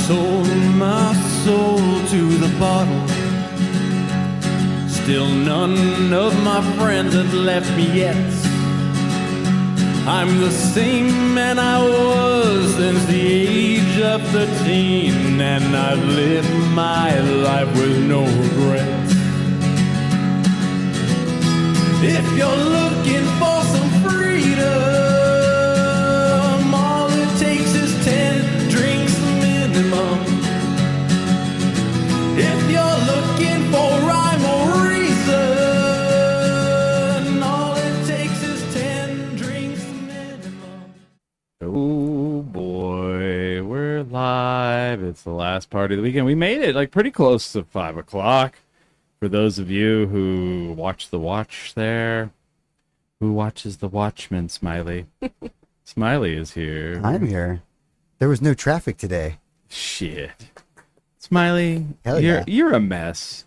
sold my soul to the bottle. Still none of my friends have left me yet. I'm the same man I was since the age of 13, and I've lived my life with no regrets. If you're looking for some freedom, all it takes is 10 drinks minimum. If you're looking for rhyme or reason, all it takes is 10 drinks minimum. Oh boy, we're live. It's the last party of the weekend. We made it like pretty close to 5 o'clock. For those of you who watch the watch there, who watches the Watchmen, Smiley? Smiley is here. I'm here. There was no traffic today. Shit. Smiley, Hell yeah. you're a mess.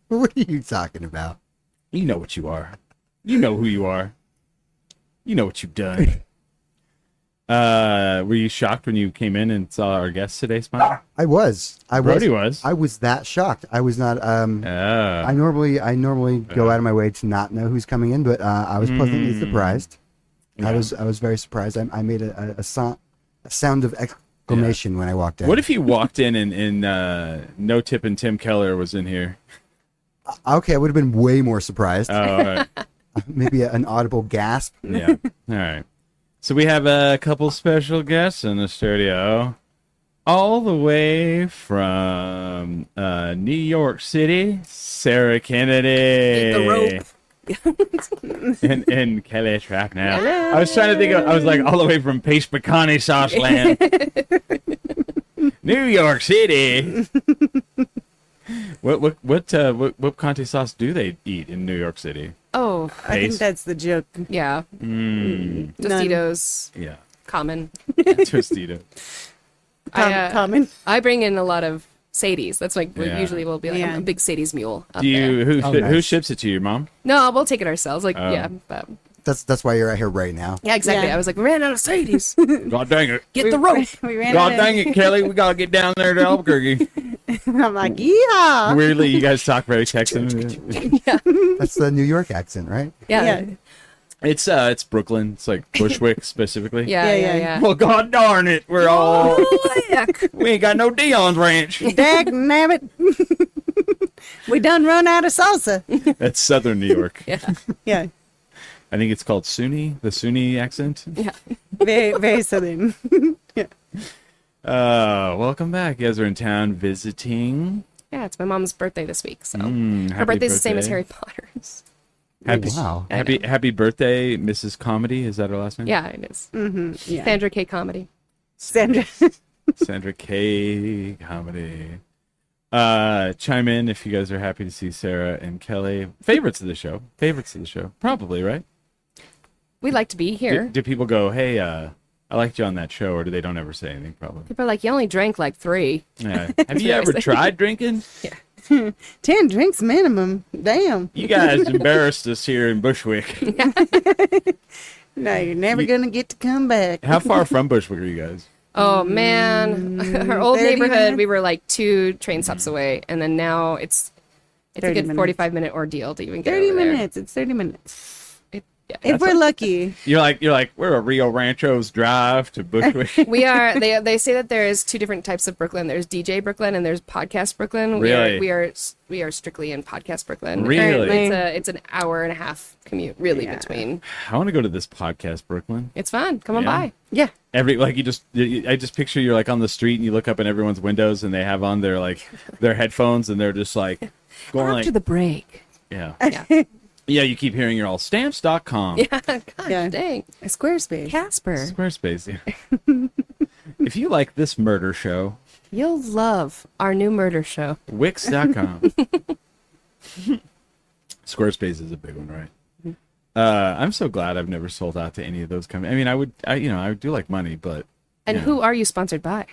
What are you talking about? You know what you are. You know who you are. You know what you've done. Were you shocked when you came in and saw our guest today, Smiley? I was. Brody was. I was that shocked. I was not. I normally go out of my way to not know who's coming in, but I was pleasantly surprised. Yeah. I was very surprised. I made a sound of exclamation when I walked in. What if you walked in and No Tip and Tim Keller was in here? Okay, I would have been way more surprised. Oh, all right. Maybe an audible gasp. Yeah. All right. So we have a couple special guests in the studio, all the way from New York City, Sarah Kennedy. The rope. and Kelli Trapnell. I was trying to think of, I was like all the way from Pace Pecani Sauce Land. New York City. What Conte sauce do they eat in New York City? Oh, I think Pace? that's the joke. yeah. Tostitos, Yeah. common. Tostito. Common. I bring in a lot of Sadie's. That's like Yeah. usually we'll be like Yeah. a big Sadie's mule up Do you there. who nice. ships it to you, your mom? No, we'll take it ourselves. Like Oh. yeah, but That's why you're out here right now. yeah, exactly. Yeah. I was like, we ran out of Sadie's. God dang it. Get the rope. We ran God out dang it, Kelly. We gotta get down there to Albuquerque. I'm like, yeah. Weirdly, you guys talk very Texan. That's the New York accent, right? Yeah. It's Brooklyn. It's like Bushwick specifically. Yeah. Well, God darn it, we're all Heck. we ain't got no Dion's Ranch. Dag nabbit. We done run out of salsa. That's Southern New York. Yeah. Yeah. I think it's called Sunni, the Sunni accent. Yeah. Very, very southern. Welcome back. You guys are in town visiting. Yeah, it's my mom's birthday this week, so Happy her birthday's the same as birthday. Harry Potter's. Happy, Wow. I know. happy birthday, Mrs. Comedy. Is that her last name? Yeah, it is. Yeah. Sandra K. Comedy. Sandra. Sandra K. Comedy. Chime in if you guys are happy to see Sarah and Kelly. Favorites of the show. Probably, right? We like to be here. Do people go, hey, I liked you on that show, or do they don't ever say anything, probably? People are like, you only drank like 3. Yeah. Have you ever tried drinking? 10 drinks minimum. Damn. You guys embarrassed us here in Bushwick. No, you're never going to get to come back. How far from Bushwick are you guys? Oh man, our old 30 neighborhood, minutes? we were like 2 train stops away, and then now it's a 30 good minutes. 45-minute ordeal to even get 30 over there. minutes. It's 30 minutes. Yeah. If we're lucky. You're like we're a Rio Rancho's drive to Bushwick. We are. They say that there's 2 different types of Brooklyn. There's DJ Brooklyn and there's podcast Brooklyn. Really? We are strictly in podcast Brooklyn. Really? Currently, it's an hour and a half commute really Yeah. between. I want to go to this podcast, Brooklyn. It's fun. Come on Yeah. by. Yeah. I just picture you're like on the street and you look up in everyone's windows and they have on their headphones and they're just like going After like the break. yeah. Yeah. Yeah, you keep hearing you're all stamps.com. Yeah. God Yeah. dang. A Squarespace. Casper, Squarespace. Yeah. If you like this murder show, you'll love our new murder show. Wix.com. Squarespace is a big one, right? I'm so glad I've never sold out to any of those companies. I mean, I would do like money, but And yeah. who are you sponsored by?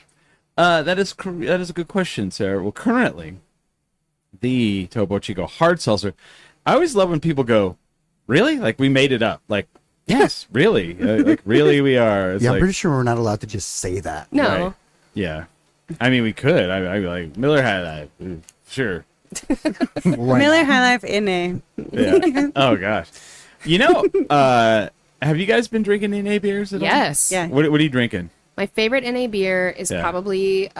That is a good question, Sarah. Well, currently, the Topo Chico hard seltzer. I always love when people go, "Really? Like we made it up?" Like, yes, really, like really, we are. It's Yeah, I'm like, pretty sure we're not allowed to just say that. No. Right. Yeah. I mean, we could. I like Miller High Life. Sure. Miller High Life NA. Yeah. Oh gosh. You know, have you guys been drinking NA beers at all? Yes. Yeah. What are you drinking? My favorite NA beer is probably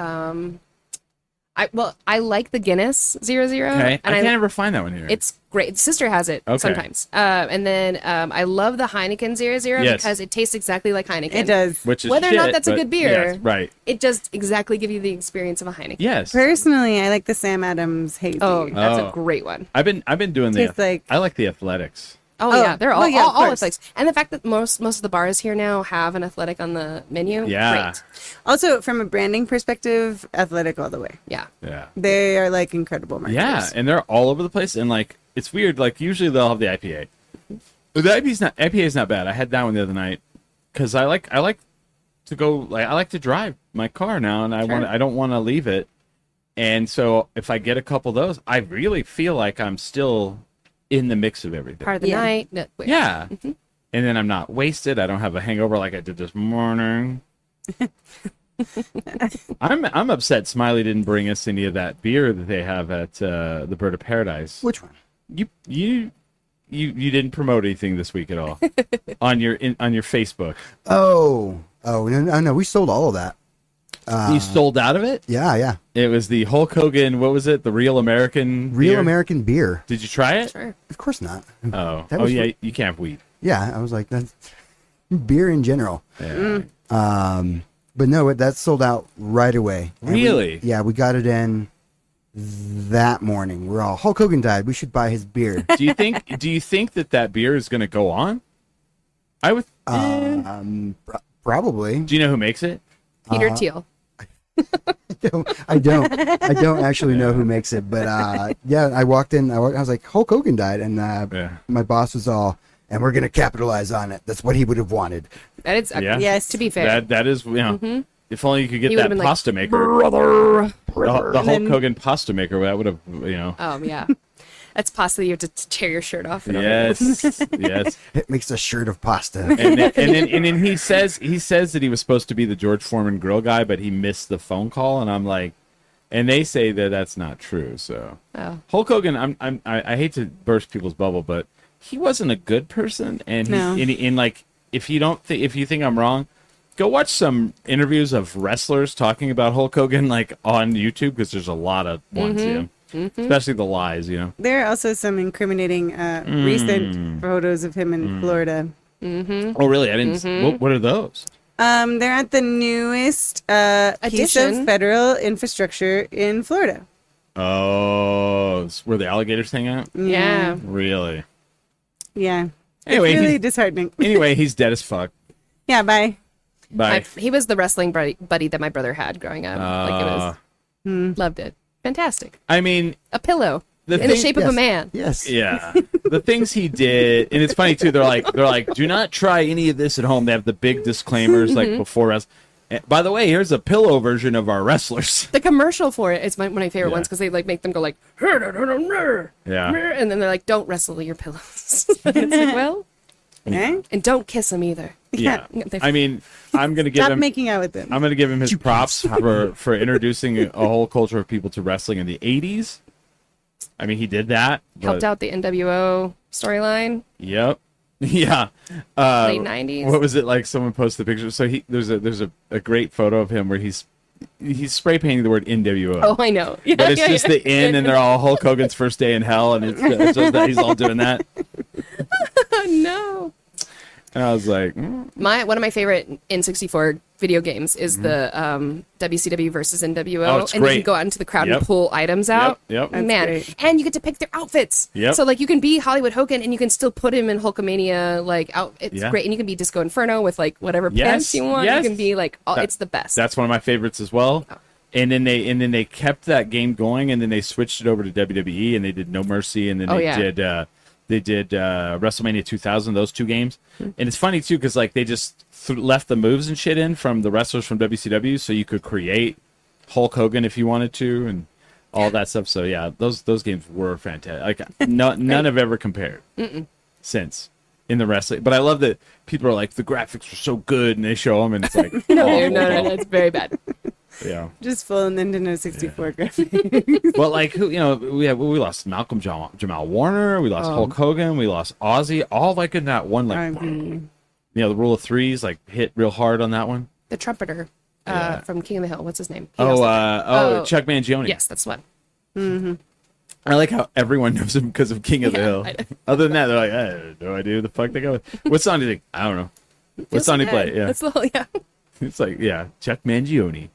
I like the Guinness 0.0. Okay. And I can't ever find that one here. It's great. Sister has it sometimes. And then I love the Heineken 0.0 because it tastes exactly like Heineken. It does. Which is whether or not that's a good beer. Yes, right. It just exactly gives you the experience of a Heineken. Yes. Personally, I like the Sam Adams hazy. Oh, that's a great one. I've been doing Tastes like- I like the Athletics. Oh, yeah, they're all well, yeah, of all course. athletics, and the fact that most of the bars here now have an athletic on the menu. Yeah. Great. Also, from a branding perspective, athletic all the way. Yeah. Yeah. They are like incredible marketers. Yeah, and they're all over the place, and like it's weird. Like usually they'll have the IPA. The IPA is not bad. I had that one the other night because I like to go. Like I like to drive my car now, and I don't want to leave it. And so if I get a couple of those, I really feel like I'm still in the mix of everything. Part of the night. No, wait. Yeah. And then I'm not wasted. I don't have a hangover like I did this morning. I'm upset Smiley didn't bring us any of that beer that they have at the Bird of Paradise. Which one? You didn't promote anything this week at all on your Facebook. Oh, no, we sold all of that. You sold out of it? Yeah. It was the Hulk Hogan, what was it? The Real American Real beer? American beer. Did you try it? Sure. Of course not. Oh. That was Yeah, you can't have wheat. Yeah, I was like, that's beer in general. Yeah. But no, that sold out right away. And Really? we got it in that morning. We're all, Hulk Hogan died. We should buy his beer. Do you think that beer is going to go on? I would. Probably. Do you know who makes it? Peter Thiel. I don't actually know who makes it, but I walked in. I was like, Hulk Hogan died, and my boss was all, and we're gonna capitalize on it. That's what he would have wanted. That is, Yes. To be fair. That is, if only you could get He that would've been pasta like, maker. The Hulk Hogan pasta maker, that would have, Oh yeah. That's pasta you have to tear your shirt off. Yes, yes. It makes a shirt of pasta. And then he says that he was supposed to be the George Foreman grill guy, but he missed the phone call, and I'm like, and they say that that's not true. So Hulk Hogan, I hate to burst people's bubble, but he wasn't a good person, and like if you think I'm wrong, go watch some interviews of wrestlers talking about Hulk Hogan like on YouTube because there's a lot of ones, especially the lies, There are also some incriminating recent photos of him in Florida. Oh, really? I didn't. What are those? They're at the newest piece of federal infrastructure in Florida. Oh, it's where the alligators hang out? Yeah. Really? Yeah. Anyway, it's really disheartening. Anyway, he's dead as fuck. Yeah, bye. Bye. He was the wrestling buddy that my brother had growing up. Loved it. Fantastic. I mean, a pillow in the shape of a man. Yes. Yeah. The things he did, and it's funny too. They're like, do not try any of this at home. They have the big disclaimers like before wrestling. By the way, here's a pillow version of our wrestlers. The commercial for it is one of my favorite ones because they like make them go like, yeah, and then they're like, don't wrestle your pillows. It's like, well, and don't kiss them either. Yeah. I mean, I'm gonna give Stop him making out with them. I'm gonna give him his props for introducing a whole culture of people to wrestling in the '80s. I mean, he did that. Helped out the NWO storyline. Yep. Yeah. Late 90s. What was it like? Someone posted a picture. So there's a great photo of him where he's spray painting the word NWO. Oh, I know. Yeah, but it's just the N, and they're all Hulk Hogan's first day in hell, and it's just that he's all doing that. Oh, no. And I was like, one of my favorite N64 video games is the WCW versus NWO. Oh, it's and great. You can go out into the crowd and pull items out. Yep. Man. Great. And you get to pick their outfits. Yep. So like you can be Hollywood Hogan and you can still put him in Hulkamania like out. It's great. And you can be Disco Inferno with like whatever pants you want. Yes. You can be like it's the best. That's one of my favorites as well. Oh. And then they kept that game going, and then they switched it over to WWE, and they did No Mercy, and then they did WrestleMania 2000, those two games. And it's funny, too, because like they just left the moves and shit in from the wrestlers from WCW, so you could create Hulk Hogan if you wanted to and all that stuff. So, yeah, those games were fantastic. Like none have ever compared since in the wrestling. But I love that people are like, the graphics are so good, and they show them, and it's like... no, it's very bad. Yeah. Just full Nintendo 64 graphics. Well, like who we lost Malcolm Jamal Warner, we lost Hulk Hogan, we lost Ozzy, all like in that one like the rule of threes like hit real hard on that one. The trumpeter from King of the Hill. What's his name? Chuck Mangione. Yes, that's one. Mm-hmm. I like how everyone knows him because of King of the Hill. Other than that, they're like, I have no idea who the fuck they go with. What song do you think? I don't know. What song do you play? Yeah. That's the whole, It's like, Chuck Mangione.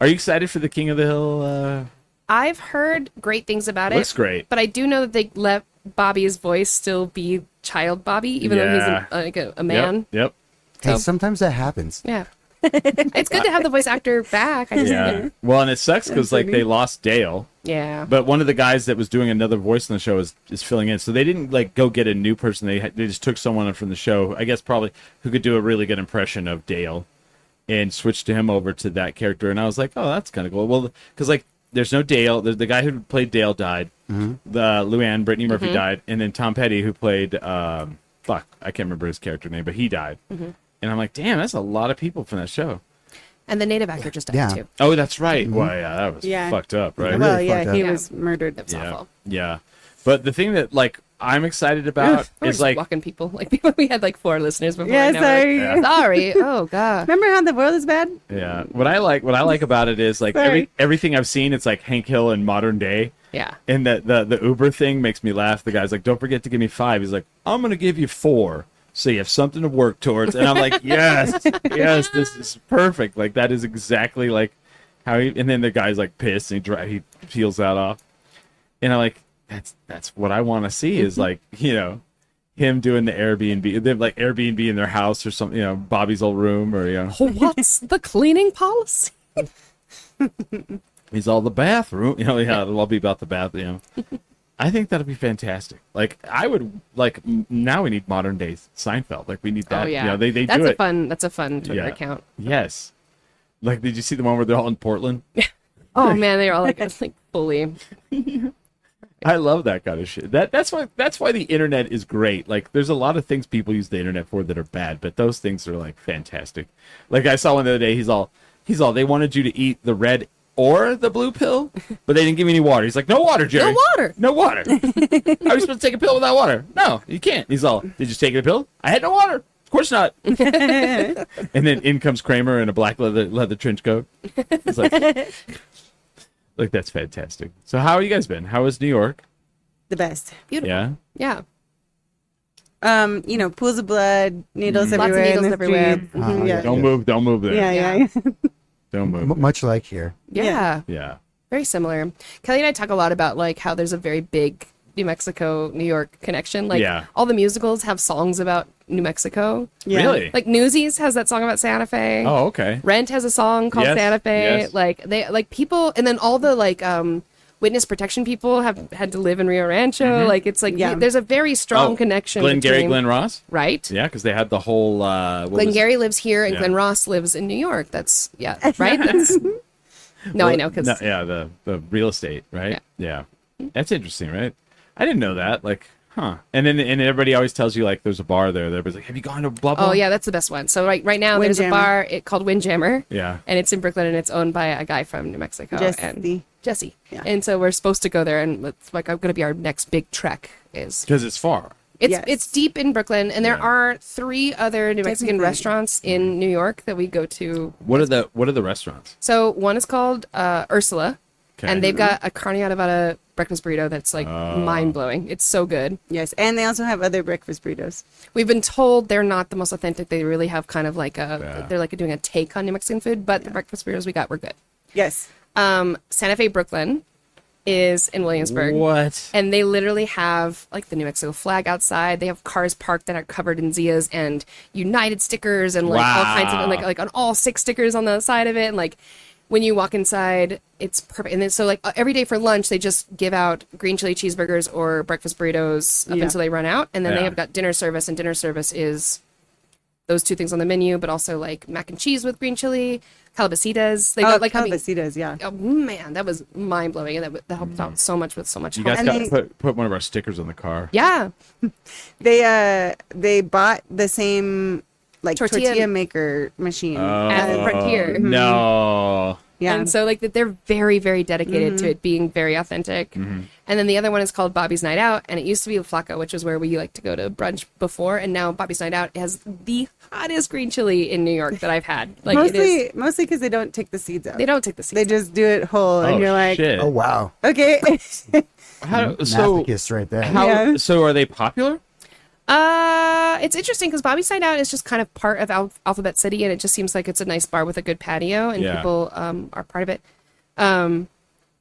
Are you excited for the King of the Hill? I've heard great things about it. Looks great. But I do know that they let Bobby's voice still be child Bobby, even though he's a man. Yep. Hey, So- sometimes that happens. Yeah. It's good to have the voice actor back. Well, and it sucks because like they lost Dale. Yeah. But one of the guys that was doing another voice in the show is filling in. So they didn't like go get a new person. They just took someone from the show, I guess probably who could do a really good impression of Dale, and switched him over to that character. And I was like, oh, that's kind of cool. Well, because like there's no Dale. The guy who played Dale died. The Luann, Brittany Murphy died, and then Tom Petty who played I can't remember his character name, but he died. And I'm like, damn, that's a lot of people from that show. And the native actor just died too. Oh, that's right. Well, that was fucked up, right? Well, Really he was murdered. That was awful. Yeah. But the thing that like I'm excited about We're is just like blocking people. Like people, we had like 4 listeners before. Yeah, now sorry. we're like, sorry. Oh god. Remember how the world is bad? yeah. What I like about it is like everything I've seen, it's like Hank Hill in modern day. Yeah. And the Uber thing makes me laugh. The guy's like, don't forget to give me 5. He's like, I'm gonna give you 4. So you have something to work towards. And I'm like, yes, this is perfect. Like that is exactly like how he, and then the guy's like pissed and he peels that off. And I'm like, that's what I want to see is like, him doing the Airbnb, they have like Airbnb in their house or something, Bobby's old room or, What's the cleaning policy? he's all the bathroom, it'll all be about the bathroom, I think that'll be fantastic. Like I would like now we need modern day Seinfeld. Like we need that. Oh yeah, they that's do it. That's a fun Twitter account. Yes. Like did you see the one where they're all in Portland? Oh man, they're all like fully. I love that kind of shit. That's why the internet is great. Like there's a lot of things people use the internet for that are bad, but those things are like fantastic. Like I saw one the other day, he's all they wanted you to eat the red or the blue pill, but they didn't give me any water. He's like, no water, Jerry. No water. How are you supposed to take a pill without water? No, you can't. He's all, did you take a pill? I had no water. Of course not. And then in comes Kramer in a black leather trench coat. It's like that's fantastic. So how have you guys been? How was New York? The best. Beautiful. Yeah. Pools of blood, needles Lots of everywhere. needles everywhere. Mhm, yeah. Don't move there. Yeah. Don't move. Much like here. Yeah. Yeah. Very similar. Kelly and I talk a lot about like how there's a very big New Mexico, New York connection. Like all the musicals have songs about New Mexico. Yeah. Really? Like Newsies has that song about Santa Fe. Oh, okay. Rent has a song called Santa Fe. Yes. Like they like people, and then all the like witness protection people have had to live in Rio Rancho. Like it's like there's a very strong connection. Glenn Ross. Right. Yeah, because they had the whole. Gary lives here, and Glenn Ross lives in New York. That's right. That's, I know because the real estate, right? Yeah. That's interesting, right? I didn't know that. Like, huh? And then everybody always tells you like there's a bar there. Everybody's like, have you gone to blah blah? Oh yeah, that's the best one. So right now there's a bar called Windjammer. Yeah. And it's in Brooklyn, and it's owned by a guy from New Mexico. Jesse. Yeah. And so we're supposed to go there, and it's like going to be our next big trek. Is because it's far. It's deep in Brooklyn, and there are 3 other New Mexican restaurants in New York that we go to. What are the restaurants? So one is called Ursula, and they've got a carne asada breakfast burrito that's like mind blowing. It's so good. Yes, and they also have other breakfast burritos. We've been told they're not the most authentic. They really have kind of like they're like doing a take on New Mexican food, but the breakfast burritos we got were good. Yes. Santa Fe Brooklyn is in Williamsburg. What? And they literally have like the New Mexico flag outside. They have cars parked that are covered in Zias and United stickers and like all kinds of like on all 6 stickers on the side of it. And like when you walk inside, it's perfect. And then so like every day for lunch, they just give out green chili cheeseburgers or breakfast burritos up until they run out. And then they have got dinner service, and dinner service is those 2 things on the menu, but also like mac and cheese with green chili, calabasitas. They got like calabasitas, yeah. Oh man, that was mind blowing, and that helped out so much with so much. You guys got to put one of our stickers on the car. Yeah, they bought the same like tortilla maker machine at Frontier. No. Yeah. And so like they're very, very dedicated to it being very authentic. And then the other one is called Bobby's Night Out, and it used to be Flaco, which is where we like to go to brunch before, and now Bobby's Night Out has the hottest green chili in New York that I've had. Like mostly because they don't take the seeds out. they don't take the seeds. They just do it whole, and you're like, shit. Oh wow, okay. masochist right there. Yeah. So are they popular? It's interesting because Bobby's Night Out is just kind of part of Alphabet City, and it just seems like it's a nice bar with a good patio, and people are part of it.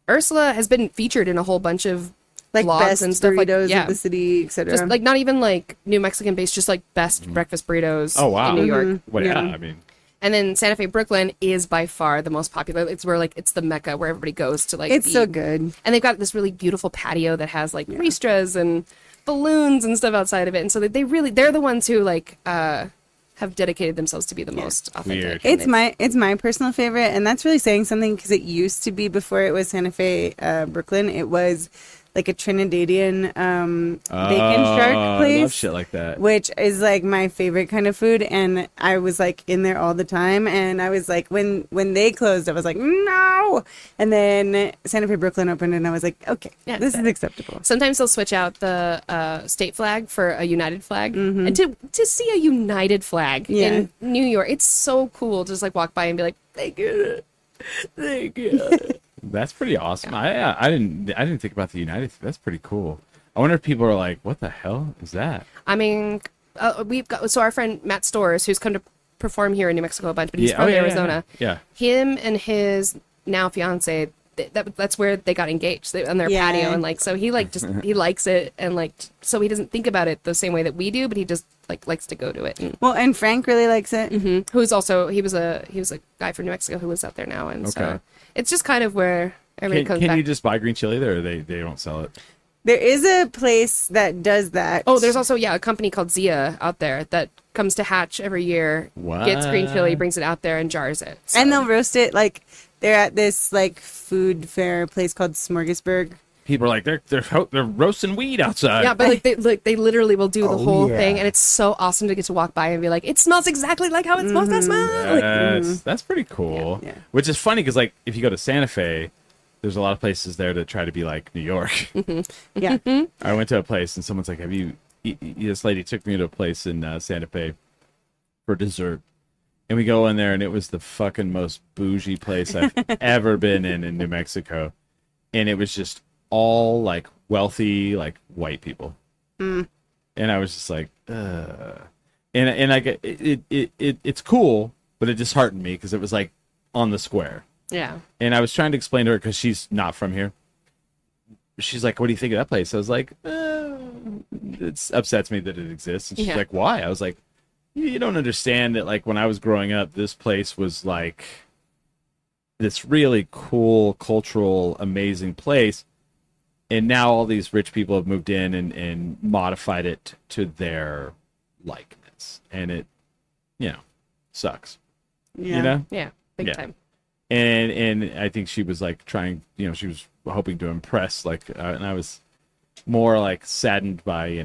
Ursula has been featured in a whole bunch of like vlogs best and stuff burritos like of the city, etc. just like not even like New Mexican based, just like best breakfast burritos Oh wow. in New York. Well, Yeah. I mean, And then Santa Fe, Brooklyn is by far the most popular. It's where like it's the mecca where everybody goes to like. It's so eat. good. And they've got this really beautiful patio that has like ristras and balloons and stuff outside of it. And so they're the ones who like have dedicated themselves to be the most authentic. Weird. And It's my personal favorite, and that's really saying something because it used to be before it was Santa Fe, Brooklyn. It was like a Trinidadian bacon shark place. I love shit like that. Which is like my favorite kind of food, and I was like in there all the time, and I was like when they closed I was like no, and then Santa Fe Brooklyn opened and I was like okay, this is acceptable. sometimes they'll switch out the state flag for a United flag, and to see a United flag in New York, it's so cool to just like walk by and be like thank you. That's pretty awesome. I didn't think about the United. That's pretty cool. I wonder if people are like, what the hell is that? I mean, we've got our friend Matt Stores, who's come to perform here in New Mexico a bunch, but he's from Arizona. Yeah. Him and his now fiance, that's where they got engaged on their patio, and like so he like just he likes it, and like so he doesn't think about it the same way that we do, but he just like likes to go to it. And Frank really likes it. Who's also he was a guy from New Mexico who lives out there now, and so it's just kind of where everybody comes back. Can you just buy green chili there, or they don't sell it? There is a place that does that. Oh, there's also a company called Zia out there that comes to Hatch every year, gets green chili, brings it out there, and jars it. So. And they'll roast it like they're at this like food fair place called Smorgasburg. People are like they're roasting weed outside. Yeah, but they literally will do the whole yeah. thing, and it's so awesome to get to walk by and be like, it smells exactly like how it's supposed to smell. Like, That's pretty cool. Yeah. Which is funny because like if you go to Santa Fe, there's a lot of places there to try to be like New York. Yeah. I went to a place and someone's like, this lady took me to a place in Santa Fe for dessert. And we go in there and it was the fucking most bougie place I've ever been in New Mexico. And it was just all like wealthy, like white people. And I was just like, ugh. And I get it's cool, but it disheartened me because it was like on the square. yeah. And I was trying to explain to her because she's not from here. She's like, what do you think of that place? I was like, it upsets me that it exists. And she's like, why? I was like, you don't understand that, like, when I was growing up, this place was like this really cool, cultural, amazing place. And now all these rich people have moved in and modified it to their likeness. And it, sucks. Yeah. You know? Yeah. Big time. And I think she was like trying, she was hoping to impress, like, and I was more like saddened by,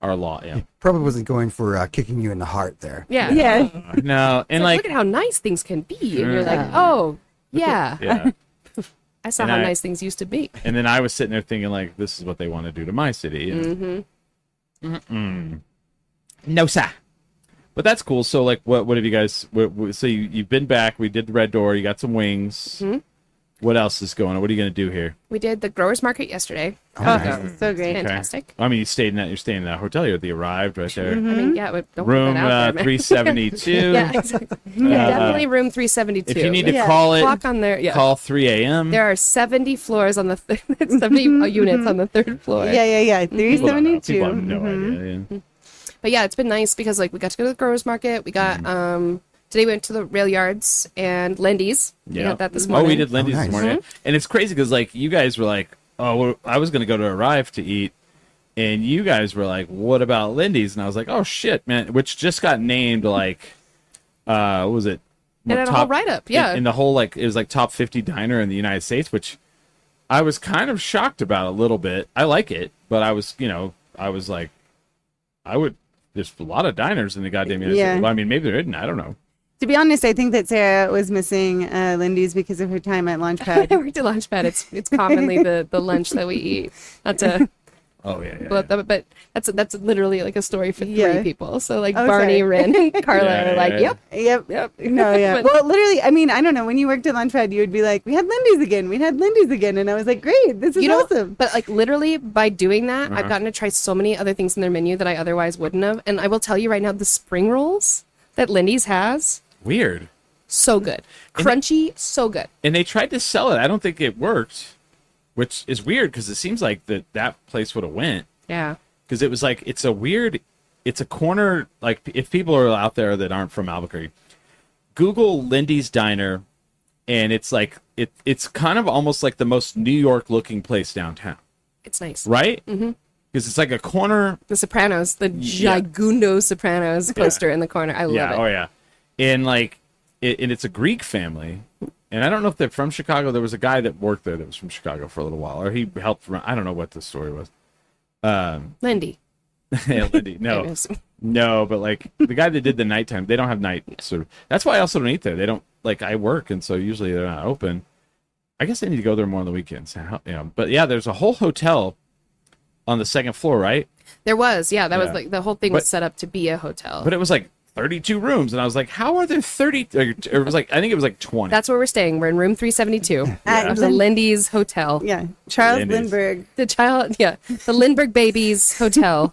our law. Yeah. Probably wasn't going for kicking you in the heart there. Yeah. Yeah. No. And Like, like, look at how nice things can be. And you're like, oh, yeah. yeah. I saw And how I- nice things used to be. And then I was sitting there thinking, like, this is what they want to do to my city. No, sir. But that's cool. So, like, what have you guys? So you've been back. We did the Red Door. You got some wings. What else is going on? What are you going to do here? We did the growers market yesterday. So great. Fantastic. I mean, you're staying in that hotel. You arrived right there. I mean, yeah, but don't Room put that out there, man. 372. Yeah, exactly. Definitely room 372. If you need to Yeah. call it, Clock on there. Yeah. call 3 a.m. There are 70 floors on the 70 units on the third floor. Yeah. 372. People have no idea. Yeah. But yeah, it's been nice because like we got to go to the growers market. We got today we went to the rail yards and Lindy's. We had that this morning. Oh, we did Lindy's nice. this morning. And it's crazy because, like, you guys were like, oh, well, I was going to go to Arrive to eat. And you guys were like, what about Lindy's? And I was like, oh, shit, man. Which just got named, like, what was it? And had a whole write-up, yeah. In the whole, like, it was like top 50 diner in the United States, which I was kind of shocked about a little bit. I like it, but I was, I was like, there's a lot of diners in the goddamn United States. Well, I mean, maybe there isn't. I don't know. To be honest, I think that Sarah was missing Lindy's because of her time at Launchpad. I worked at Launchpad. It's commonly the lunch that we eat. Not to Oh yeah. but that's literally like a story for Yeah. 3 people. So like Oh, Barney, sorry. Ren, and Carla Yeah, are like, yeah, yep. Yep. No, yeah. But- Well, literally, I mean, I don't know. When you worked at Launchpad, you would be like, we had Lindy's again. We had Lindy's again. And I was like, great. This is awesome. But like literally by doing that, Uh-huh. I've gotten to try so many other things in their menu that I otherwise wouldn't have. And I will tell you right now, the spring rolls that Lindy's has, Weird. so good. Crunchy, so good. And they tried to sell it. I don't think it worked, which is weird because it seems like that place would have went. Yeah. Because it was like it's a corner. Like if people are out there that aren't from Albuquerque, Google Lindy's Diner, and it's like it's kind of almost like the most New York looking place downtown, It's nice. right? Mm-hmm. Because it's like a corner. The Sopranos, the Yeah. Gigundo Sopranos poster in the corner. I love Yeah. it. Oh yeah. And like and it's a Greek family. And I don't know if they're from Chicago. There was a guy that worked there that was from Chicago for a little while, or he helped run. I don't know what the story was. Lindy. Yeah, Lindy. No, It is. no, but like the guy that did the nighttime, they don't have night. So that's why I also don't eat there. They don't like I work, and so usually they're not open. I guess I need to go there more on the weekends. Yeah, but yeah, there's a whole hotel on the second floor, right? There was, that was Yeah. like the whole thing was But- set up to be a hotel. But it was like 32 rooms, and I was like, how are there 30? Or it was like I think it was like 20. That's where we're staying. We're in room 372 At of the Lindy's Hotel. Yeah. Charles Lindy's. Lindbergh. The Lindbergh Babies Hotel.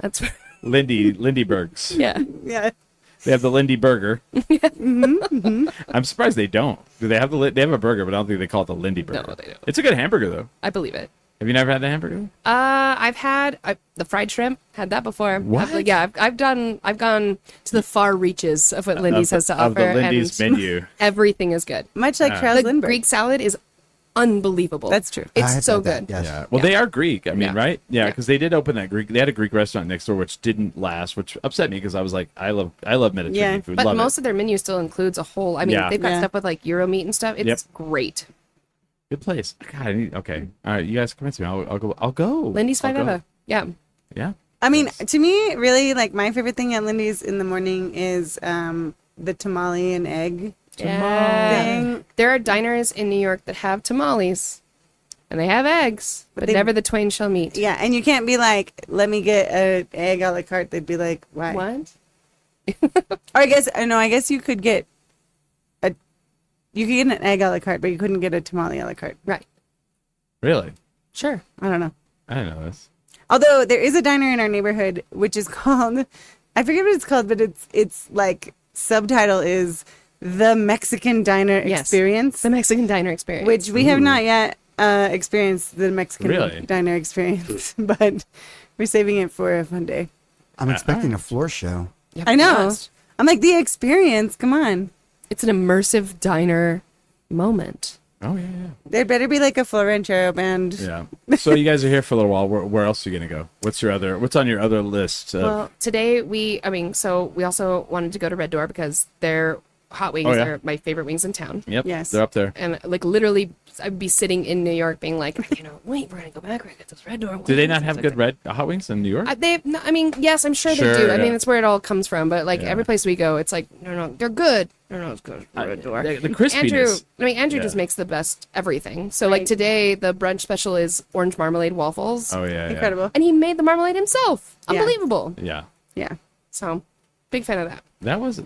That's where, Lindy Bergs. yeah. Yeah. They have the Lindy Burger. I'm surprised they don't. Do they have they have a burger, but I don't think they call it the Lindy Burger. No, they don't. It's a good hamburger though. I believe it. Have you never had the hamburger? I've had the fried shrimp. Had that before. What? I've gone to the far reaches of what Lindy's has to Of offer. the Lindy's and menu. everything is good. Much like Charles The Lindbergh. Greek salad is unbelievable. That's true. I It's had so that, good. yes. Yeah. Well, they are Greek. I mean, Yeah. right? Yeah, Yeah. because they did open that Greek. They had a Greek restaurant next door, which didn't last, which upset me because I was like, I love Mediterranean Yeah. food. But love most it. of their menu still includes a whole. I mean, Yeah. they've got Yeah. stuff with like Euro meat and stuff. It's Yep. great. Good place. God, okay. All right, you guys convince me. I'll go. I'll go. Lindy's I'll fine go. over. Yeah. Yeah. I mean, to me, really, like my favorite thing at Lindy's in the morning is the tamale and egg Yeah. thing. There are diners in New York that have tamales, and they have eggs, but they- never the twain shall meet. Yeah, and you can't be like, let me get an egg a la carte. They'd be like, why? What? Or I guess you could get an egg a la carte, but you couldn't get a tamale a la carte. Right. Really? Sure. I don't know. I didn't know this. Although there is a diner in our neighborhood which is called, I forget what it's called, but it's like subtitle is the Mexican Diner Yes. Experience, The Mexican diner experience. which we have not yet experienced the Mexican Really? Diner Experience, but we're saving it for a fun day. I'm expecting a floor show. Yeah, I know. must. I'm like, the experience, come on. It's an immersive diner moment. Oh yeah. There better be like a full ranchero band. Yeah. So you guys are here for a little while. Where else are you gonna go? What's on your other list? Well, today we also wanted to go to Red Door because their hot wings Oh, yeah. are my favorite wings in town. Yep. Yes. They're up there. And like literally, I'd be sitting in New York being like, we're gonna go back. We're gonna get those Red Door wings. Do they not It's have like good red hot wings in New York? I mean, yes, I'm sure, Sure, they do. I yeah. mean, it's where it all comes from. But like Yeah. every place we go, it's like, no, they're good. No, it's good. Red Door. The crispiness. Andrew Yeah. just makes the best everything. So like today, the brunch special is orange marmalade waffles, Oh yeah. Incredible. and he made the marmalade himself. Yeah. Unbelievable. Yeah. Yeah. So big fan of that. That was.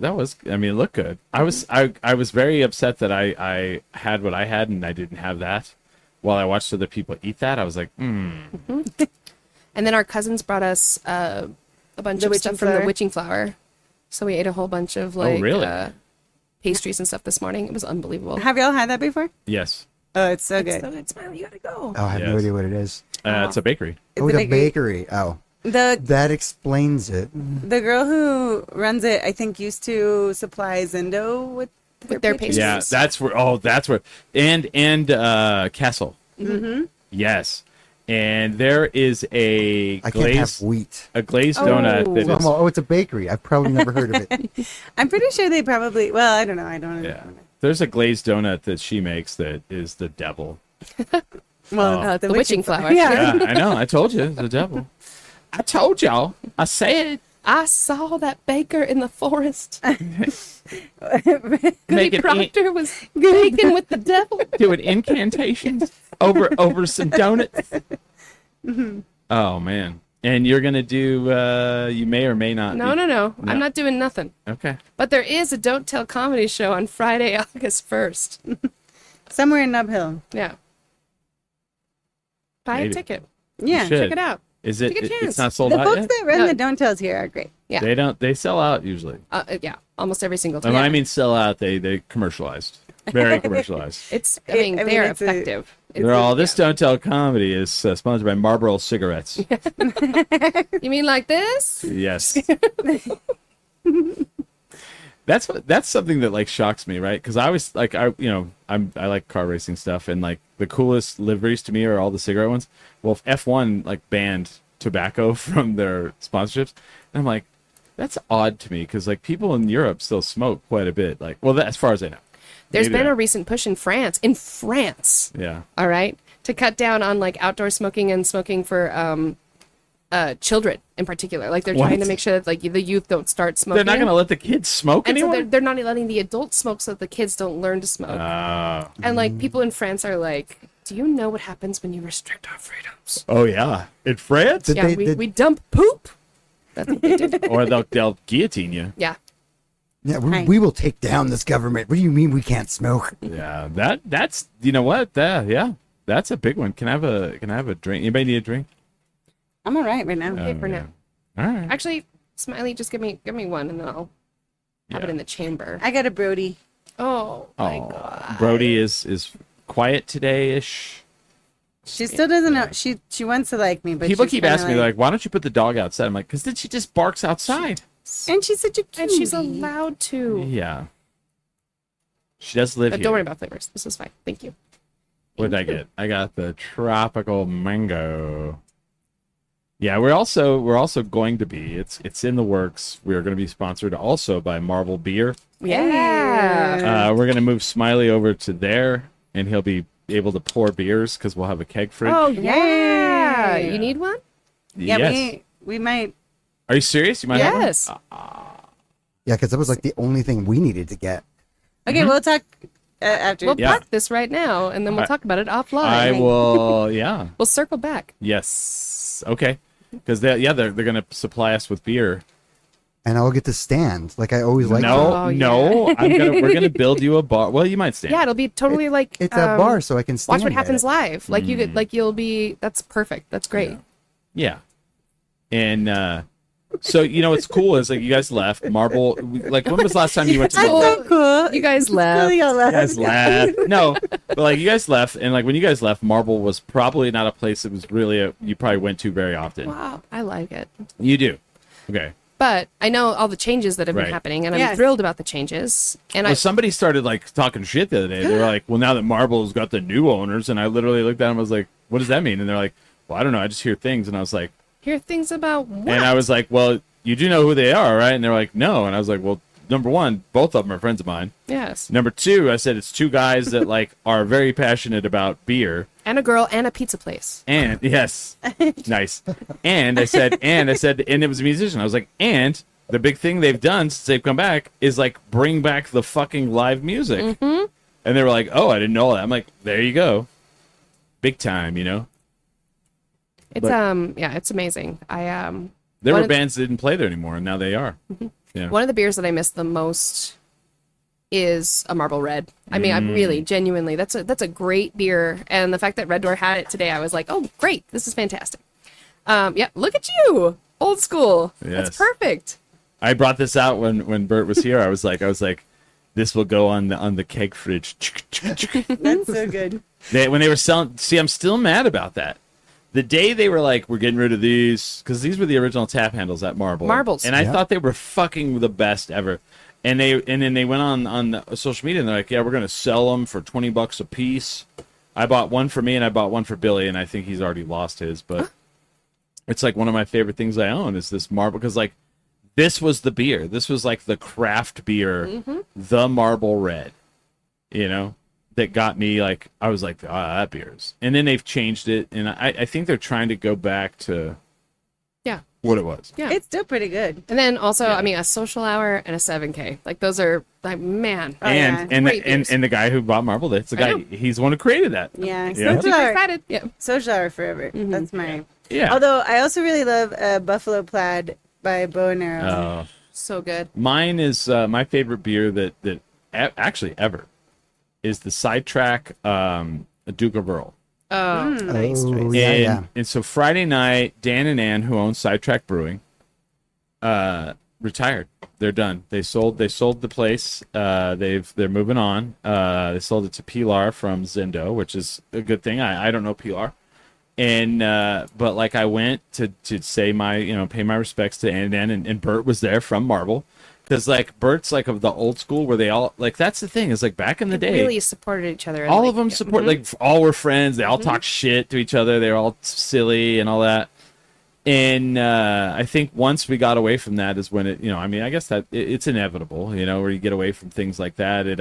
I mean, it looked good. I was very upset that I had what I had and I didn't have that. While I watched other people eat that, I was like, And then our cousins brought us a bunch The of witching stuff from the flower? witching flower. So we ate a whole bunch of like really? pastries and stuff this morning. It was unbelievable. Have y'all had that before? yes. Oh, it's so It's good. so good. Smile, you gotta go. Oh, I have no Yes. idea what it is. It's a bakery. Oh, the the bakery. Oh, The that explains it. the girl who runs it, I think, used to supply Zendo with their pastries. Yeah, that's where. Oh, that's where. And Castle. Mm-hmm. Yes, and there is a I can't have glazed wheat. donut that is. Oh, it's a bakery. I've probably never heard of it. I'm pretty sure they probably. Well, I don't know. I don't know. Yeah, there's a glazed donut that she makes that is the devil. Well, the witching flower. Yeah. Yeah, I know. I told you, it's the devil. I told y'all. I said. I saw that baker in the forest. Make Goody it Proctor was baking with the devil. doing incantations over some donuts. Oh man. And you're gonna do you may or may not No. I'm not doing nothing. Okay. But there is a Don't Tell comedy show on Friday, August 1st. Somewhere in Nub Hill. Yeah. Buy Maybe. a ticket. Yeah. should. Check it out. Is it Take a chance. it's not sold The out folks yet? that run No. the Don't Tells here are great. Yeah. They sell out usually. Yeah. Almost every single And time. when I mean sell out, they commercialized. Very commercialized. I mean, they're it's effective. They're all this Don't Tell comedy is sponsored by Marlboro cigarettes. You mean like this? Yes. That's something that like shocks me, right? Because I was like, I like car racing stuff, and like the coolest liveries to me are all the cigarette ones. Well, F1 like banned tobacco from their sponsorships, and I'm like, that's odd to me because like people in Europe still smoke quite a bit. Like, well, as far as I know, There's Maybe been not. a recent push in France. In France. Yeah. All right. To cut down on like outdoor smoking and smoking for children in particular. Like they're trying to What? make sure that like the youth don't start smoking. They're not going to let the kids smoke and so anymore. they're not letting the adults smoke so that the kids don't learn to smoke. And like people in France are like, do you know what happens when you restrict our freedoms? Oh yeah, in France, Did Yeah, they- we dump poop. That's what they did. or they'll guillotine you. Yeah. Yeah, Hi. we will take down this government. What do you mean we can't smoke? Yeah, that's you know what? Yeah, that's a big one. Can I have a drink? Anybody need a drink? I'm all right now. Okay, for now. All right. Actually, Smiley, just give me one and then I'll have it in the chamber. I got a Brody. Oh my Oh, god. Brody is quiet today-ish. She still doesn't know. She wants to like me, but People she's keep kinda asking me, like, why don't you put the dog outside? I'm like, because then she just barks outside. and she's such a cutie. And she's allowed to. Yeah. She does live But here. don't worry about flavors. This is fine. Thank you. What did I get? I got the tropical mango. Yeah, we're also going to be. It's in the works. We are going to be sponsored also by Marvel Beer. Yeah. We're going to move Smiley over to there, and he'll be able to pour beers because we'll have a keg fridge. Oh yeah. Yay. You need one? Yeah, yes. we might. Are you serious? You might have one? Yes. Yeah, because that was like the only thing we needed to get. Okay, we'll talk after. We'll Yeah. park this right now and then we'll talk about it offline. I will. Yeah. We'll circle back. Yes. Okay. Because they're going to supply us with beer. And I'll get to stand like I always like. No, to. Oh, no. We're gonna build you a bar. Well, you might stand. Yeah, it'll be totally like It's a bar, so I can stand. watch what at happens it. live. Like you get like you'll be that's perfect. That's great. Yeah. And so what's cool is like you guys left Marble. Like when was the last time you went to That's Marble? so cool. You guys Cool, left. y'all left. You guys left. No, but like you guys left, and like when you guys left, Marble was probably not a place that was really you probably went to very often. Wow, I like it. You do. Okay. But I know all the changes that have been Right. happening, and I'm Yes. thrilled about the changes. And Well, somebody started like talking shit the other day. They were like, "Well, now that Marble's got the new owners," and I literally looked at them. I was like, "What does that mean?" And they're like, "Well, I don't know. I just hear things." And I was like, hear things about what? and I was like, "Well, you do know who they are, right?" And they're like, "No." And I was like, "Well, number one, both of them are friends of mine. Yes. Number two, I said it's two guys that like are very passionate about beer." And a girl and a pizza place. And yes, nice. And I said, and it was a musician. I was like, and the big thing they've done since they've come back is like bring back the fucking live music. Mm-hmm. And they were like, oh, I didn't know that. I'm like, there you go, big time, It's But- yeah, it's amazing. There One were of- bands that didn't play there anymore, and now they are. Yeah. One of the beers that I miss the most is a Marble Red. I mean, I'm really genuinely that's a great beer, and the fact that Red Door had it today, I was like, oh, great, this is fantastic. Yeah, look at you, old school. Yes. That's perfect. I brought this out when Bert was here. I was like, this will go on the keg fridge. That's so good. When they were selling, see, I'm still mad about that. The day they were like, we're getting rid of these, because these were the original tap handles at Marble. Marbles. And I Yeah. thought they were fucking the best ever. And then they went on the social media and they're like, yeah, we're going to sell them for $20 a piece. I bought one for me and I bought one for Billy, and I think he's already lost his. But it's like one of my favorite things I own is this Marble, because like this was the beer. This was like the craft beer, the Marble Red, that got me like, I was like, that beer's. And then they've changed it, and I think they're trying to go back to, Yeah. what it was. Yeah. It's still pretty good. And then also, I mean, a social hour and a 7K. Like those are like, man. And Great beers. the guy who bought Marble, that's the guy. He's the one who created that. Yeah, Yeah. social hour. Excited. Yeah. Social hour forever. That's my. Yeah. Although I also really love Buffalo Plaid by Bow and Arrow. Oh. So good. Mine is my favorite beer that actually ever is the Sidetrack Duke of Earl. Oh, nice. Oh, And, yeah. and so Friday night, Dan and Ann, who own Sidetrack Brewing, retired. They're done. They sold the place. They're moving on. They sold it to Pilar from Zendo, which is a good thing. I don't know Pilar. And but like I went to say my pay my respects to Ann and Bert was there from Marble. Because like Bert's like of the old school where they all like that's the thing is like back in the day Really supported each other. And all like, of them support like all were friends, they all talk shit to each other, they're all silly and all that. And I think once we got away from that is when it I mean I guess that it's inevitable where you get away from things like that, it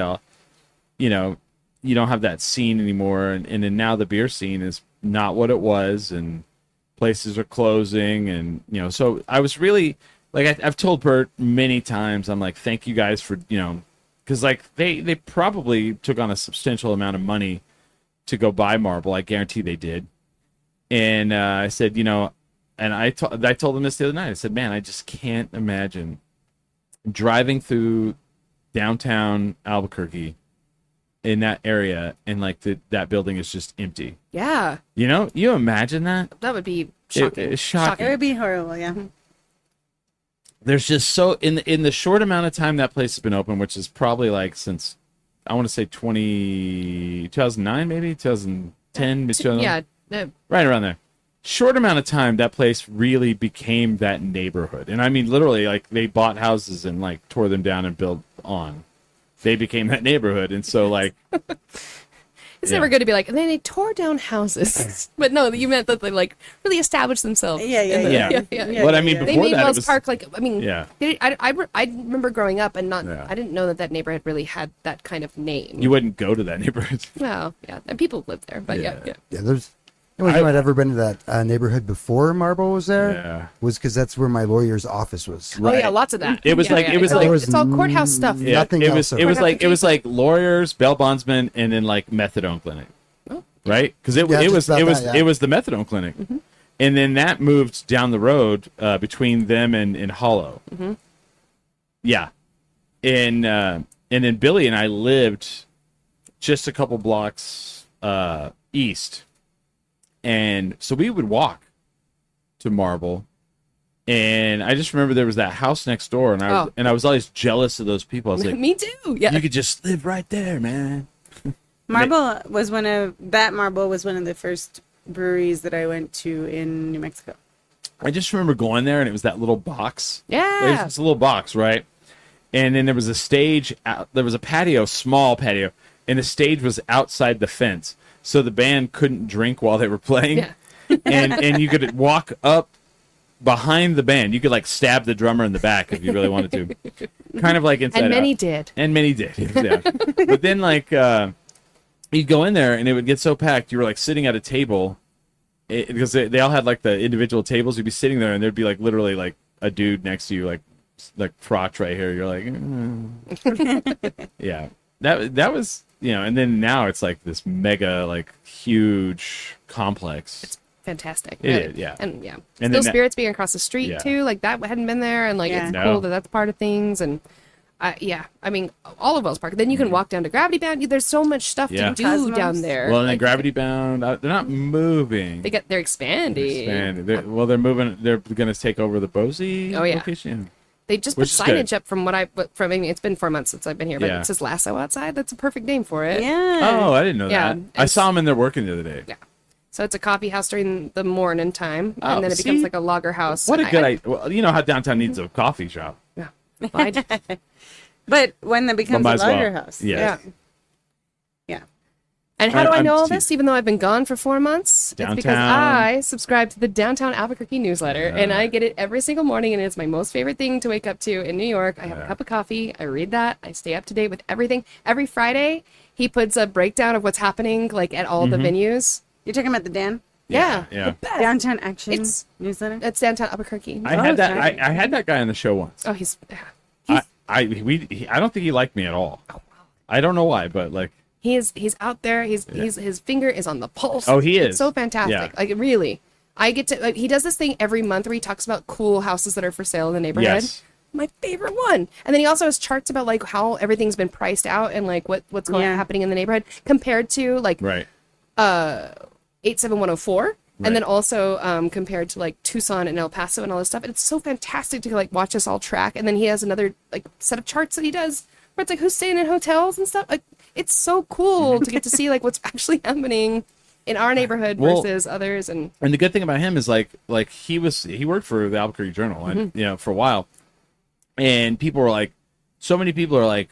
you don't have that scene anymore, and then now the beer scene is not what it was, and places are closing, and so I was really like I've told Bert many times, I'm like, thank you guys for because like they probably took on a substantial amount of money to go buy Marble. I guarantee they did. And I said, and I told them this the other night. I said, man, I just can't imagine driving through downtown Albuquerque in that area and like that building is just empty. Yeah. You imagine that? That would be shocking. It's shocking. It would be horrible, yeah. There's just so in the short amount of time that place has been open, which is probably like since I want to say 2009 maybe 2010 Yeah. right around there. Short amount of time that place really became that neighborhood, and I mean literally like they bought houses and like tore them down and built on. They became that neighborhood, and so like It's never good to be like, and then they tore down houses. But no, you meant that they like really established themselves. Yeah. But I mean, They before made that, it Wells was, Park like, I mean, yeah. I remember growing up and not, Yeah. I didn't know that neighborhood really had that kind of name. You wouldn't go to that neighborhood. Well, yeah, and people lived there, but yeah. Yeah, there's. The only time I'd ever been to that neighborhood before Marble was there Yeah. was because that's where my lawyer's office was. Oh yeah, lots of that. It was Yeah, like- yeah, it was it's like- all, it's all courthouse stuff. Yeah, Nothing it was. else It was over like it was like lawyers, bail bondsmen, and then like methadone clinic, right? Because it Yeah, was just it about was that, yeah. it was the methadone clinic, and then that moved down the road between them and Hollow. Yeah, and then Billy and I lived just a couple blocks east, and so we would walk to Marble. And I just remember there was that house next door, and I was always jealous of those people. I was like, Me too. Yeah. you could just live right there, man. Marble was one of the first breweries that I went to in New Mexico. I just remember going there, and it was that little box. Yeah. It's a little box, right? And then there was a stage. There was a patio, small patio, and the stage was outside the fence, so the band couldn't drink while they were playing. Yeah. and you could walk up behind the band. You could like stab the drummer in the back if you really wanted to. Kind of like Inside And many Out. did. And many did. Yeah. But then like you'd go in there and it would get so packed. You were like sitting at a table because they all had like the individual tables. You'd be sitting there and there'd be like literally like a dude next to you, like crotch right here. You're like, yeah. That was and then now it's like this mega like huge complex. It's fantastic. It is, yeah. And yeah. And Still then Spirits being across the street Yeah. too. Like that hadn't been there, and like Yeah. it's No. cool that that's part of things. And I mean, all of Wells Park. Then you can walk down to Gravity Bound. There's so much stuff Yeah. to do Cosmos. down there. Well, and then Like, Gravity Bound, they're not moving. they're expanding. Expanding. They're moving. They're going to take over the Boise Oh, yeah. location. They just Which put is good. signage up from I mean, it's been 4 months since I've been here, but Yeah. it says Lasso outside. That's a perfect name for it. Yeah. Oh, I didn't know Yeah, that. I saw them in there working the other day. Yeah. So it's a coffee house during the morning time, Oh, and then it becomes see? like a lager house. What a And good idea. Well, you know how downtown needs a coffee shop. Yeah. Well, I- But when that becomes Might a as well. lager house. Yeah. yeah. Yeah. And how do I I'm know all te- this, even though I've been gone for 4 months? It's because Downtown. I subscribe to the Downtown Albuquerque newsletter, and I get it every single morning, and it's my most favorite thing to wake up to in New York. I have a cup of coffee, I read that, I stay up to date with everything. Every Friday, he puts a breakdown of what's happening, like at all the venues. You're talking about the Dan? Yeah. Yeah. Downtown Action It's- newsletter. It's downtown Albuquerque. I had that. okay. I had that guy on the show once. Oh, he's I don't think he liked me at all. Oh, wow. I don't know why, but like, he's out there. He's his finger is on the pulse. Oh, he is. It's so fantastic. Yeah. Like really, I get to. Like, he does this thing every month where he talks about cool houses that are for sale in the neighborhood. Yes. My favorite one. And then he also has charts about like how everything's been priced out and like what's happening in the neighborhood compared to like right. 87104. Right. And then also compared to like Tucson and El Paso and all this stuff. And it's so fantastic to like watch us all track. And then he has another like set of charts that he does where it's like who's staying in hotels and stuff. Like it's so cool to get to see like what's actually happening in our neighborhood versus others. And the good thing about him is like he worked for the Albuquerque Journal and for a while, and people were like, so many people are like,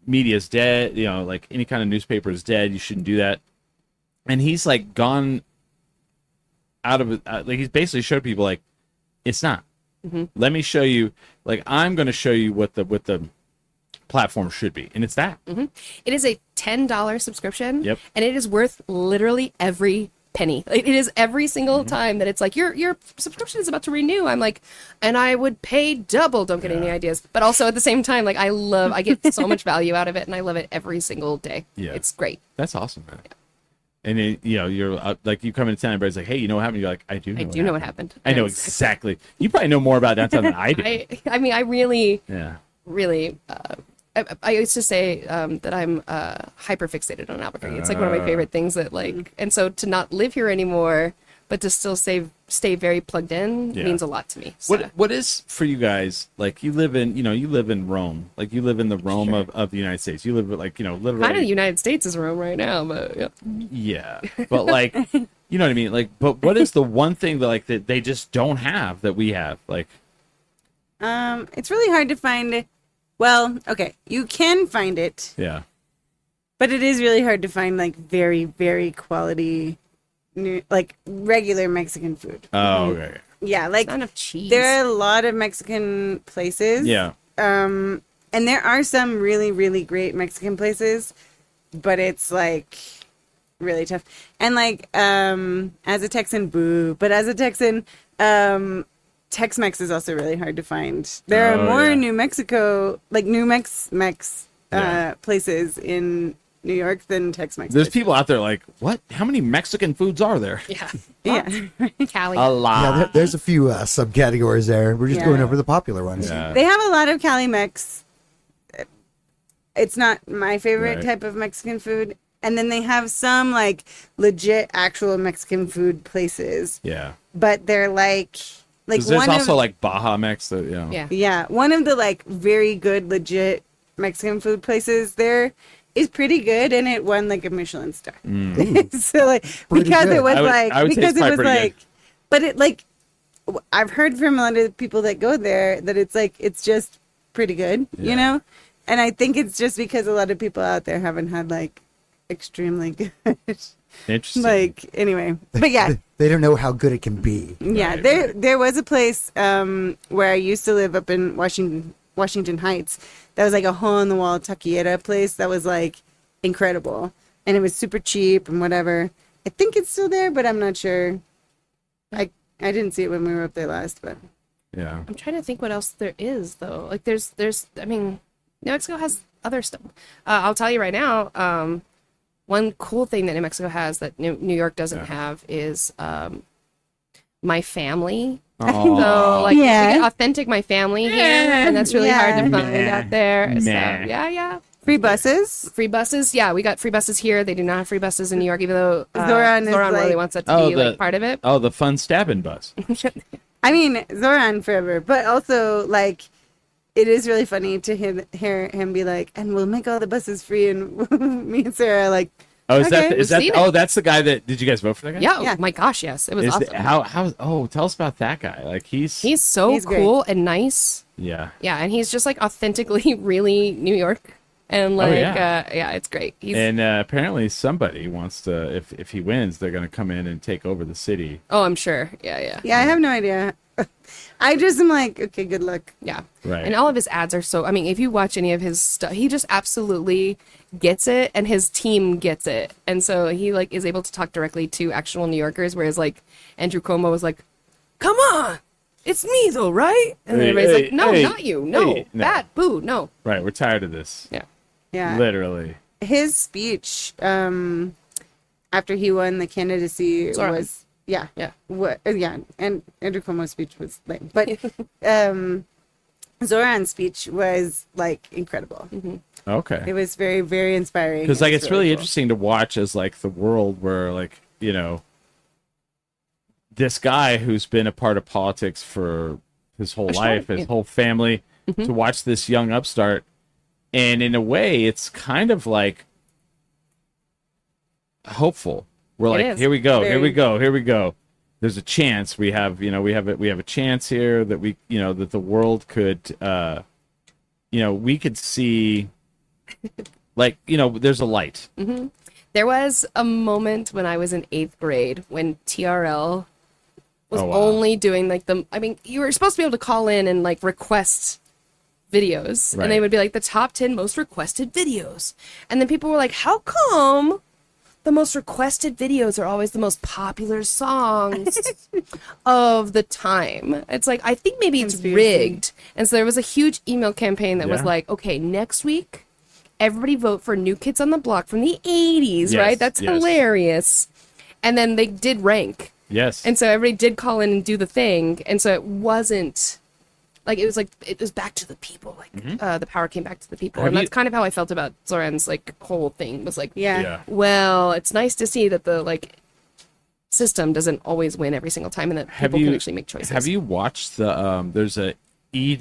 media's dead, like any kind of newspaper is dead, you shouldn't do that. And he's like gone out of it, like he's basically showed people like it's not. Let me show you, like I'm going to show you what the platform should be, and it's that. it is a $10 subscription. Yep. And it is worth literally every penny. Like, it is every single time that it's like your subscription is about to renew. I'm like, and I would pay double. Don't get any ideas. But also at the same time, like I get so much value out of it, and I love it every single day. Yeah. It's great. That's awesome, man. And it, you're like, you come into town, everybody's like, hey, you know what happened? You're like, I do know what happened. I know exactly. You probably know more about downtown than I do. I mean, I really, Yeah. really, I used to say that I'm hyper fixated on Albuquerque. It's like one of my favorite things that like, and so to not live here anymore, but to still stay very plugged in Yeah. means a lot to me. So. What is for you guys, like you live in Rome, like you live in the Rome of the United States. You live like, literally. Kind of the United States is Rome right now, but yeah. Yeah. But like, you know what I mean? Like, but what is the one thing that like that they just don't have that we have? Like, It's really hard to find. Well, okay, you can find it, yeah. but it is really hard to find like very, very quality, like regular Mexican food. Oh, okay. Yeah, like Not enough cheese. there are a lot of Mexican places. Yeah. And there are some really, really great Mexican places, but it's like really tough. And like, as a Texan, boo, but as a Texan, Tex-Mex is also really hard to find. There are more New Mexico, like New Mex places in New York than Tex-Mex. There's places. people out there like, what? How many Mexican foods are there? Yeah. Yeah. Cali. A lot. Yeah, there's a few subcategories there. We're just Yeah. going over the popular ones. Yeah. They have a lot of Cali Mex. It's not my favorite Right. type of Mexican food. And then they have some like legit actual Mexican food places, Yeah. but they're like 'Cause there's one also of, like Baja Mex that, Yeah. yeah, one of the like very good legit Mexican food places there is pretty good, and it won like a Michelin star. So like Pretty because good. it was I would- like I would say because it's it probably was pretty like, but it like I've heard from a lot of people that go there that it's like it's just pretty good, Yeah. you know, and I think it's just because a lot of people out there haven't had like extremely good Interesting. like anyway, but yeah. They don't know how good it can be. Yeah, Right, there was a place where I used to live up in Washington Heights. That was like a hole in the wall taqueria place that was like incredible, and it was super cheap and whatever. I think it's still there, but I'm not sure. I didn't see it when we were up there last, but Yeah. I'm trying to think what else there is though. Like there's I mean, New Mexico has other stuff. I'll tell you right now. One cool thing that New Mexico has that New York doesn't have is my family. Oh. So like Yeah. we get authentic my family here, and that's really hard to Yeah. find out there. So Nah. yeah. free buses. Free buses, yeah, we got free buses here. They do not have free buses in New York, even though Zoran is really like- wants that to be like part of it. Oh, the fun stabbing bus. I mean, Zoran forever, but also like it is really funny to hear him be like, "And we'll make all the buses free," and me and Sarah are like, Oh, is Okay. that Seen it. oh, that's the guy that, did you guys vote for that guy? Yeah, Yeah. oh my gosh, yes, it was Is awesome. how tell us about that guy. Like he's He's so He's great. cool and nice. yeah. Yeah, and he's just like authentically really New York, and like yeah, it's great. He's And apparently somebody wants to, if he wins, they're going to come in and take over the city. oh, I'm sure. Yeah. "Yeah, I have no idea I just am like, okay, good luck. Yeah. Right. And all of his ads are so, I mean, if you watch any of his stuff, he just absolutely gets it, and his team gets it. And so he like is able to talk directly to actual New Yorkers, whereas like Andrew Cuomo was like, come on, it's me though, right? And then everybody's like, no, not you. No, that, boo, no. Right. We're tired of this. Yeah. Yeah. Literally. His speech after he won the candidacy was yeah. And Andrew Cuomo's speech was lame, but Zoran's speech was like incredible. Okay. It was very, very inspiring. Because like it's really cool. interesting to watch as like the world where like, you know, this guy who's been a part of politics for his whole life, his whole family, to watch this young upstart. And in a way, it's kind of like hopeful. We're like, here we go, here we go, here we go. There's a chance we have, you know, we have a chance here that we, you know, that the world could, you know, we could see, like, you know, there's a light. There was a moment when I was in 8th grade when TRL was only doing like I mean, you were supposed to be able to call in and like request videos, and they would be like the top 10 most requested videos. And then people were like, how come the most requested videos are always the most popular songs of the time? It's like, I think maybe it's rigged. And so there was a huge email campaign that was like, okay, next week, everybody vote for New Kids on the Block from the 80s, right? That's hilarious. And then they did rank. Yes. And so everybody did call in and do the thing. And so it wasn't like, it was back to the people. Like the power came back to the people. And that's kind of how I felt about Zoran's like whole thing was like, well, it's nice to see that the like system doesn't always win every single time and that people can actually make choices. Have you watched the, there's a, he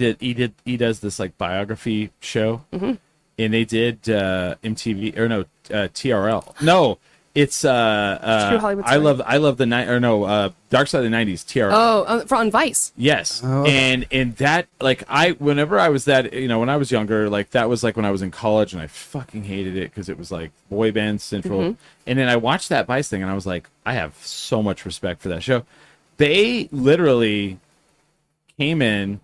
does this like biography show and they did MTV or no, TRL. No. It's I love the Dark Side of the 90s TRL. On Vice. Yes. And that like whenever I was that, you know, when I was younger, like that was like when I was in college and I fucking hated it because it was like boy band central. And then I watched that Vice thing and I was like, I have so much respect for that show. They literally came in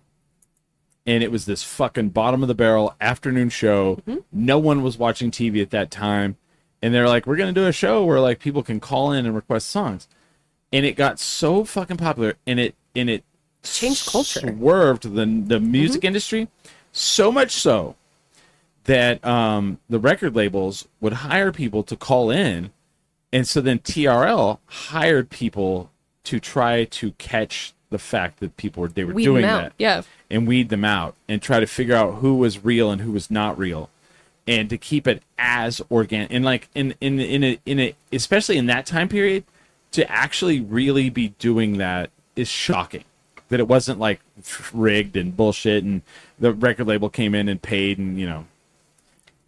and it was this fucking bottom of the barrel afternoon show. No one was watching TV at that time. And they're like, we're going to do a show where like people can call in and request songs. And it got so fucking popular and it changed culture. Swerved the music industry so much so that the record labels would hire people to call in. And so then TRL hired people to try to catch the fact that people were doing that. Yeah. And weed them out and try to figure out who was real and who was not real. And to keep it as organic, and like in a especially in that time period, to actually really be doing that is shocking. That it wasn't like rigged and bullshit, and the record label came in and paid, and you know.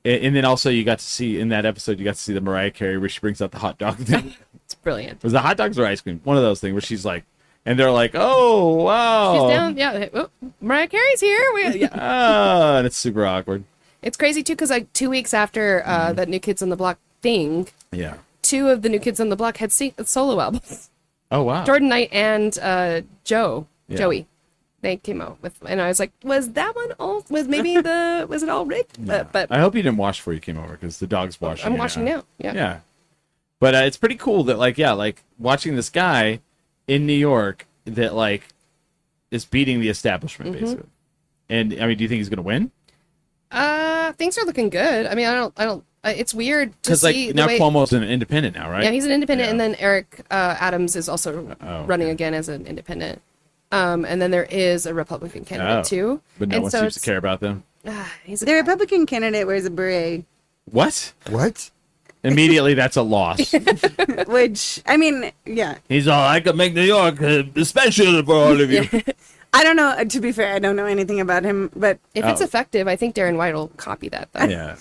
And then also you got to see in that episode, you got to see the Mariah Carey where she brings out the hot dog thing. It's brilliant. Was the hot dogs or ice cream? One of those things where she's like, and they're like, oh wow, she's down. Yeah, oh, Mariah Carey's here. And it's super awkward. It's crazy too because like 2 weeks after that New Kids on the Block thing, 2 of the New Kids on the Block had solo albums. Oh wow! Jordan Knight and Joey, they came out with, and I was like, was that one all? Was it all rigged? Yeah. But I hope you didn't wash before you came over because the dog's washing. I'm washing now. Yeah. But it's pretty cool that like watching this guy in New York that like is beating the establishment basically. And I mean, do you think he's gonna win? Things are looking good. I mean, I don't. It's weird to see like now Cuomo's an independent now, right? Yeah, he's an independent, and then Eric Adams is also running again as an independent. And then there is a Republican candidate too. But no one seems to care about them. The Republican candidate wears a beret. What? Immediately, that's a loss. Which I mean, yeah. He's all, I could make New York special for all of you. I don't know. To be fair, I don't know anything about him, but if it's effective, I think Darren White will copy that. Though. Yeah.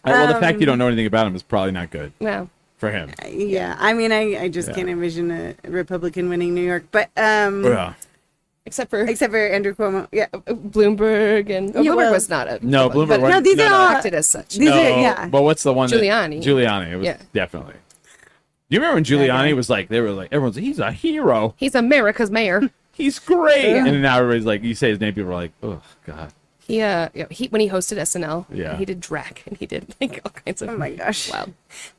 Well, the fact you don't know anything about him is probably not good. No. For him. Yeah. I mean, I just can't envision a Republican winning New York, but except for Andrew Cuomo. Yeah. Bloomberg and Bloomberg was not a Bloomberg. But no, these are all acted as such. These are, But what's the one? Giuliani. Giuliani. It was definitely. Do you remember when Giuliani was like, they were like, everyone's like, he's a hero. He's America's mayor. He's great. And now everybody's like, you say his name, people are like, oh God. He when he hosted SNL, Yeah. he did drag and he did like all kinds of. Oh my gosh! Wow.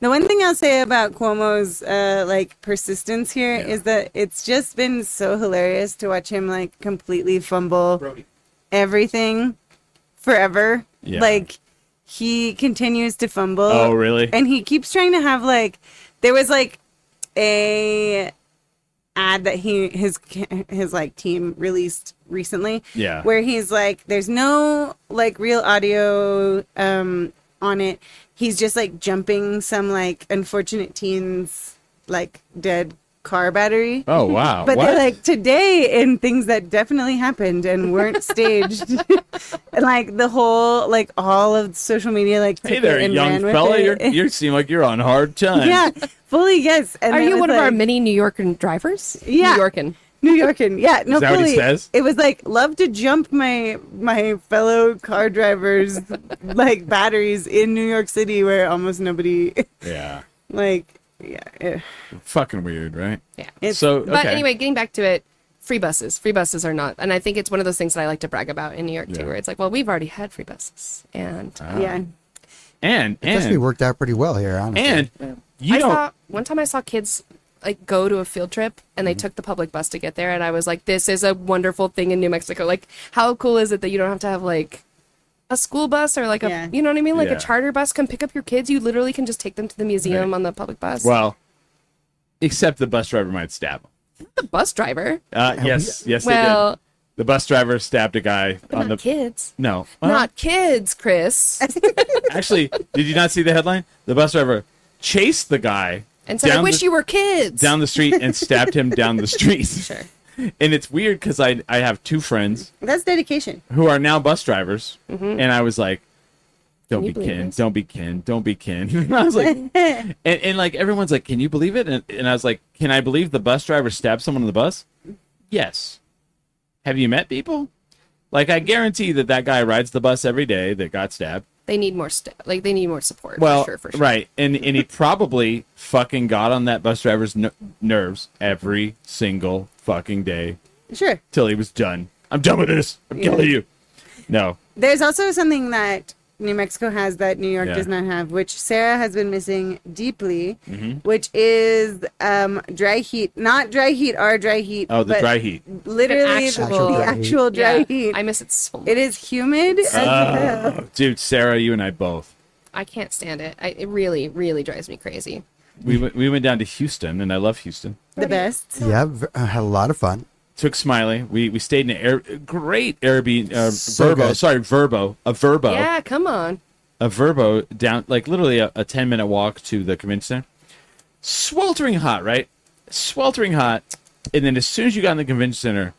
The one thing I'll say about Cuomo's like persistence here is that it's just been so hilarious to watch him like completely fumble everything forever. Yeah. Like he continues to fumble. Oh, really? And he keeps trying to have like there was like a ad that his like team released recently, where he's like there's no like real audio on it. He's just like jumping some like unfortunate teens like dead car battery. Oh wow. But what? they're like today in things that definitely happened and weren't staged. And like the whole like all of social media like Hey took there, it and young ran with fella. it. You seem like you're on hard times. Yeah, fully yes. And Are it you was one of our like- many New Yorker drivers? Yeah. New Yorkin. New Yorkin? Yeah, no, Is that what fully. he says? It was like love to jump my fellow car drivers like batteries in New York City where almost nobody Yeah. like yeah. Fucking weird, right? Yeah. It's- So okay. But anyway, getting back to it, free buses. Free buses are not, and I think it's one of those things that I like to brag about in New York Yeah. too, where it's like, well, we've already had free buses, and Yeah. and It's actually worked out pretty well here, honestly. and you I don't. saw one time I saw kids like go to a field trip and they took the public bus to get there, and I was like, this is a wonderful thing in New Mexico. Like, how cool is it that you don't have to have like a school bus or like Yeah. a, you know what I mean, like Yeah. a charter bus come pick up your kids. You literally can just take them to the museum Right. on the public bus. Well, except the bus driver might stab him. The bus driver. Yes, they did. Well, The bus driver stabbed a guy but on not the. kids. No, Well, Not kids, Chris. actually, did you not see the headline? The bus driver chased the guy And said, I down wish the- you were kids. down the street and stabbed him down the street. Sure. And it's weird because I have two friends That's dedication. who are now bus drivers, and I was like, "Don't Can be you believe kin, this? don't be kin, don't be kin." And I was like, and like everyone's like, "Can you believe it?" And I was like, "Can I believe the bus driver stabbed someone on the bus?" Yes. Have you met people? Like I guarantee that guy rides the bus every day that got stabbed. They need more they need more support. Well, for sure. right, and he probably fucking got on that bus driver's nerves every single fucking day Sure. till he was done. I'm done with this. I'm killing you. No. There's also something that New Mexico has that New York Yeah. does not have, which Sarah has been missing deeply, Mm-hmm. which is dry heat. Not dry heat, our dry heat. Oh, the but dry heat. Literally Actual the dry heat. actual dry Yeah, heat. I miss it so much. It is humid as hell. Oh, dude, Sarah, you and I both. I can't stand it. It really, really drives me crazy. We went down to Houston, and I love Houston. The best. Yeah, had a lot of fun. Took Smiley. We stayed in an great Airbnb. So Verbo. good. Sorry, Verbo. A Verbo. Yeah, come on. A Verbo down, like literally a 10-minute walk to the convention center. Sweltering hot, right? Sweltering hot. And then as soon as you got in the convention center,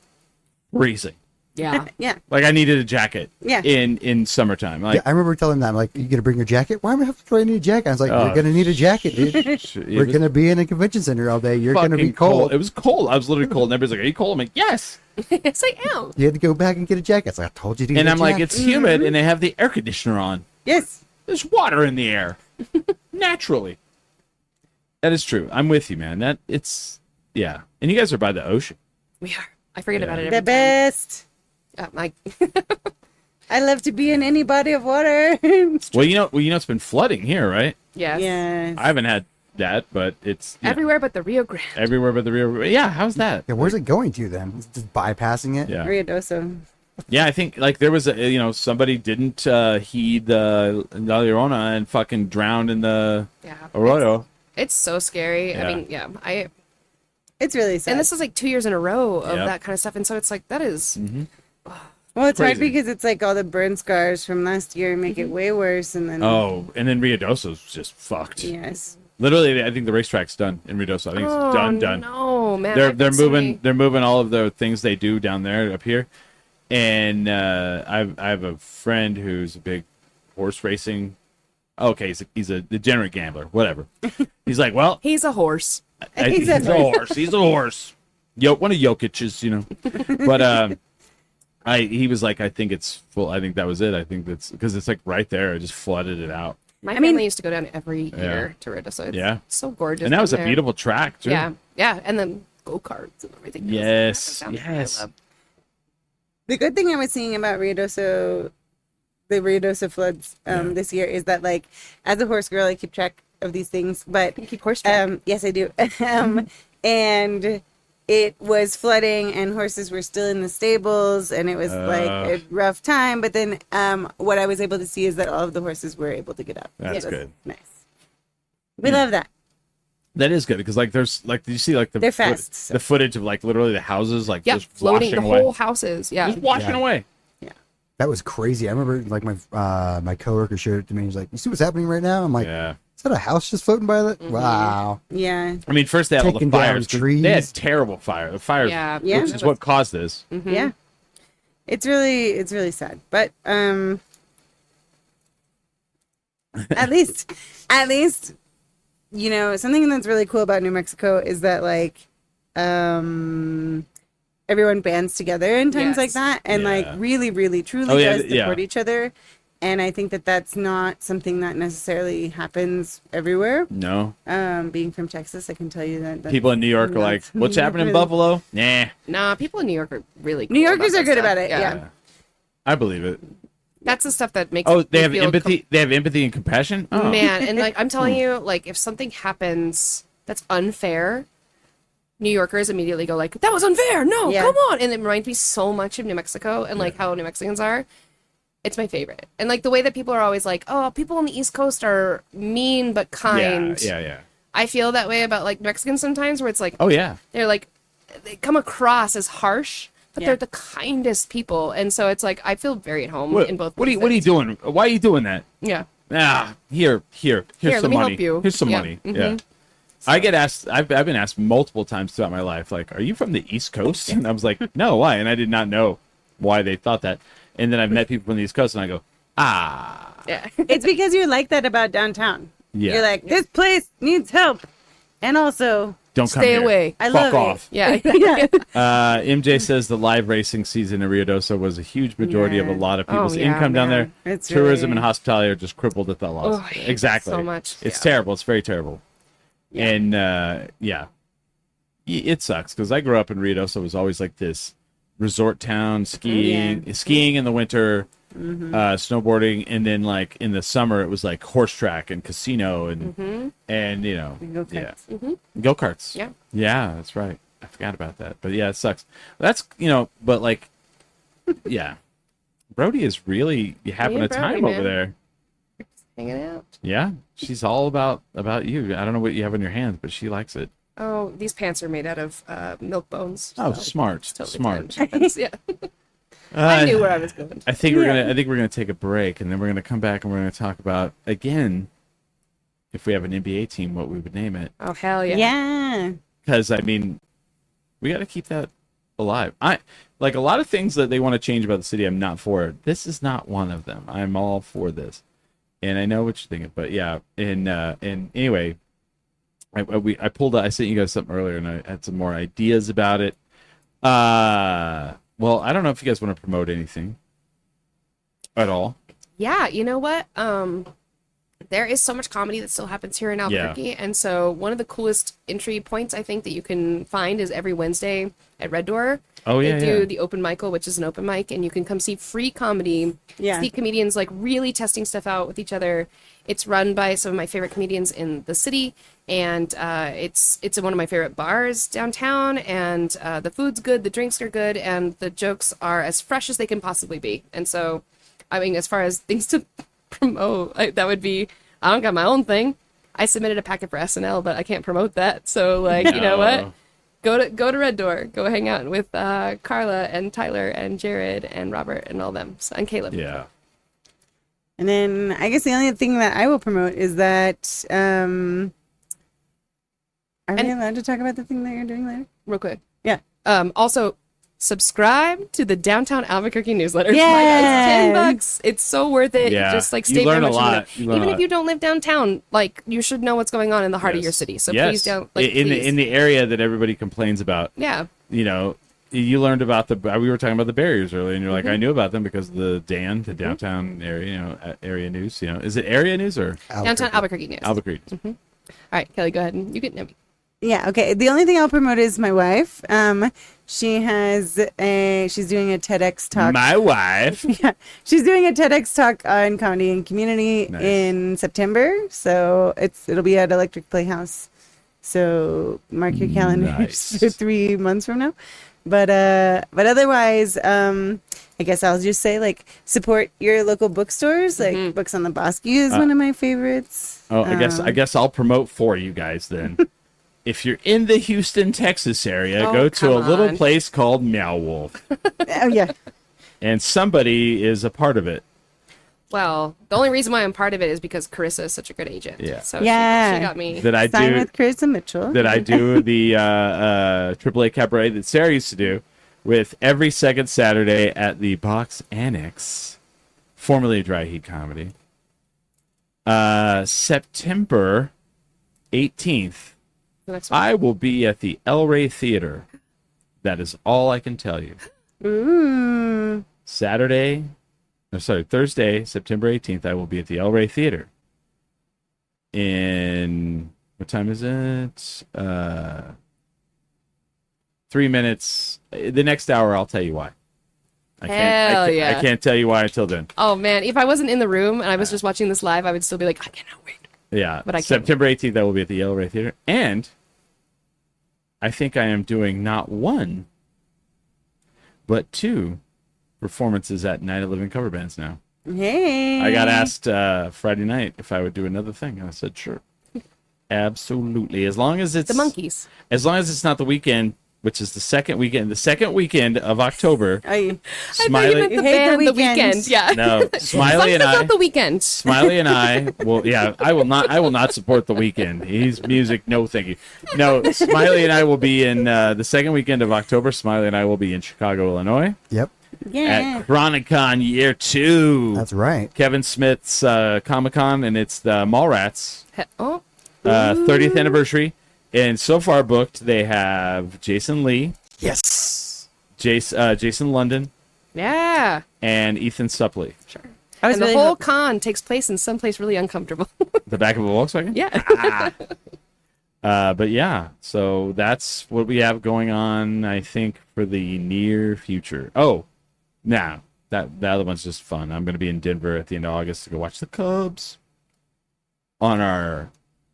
freezing. Yeah. Yeah. Like I needed a jacket. Yeah. In summertime. Like Yeah, I remember telling them, like, you gonna bring your jacket? Why am I have to need a jacket? I was like, Oh, you're gonna need a jacket, dude. it We're was gonna be in a convention center all day. You're gonna be fucking cold. It was cold. I was literally cold, and everybody's like, "Are you cold?" I'm like, "Yes." Yes, I am. You had to go back and get a jacket. It's like, I told you to get And a I'm like, jacket. "It's humid," and they have the air conditioner on. Yes. There's water in the air, naturally. That is true. I'm with you, man. That it's yeah. And you guys are by the ocean. We are. I forget Yeah. about it every The time. best. My I love to be in any body of water. Well, you know, it's been flooding here, right? yes. Yes. I haven't had that, but it's you know, Everywhere but the Rio Grande. everywhere but the Rio. Yeah, how's that? Yeah, where's it going to then? It's just bypassing it? Yeah, Ruidoso. yeah. I think like there was a somebody didn't heed the La Llorona and fucking drowned in the Yeah. arroyo. It's so scary. Yeah. I mean, It's really sad. and this is like 2 years in a row of Yep. that kind of stuff, and so it's like that is well, it's hard crazy. because it's like all the burn scars from last year make it way worse, and then Oh, and then Ruidoso's just fucked. yes, Literally, I think the racetrack's done in Ruidoso. I think it's done. No, man. They're I've been so many- they're moving all of the things they do down there up here, and I have a friend who's a big horse racing. Okay, he's a degenerate gambler. Whatever. He's like, well, He's a horse. He's a horse. He's a horse. One of Jokic's, But he was like, I think it's full. I think that was it. I think that's because it's like right there. I just flooded it out. My mean- family used to go down every year to Rio, so it's Yeah. so gorgeous. And that was a down there. beautiful track too. Yeah, yeah, and then go-karts and everything. Yes, That sounds yes. I love. The good thing I was seeing about the Rio Doso floods this year is that, like, as a horse girl, I keep track of these things. But You keep horse track. yes, I do. And it was flooding, and horses were still in the stables, and it was like a rough time. But then, what I was able to see is that all of the horses were able to get up. That's So good. Nice. We love that. That is good because like there's like you see like They're fast, so. the footage of like literally the houses like Yeah, just floating washing the away. whole houses. Yeah. Just washing Yeah. away. That was crazy. I remember like my coworker showed it to me. He's like, "You see what's happening right now?" I'm like, Yeah. "Is that a house just floating by that?" Mm-hmm. Wow. Yeah. I mean, first they had all the Taking down fires. trees. They had terrible fire. The fires, Yeah. Yeah. which is what caused this. Mm-hmm. Yeah. It's really sad. But at least you know, something that's really cool about New Mexico is that, like, everyone bands together in times Yes. like that, and like Yeah. really, really, truly Oh, yeah, does support each other. And I think that that's not something that necessarily happens everywhere. No, Being from Texas, I can tell you that people in New York are like, that's "What's happening in really- Buffalo?" Nah, Nah, people in New York are really cool New Yorkers about are good that about stuff. it, yeah. I believe it. That's the stuff that makes Oh, they me have feel empathy. They have empathy and compassion. Oh. Man, and like I'm telling you, like if something happens that's unfair, New Yorkers immediately go like, "That was unfair! No, Yeah. come on!" And it reminds me so much of New Mexico and like how New Mexicans are. It's my favorite, and like the way that people are always like, "Oh, people on the East Coast are mean but kind." Yeah. I feel that way about like Mexicans sometimes, where it's like, Oh yeah. they're like, they come across as harsh, but Yeah. they're the kindest people, and so it's like I feel very at home What, in both. what are you places. doing? Why are you doing that? Yeah. Here's Here, some let me money. help you. Here's some Yeah. money. Mhm. Yeah. I get asked. I've been asked multiple times throughout my life, like, "Are you from the East Coast?" And I was like, "No, why?" And I did not know why they thought that. And then I've met people from the East Coast, and I go, Yeah. It's because you're like that about downtown. Yeah. You're like, this place needs help. And also, "Don't come Stay here. away. I Fuck love it." off." Yeah. yeah. MJ says the live racing season in Rio Doso was a huge majority of a Yeah. lot of people's Oh, yeah, income down there. man. It's Tourism really- and hospitality are just crippled at that loss. Oh, I hate Exactly. that so much. It's Yeah. terrible. It's very terrible. And it sucks because I grew up in Rio Doso. It was always like this resort town, skiing in the winter, snowboarding, and then like in the summer it was like horse track and casino and you know Go-karts. go-karts. Yeah. That's right. I forgot about that. But yeah, it sucks. That's but like yeah, Brody is really having and a time Brody, over man. there. Hanging out. Yeah, she's all about you. I don't know what you have in your hands, but she likes it. Oh, these pants are made out of milk bones. Oh, so smart, it's totally smart. fine. Yeah. I knew where I was going. I think we're gonna take a break, and then we're gonna come back and we're gonna talk about again if we have an NBA team, what we would name it. Oh hell yeah. Yeah. Because I mean, we got to keep that alive. I like a lot of things that they want to change about the city. I'm not for. This is not one of them. I'm all for this, and I know what you're thinking. But yeah, and anyway, I pulled. I sent you guys something earlier, and I had some more ideas about it. Well, I don't know if you guys want to promote anything at all. Yeah, you know what? There is so much comedy that still happens here in Albuquerque, and so one of the coolest entry points I think that you can find is every Wednesday at Red Door. Oh yeah, They do yeah. the open mic, which is an open mic, and you can come see free comedy. Yeah. See comedians like really testing stuff out with each other. It's run by some of my favorite comedians in the city, and it's in one of my favorite bars downtown. And the food's good, the drinks are good, and the jokes are as fresh as they can possibly be. And so, I mean, as far as things to promote, that would be, I don't got my own thing. I submitted a packet for SNL, but I can't promote that. So like, you know what? Go to Red Door. Go hang out with Carla and Tyler and Jared and Robert and all them, and Caleb. Yeah. And then I guess the only thing that I will promote is that are we allowed to talk about the thing that you're doing later? Real quick. Yeah. Also, subscribe to the Downtown Albuquerque newsletter. Yes. It's $10. It's so worth it. Yeah. Just like You stay learn very a much in lot. there. You learn a Even lot. if you don't live downtown, like you should know what's going on in the heart of Yes. your city. So Yes. please don't like in please. the area that everybody complains about. Yeah. You know, you learned about we were talking about the barriers earlier, and you're like, Mm-hmm. I knew about them because of the downtown area, area news. Is it area news or Downtown Albuquerque news. Albuquerque? All right, Kelly, go ahead and you can. Yeah, okay. The only thing I'll promote is my wife. She's doing a TEDx talk. My wife. Yeah, she's doing a TEDx talk on comedy and community Nice. in September. So it'll be at Electric Playhouse. So mark your calendars Nice. for 3 months from now. But otherwise, I guess I'll just say like support your local bookstores. Like Books on the Bosque is one of my favorites. Oh, I guess I'll promote for you guys then. If you're in the Houston, Texas area, go to a little on. place called Meow Wolf. Oh yeah. And somebody is a part of it. Well, the only reason why I'm part of it is because Carissa is such a good agent. Yeah. So Yeah. she got me. That I Sign do with Carissa Mitchell. that I do the AAA Cabaret that Sarah used to do with every second Saturday at the Box Annex, formerly Dry Heat Comedy. September 18th, The next one. I will be at the El Rey Theater. That is all I can tell you. Ooh. Thursday, September 18th, I will be at the El Rey Theater. In, what time is it? 3 minutes. The next hour, I'll tell you why. I can't tell you why until then. Oh man, if I wasn't in the room and I was just watching this live, I would still be like, I cannot wait. Yeah, But I can't September 18th, I will be at the El Rey Theater. And I think I am doing not one, but 2 performances at Night of Living Cover Bands now. Hey. I got asked Friday night if I would do another thing, and I said sure, absolutely. As long as it's The Monkeys. As long as it's not the weekend, which is the second weekend of October. I I thought you meant the You hate band, the the weekend. weekend. Yeah. No, Smiley and It's I. not the weekend. Smiley and I will. Yeah, I will not support the weekend. He's music. No, thank you. No, Smiley and I will be in the second weekend of October. Smiley and I will be in Chicago, Illinois, Yep, yeah. at Chronicon Year 2. that's right. Kevin Smith's Comic Con, and it's the Mallrats Oh, 30th anniversary. And so far booked, they have Jason Lee, Yes. Jason London, yeah. and Ethan Suplee. Sure. I was And the really whole hoping- con takes place in someplace really uncomfortable. The back of a Volkswagen? Yeah. But yeah, so that's what we have going on, I think, for the near future. Oh, now the other one's just fun. I'm going to be in Denver at the end of August to go watch the Cubs on our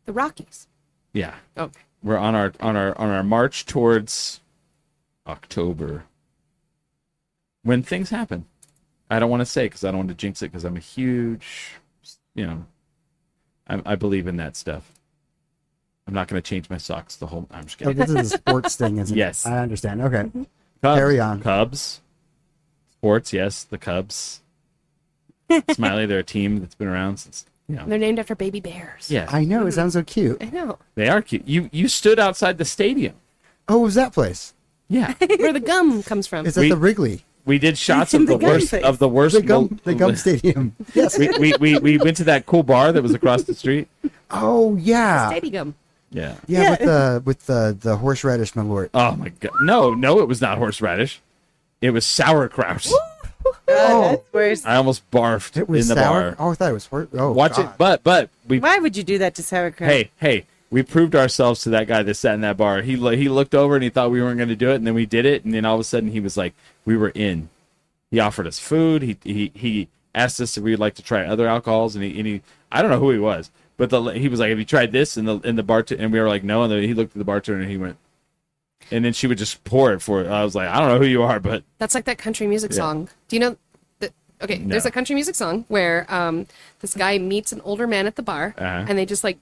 The Rockies. yeah. Okay. We're on our march towards October when things happen. I don't want to say because I don't want to jinx it because I'm a huge, I believe in that stuff. I'm not going to change my socks the whole. I'm just Oh, kidding. this is a sports thing, isn't Yes. it? I understand. Okay. Cubs, Carry on. Cubs, sports. Yes, the Cubs. Smiley, they're a team that's been around since. They're named after baby bears. Yes, I know. It sounds so cute. I know. they are cute. You stood outside the stadium. Oh, what was that place? Yeah, Where the gum comes from. Is that We- the Wrigley? we did shots In of the the gum worst place. of the worst. The gum stadium. Yes. we went to that cool bar that was across the street. Oh yeah. Baby gum. Yeah. Yeah, with the horseradish malort. Oh my god. No, it was not horseradish. It was sauerkraut. That's worse. I almost barfed It was in the sour. bar. Oh, I thought it was horse. Oh, Watch God. it, but we Why would you do that to sauerkraut? hey, we proved ourselves to that guy that sat in that bar. He looked over and he thought we weren't going to do it, and then we did it, and then all of a sudden he was like, we were in. He offered us food. He asked us if we'd like to try other alcohols, and he I don't know who he was, but he was like, have you tried this? And the bartender, and we were like, no. And then he looked at the bartender and he went, and then she would just pour it for it. I was like, I don't know who you are, but That's like that country music Yeah. song. Do you know? Okay, No. there's a country music song where this guy meets an older man at the bar, Uh-huh. and they just like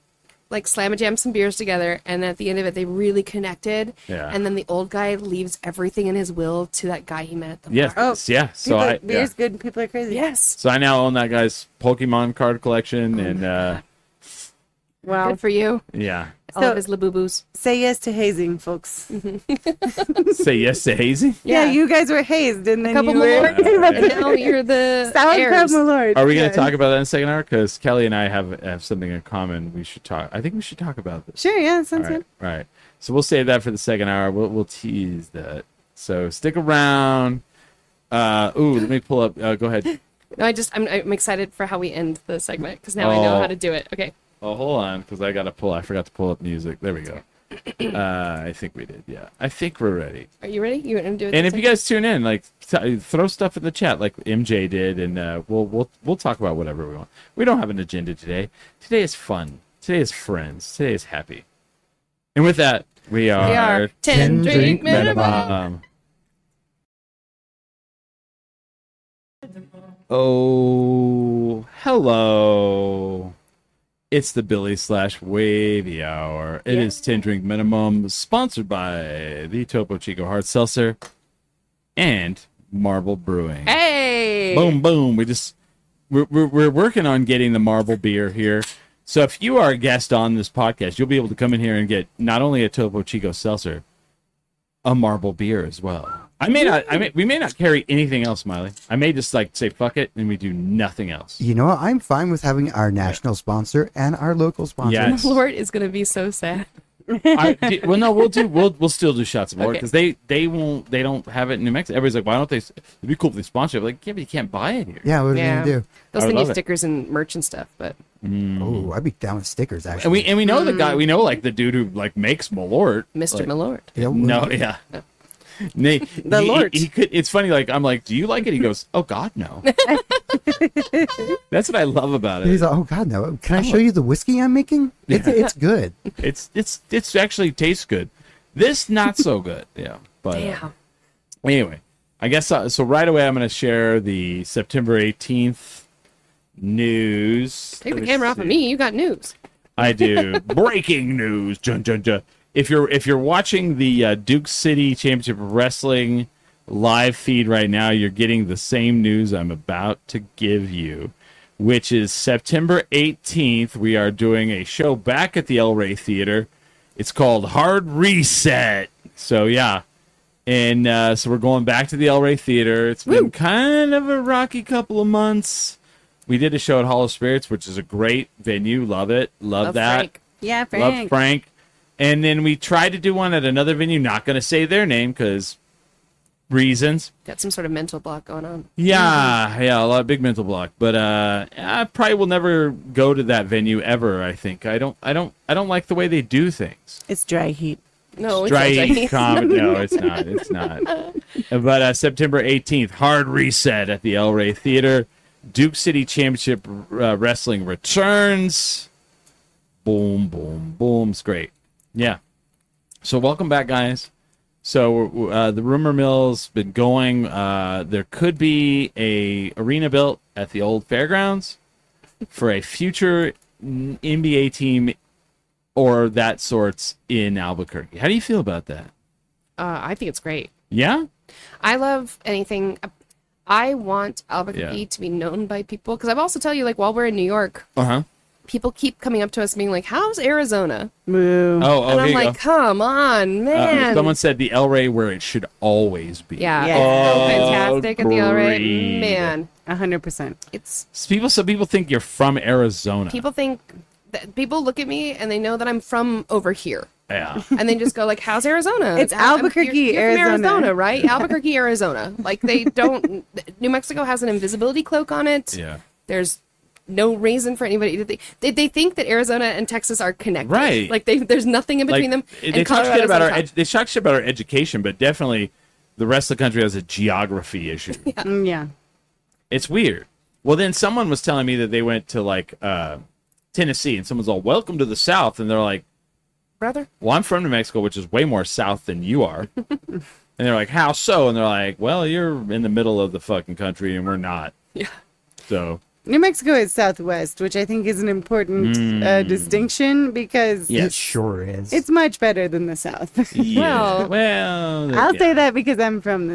slam a jam some beers together, and at the end of it, they really connected. Yeah. And then the old guy leaves everything in his will to that guy he met at the yes, bar. yeah. So Beer's good. People are crazy. Yes. So I now own that guy's Pokemon card collection, and Wow. Good for you. yeah. All So- of his labubus. Say yes to hazing, folks. Say yes to Hazy. Yeah, you guys were hazed, and then Couple you were more, and now you're the sauerkraut, heirs. my lord. Are we going Yeah. to talk about that in the second hour? Because Kelly and I have something in common. We should talk. I think we should talk about this. Sure. Yeah, sounds All right, good. right. So we'll save that for the second hour. We'll tease that. So stick around. Let me pull up. Go ahead. No, I'm excited for how we end the segment because now I know Oh. how to do it. Okay. Oh, hold on, because I forgot to pull up music. There we go. I think we did. Yeah, I think we're ready. Are you ready? You want to do it? And if you guys tune in, like throw stuff in the chat, like MJ did, and we'll talk about whatever we want. We don't have an agenda today. Today is fun. Today is friends. Today is happy. And with that, we are 10 drink minimum. Oh, hello. It's the Billy/Wavy Hour. It is 10 Drink Minimum, sponsored by the Topo Chico Hard Seltzer and Marble Brewing. Hey! Boom, boom. We're working on getting the Marble beer here. So if you are a guest on this podcast, you'll be able to come in here and get not only a Topo Chico Seltzer, a Marble beer as well. We may not carry anything else, Miley. I may just like say fuck it and we do nothing else. You know what? I'm fine with having our national sponsor and our local sponsor. Yes. Lord is going to be so sad. We'll still do shots of Lord Okay. because they don't have it in New Mexico. Everybody's like, why don't they? It'd be cool if they sponsor it. Like, yeah, but you can't buy it here. Yeah, what are we Yeah. gonna do? They'll I would send you love it. stickers and merch and stuff, but Oh, I'd be down with stickers actually. And we know the guy. We know like the dude who like makes Malort. Mr. Like, Malort. Yeah, No, yeah. The Lord. He could. It's funny. Like I'm like, do you like it? He goes, oh God, no. That's what I love about He's it. like, oh God, no! Can I show you the whiskey I'm making? It's good. It's actually tastes good. This not so good. Yeah, but Damn. anyway, I guess so. Right away, I'm going to share the September 18th news. Take the Let camera off see. of me. You got news. I do. Breaking news. Dun, dun, dun. If you're watching the Duke City Championship Wrestling live feed right now, you're getting the same news I'm about to give you, which is September 18th. We are doing a show back at the El Rey Theater. It's called Hard Reset. So yeah, and so we're going back to the El Rey Theater. It's been kind of a rocky couple of months. We did a show at Hall of Spirits, which is a great venue. Love it. Love that. Frank. Yeah, Love Frank. Frank. And then we tried to do one at another venue. Not going to say their name because reasons. Got some sort of mental block going on. Yeah, a lot of big mental block. But I probably will never go to that venue ever. I think I don't like the way they do things. It's dry heat. No, it's Strike not Chinese. comment. No, it's not. It's not. But September 18th, Hard Reset at the El Rey Theater. Duke City Championship Wrestling returns. Boom, boom, boom. It's great. Yeah. So welcome back, guys. So the rumor mill's been going. There could be a arena built at the old fairgrounds for a future NBA team or that sorts in Albuquerque. How do you feel about that? I think it's great. Yeah? I love anything. I want Albuquerque to be known by people because I've also tell you, like, while we're in New York, Uh-huh. people keep coming up to us being like, "How's Arizona?" Moo. Oh, And I'm here you like, go. "Come on, man!" Someone said the El Rey where it should always be. yeah, Yeah. it's so Oh, fantastic at the El Rey. agreed. Man, 100%. it's Some people think you're from Arizona. people think that people look at me and they know that I'm from over here. Yeah. And then just go like, "How's Arizona?" It's Albuquerque, you're from Arizona. Arizona, right? Albuquerque, Arizona. Like they don't. New Mexico has an invisibility cloak on it. Yeah. There's no reason for anybody to think they think that Arizona and Texas are connected. Right. Like there's nothing in between them. They And talk shit Colorado's about on our top. they talk shit about our education, but definitely the rest of the country has a geography issue. Yeah. It's weird. Well, then someone was telling me that they went to like Tennessee, and someone's all, "Welcome to the South," and they're like, brother. "Well, I'm from New Mexico, which is way more south than you are." And they're like, "How so?" And they're like, "Well, you're in the middle of the fucking country, and we're not." Yeah. So New Mexico is Southwest, which I think is an important distinction because It sure is. it's much better than the South. yeah. Well, I'll yeah. say that because I'm from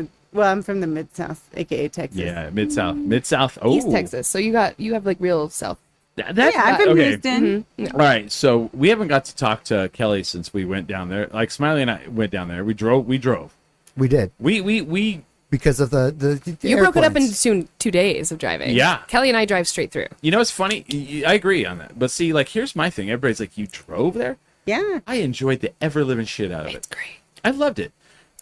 the Mid-South, aka Texas. Yeah, mid south. Oh, East Texas. So you have like real South. That's Yeah, I'm from okay. Houston. All right, so we haven't got to talk to Kelli since we went down there. Like Smiley and I went down there. We drove. we did We because of the You broke it up airplanes. into 2 days of driving. Yeah. Kelly and I drive straight through. You know, it's funny. I agree on that. But see, like, here's my thing. Everybody's like, "You drove there?" Yeah. I enjoyed the ever living shit out of It's it. great. I loved it,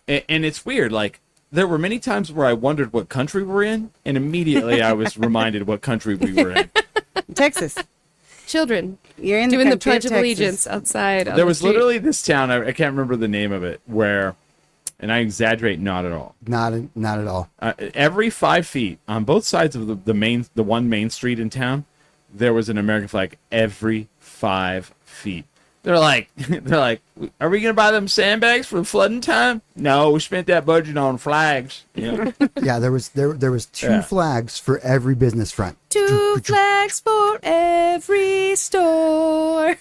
and it's weird. Like, there were many times where I wondered what country we're in, and immediately I was reminded what country we were in. Texas. children You're in doing the country Pledge of Texas. Allegiance outside. on There the was street. literally this town. I can't remember the name of it. Where, and I exaggerate not at all. Not at all. Every 5 feet on both sides of the one main street in town, there was an American flag every 5 feet. They're like, are we gonna buy them sandbags for flooding time? No, we spent that budget on flags. Yeah. Yeah, there was two Yeah. flags for every business front. 2 flags for every store.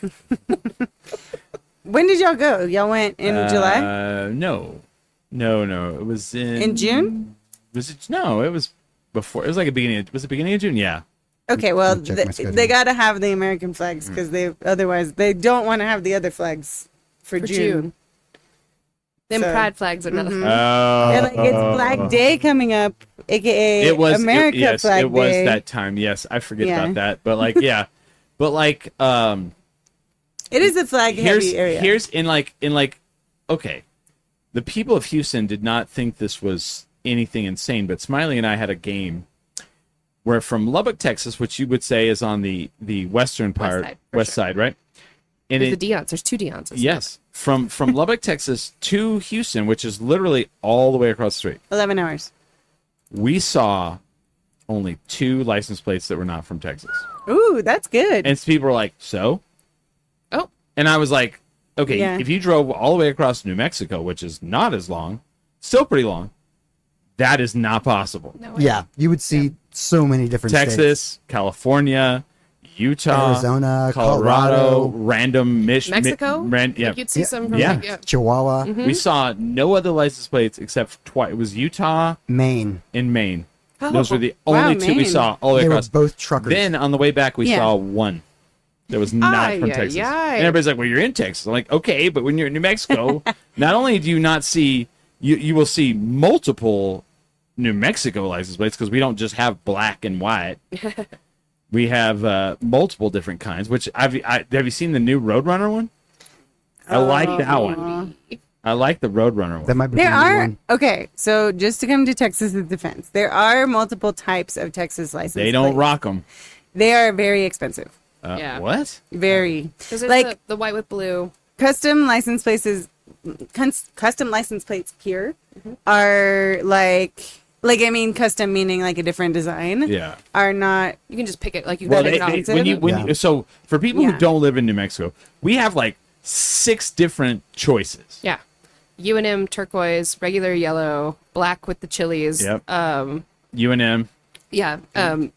When did y'all go? Y'all went in July? No. It was In June? Was it? No, it was before. It was like was it beginning of June? Yeah. Okay, well, I'll check my schedule. they got to have the American flags because otherwise they don't want to have the other flags for June. Them So- pride flags are not. Oh. They're like, it's Flag Day coming up, aka America yes, Flag it was Day. that time. Yes, I forget Yeah. about that. But like, yeah, but like, It is a flag heavy area. here's in like, okay, the people of Houston did not think this was anything insane, but Smiley and I had a game where from Lubbock, Texas, which you would say is on the western part, side, for west sure. side, right? And There's the Deons. There's 2 Deons. yes, from Lubbock, Texas to Houston, which is literally all the way across the street, 11 hours. we saw only 2 license plates that were not from Texas. Ooh, that's good. And people were like, so? Oh, And I was like, okay, Yeah. if you drove all the way across New Mexico, which is not as long, still pretty long, that is not possible. no way. Yeah, you would see so many different states. Texas, California, Utah, Arizona, Colorado, Colorado, random Mexico? yeah. Like you'd see some from Yeah. like, yeah. Chihuahua, We saw no other license plates except twice. It was Utah Maine. and Maine. Oh, Those were the wow, only 2 we Maine. saw all the way They were across. both truckers. Then on the way back, we Yeah. saw one that was not from Ay, Texas. ay, ay. And everybody's like, well, you're in Texas. I'm like, okay, but when you're in New Mexico, not only do you not see, you will see multiple New Mexico license plates because we don't just have black and white. We have multiple different kinds, which have you seen the new Roadrunner one? I like that one. I like the Roadrunner one. that might be There the new are one. okay. So just to come to Texas' defense, there are multiple types of Texas license. They don't plates. rock them. They are very expensive. Yeah. What? Very Because there's like the white with blue. custom license plates. Custom license plates here are like I mean custom meaning like a different design. Yeah. Are not. You can just pick it like you Well, can pick it off. when you, so for people Yeah. who don't live in New Mexico, we have like 6 different choices. Yeah. UNM turquoise, regular yellow, black with the chilies. Yep. Um, UNM, yeah.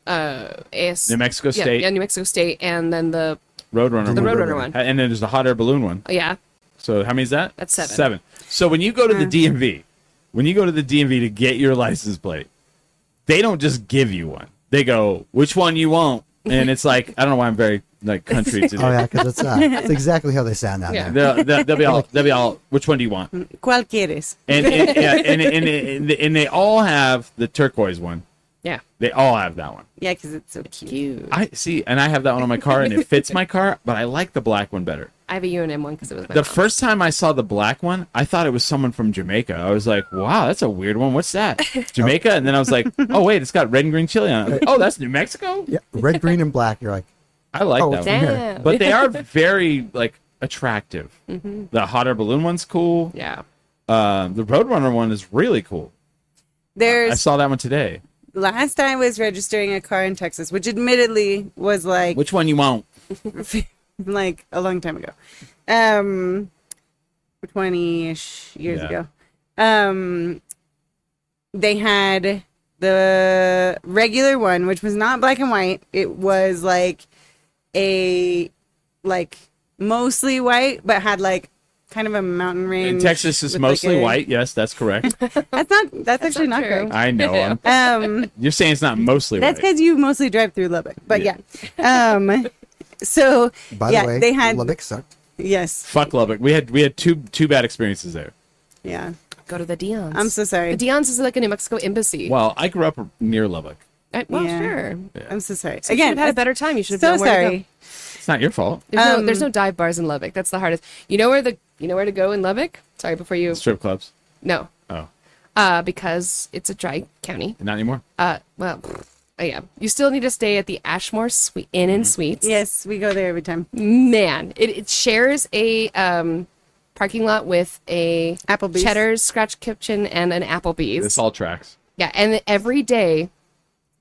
AS, New Mexico yeah, State, Yeah, New Mexico State, and then the Roadrunner, the one. Roadrunner one. And then there's the hot air balloon one. Oh, yeah. So how many is that? That's 7. 7. So when you go to the DMV, to get your license plate, they don't just give you one. They go, which one you want? And it's like, I don't know why I'm very like country today. Oh yeah, because it's exactly how they sound down Yeah. there. They'll be all. Which one do you want? ¿Cuál quieres? And they all have the turquoise one. Yeah. They all have that one. Yeah, because it's so cute. I see, and I have that one on my car, and it fits my car. But I like the black one better. I have a UNM one because it was my The mom. first time I saw the black one, I thought it was someone from Jamaica. I was like, "Wow, that's a weird one. What's that? Jamaica?" And then I was like, "Oh wait, it's got red and green chili on it." I was like, "Oh, that's New Mexico." Yeah, red, green, and black. You're like, I like Oh, that one. damn. Damn. But they are very like attractive. The hot air balloon one's cool. Yeah. The Roadrunner one is really cool. I There's saw that one today. last I was registering a car in Texas, which admittedly was like Which one you want? like a long time ago. 20-ish years Yeah. ago. They had the regular one, which was not black and white. It was like mostly white, but had like kind of a mountain range. In Texas is with, mostly like, white. Yes, that's correct. That's actually not not true. correct. I know. You're saying it's not mostly That's white. because you mostly drive through Lubbock. But Yeah. yeah. So by yeah, the way, they had Lubbock sucked. yes. Fuck Lubbock. We had two bad experiences there. Yeah. Go to the Deons. I'm so sorry. The Deons is like a New Mexico embassy. Well, I grew up near Lubbock. Well, Yeah. sure. I'm so sorry. So you should Again, have had a better time. You should have so known where to go. sorry. It's not your fault. There's no dive bars in Lubbock. That's the hardest. You know where to go in Lubbock? Sorry, before you. Strip clubs. No. Oh, Because it's a dry county. not anymore. Well, Oh, yeah. You still need to stay at the Ashmore Inn and Suites. Yes, we go there every time. Man, it shares a parking lot with a Applebee's. Cheddar's Scratch Kitchen and an Applebee's. This all tracks. Yeah, and every day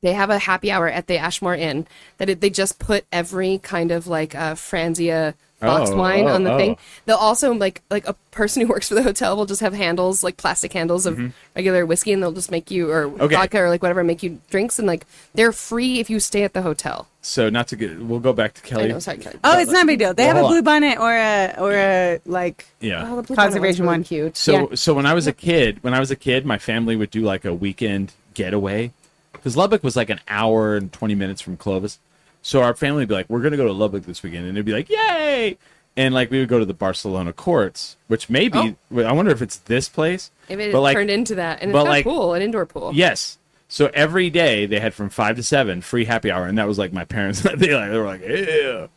they have a happy hour at the Ashmore Inn they just put every kind of like Franzia boxed wine on the thing. They'll also like a person who works for the hotel will just have handles, like plastic handles of regular whiskey, and they'll just make you vodka or like whatever, make you drinks, and like they're free if you stay at the hotel. So not to get, we'll go back to Kelly. I know, sorry, Kelly. Oh, it's not a big deal. They have a blue bonnet or a like Oh, the blue conservation bonnet one's really one. cute. So when I was a kid, my family would do like a weekend getaway, because Lubbock was like an hour and 20 minutes from Clovis. So our family would be like, we're gonna go to Lubbock this weekend, and it'd be like, yay! And like we would go to the Barcelona courts, which maybe I wonder if it's this place. If it but turned into that, and it's got a pool, an indoor pool. Yes. So every day they had from 5 to 7 free happy hour, and that was like my parents. They were like, yeah.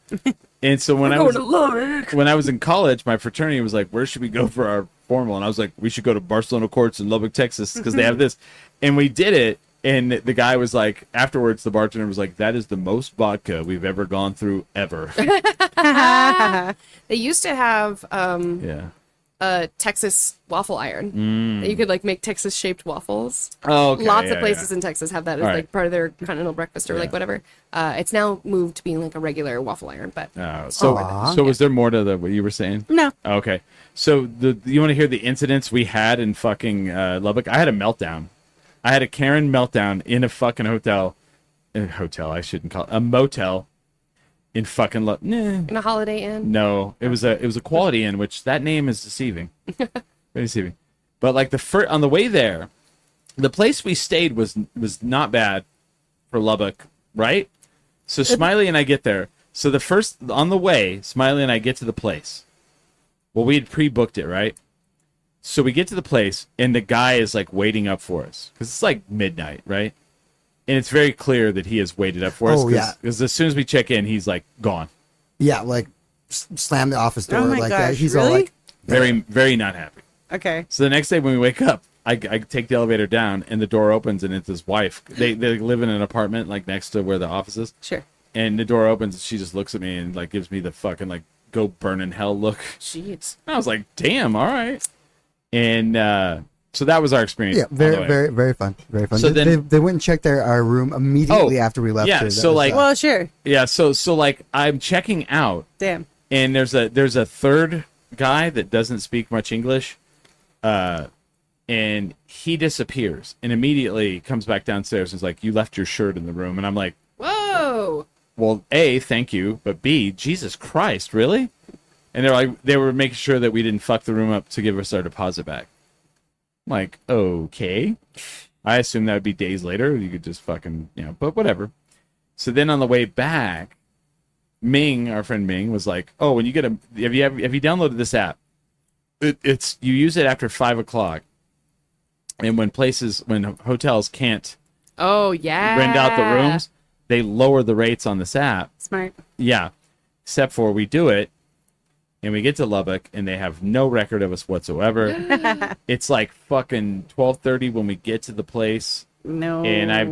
And so when I was in college, my fraternity was like, where should we go for our formal? And I was like, we should go to Barcelona Courts in Lubbock, Texas, because they have this. And we did it. And the guy was like, afterwards, the bartender was like, that is the most vodka we've ever gone through ever. They used to have a Texas waffle iron. That you could like make Texas shaped waffles. Oh, okay. Lots of places in Texas have that as All like part of their continental breakfast or like whatever. It's now moved to being like a regular waffle iron, but so was there more to what you were saying? No. Okay. So you want to hear the incidents we had in fucking Lubbock? I had a meltdown. I had a Karen meltdown in a fucking hotel. I shouldn't call it a motel in fucking in a Holiday Inn. No, it was a Quality Inn, which that name is deceiving. Very deceiving. But like on the way there, the place we stayed was not bad for Lubbock, right? So Smiley and I get there. So on the way, Smiley and I get to the place. Well, we had pre-booked it, right? So we get to the place, and the guy is like waiting up for us because it's like midnight, right? And it's very clear that he has waited up for us. Because as soon as we check in, he's like gone. Yeah, like slam the office door like that. Gosh, He's really? all like, Very, very not happy. Okay. So the next day when we wake up, I take the elevator down, and the door opens, and it's his wife. They live in an apartment like next to where the office is. Sure. And the door opens, and she just looks at me and like gives me the fucking like go burn in hell look. Jeez. I was like, damn, all right. And so that was our experience. yeah, very fun, very fun. So they went and checked our room immediately after we left. Yeah, That so was, like, Well, sure. yeah, so like I'm checking out, Damn. and there's a third guy that doesn't speak much English, and he disappears and immediately comes back downstairs and is like, "You left your shirt in the room," and I'm like, Whoa. "Well, A, thank you, but B, Jesus Christ, really?" And they were making sure that we didn't fuck the room up to give us our deposit back. I'm like, okay. I assume that would be days later. You could just fucking, but whatever. So then on the way back, Ming, our friend Ming, was like, "Oh, when you get have you downloaded this app? It's you use it after 5:00, and when hotels can't rent out the rooms, they lower the rates on this app." Smart. Yeah, except for we do it, and we get to Lubbock, and they have no record of us whatsoever. It's like fucking 12:30 when we get to the place. No. And I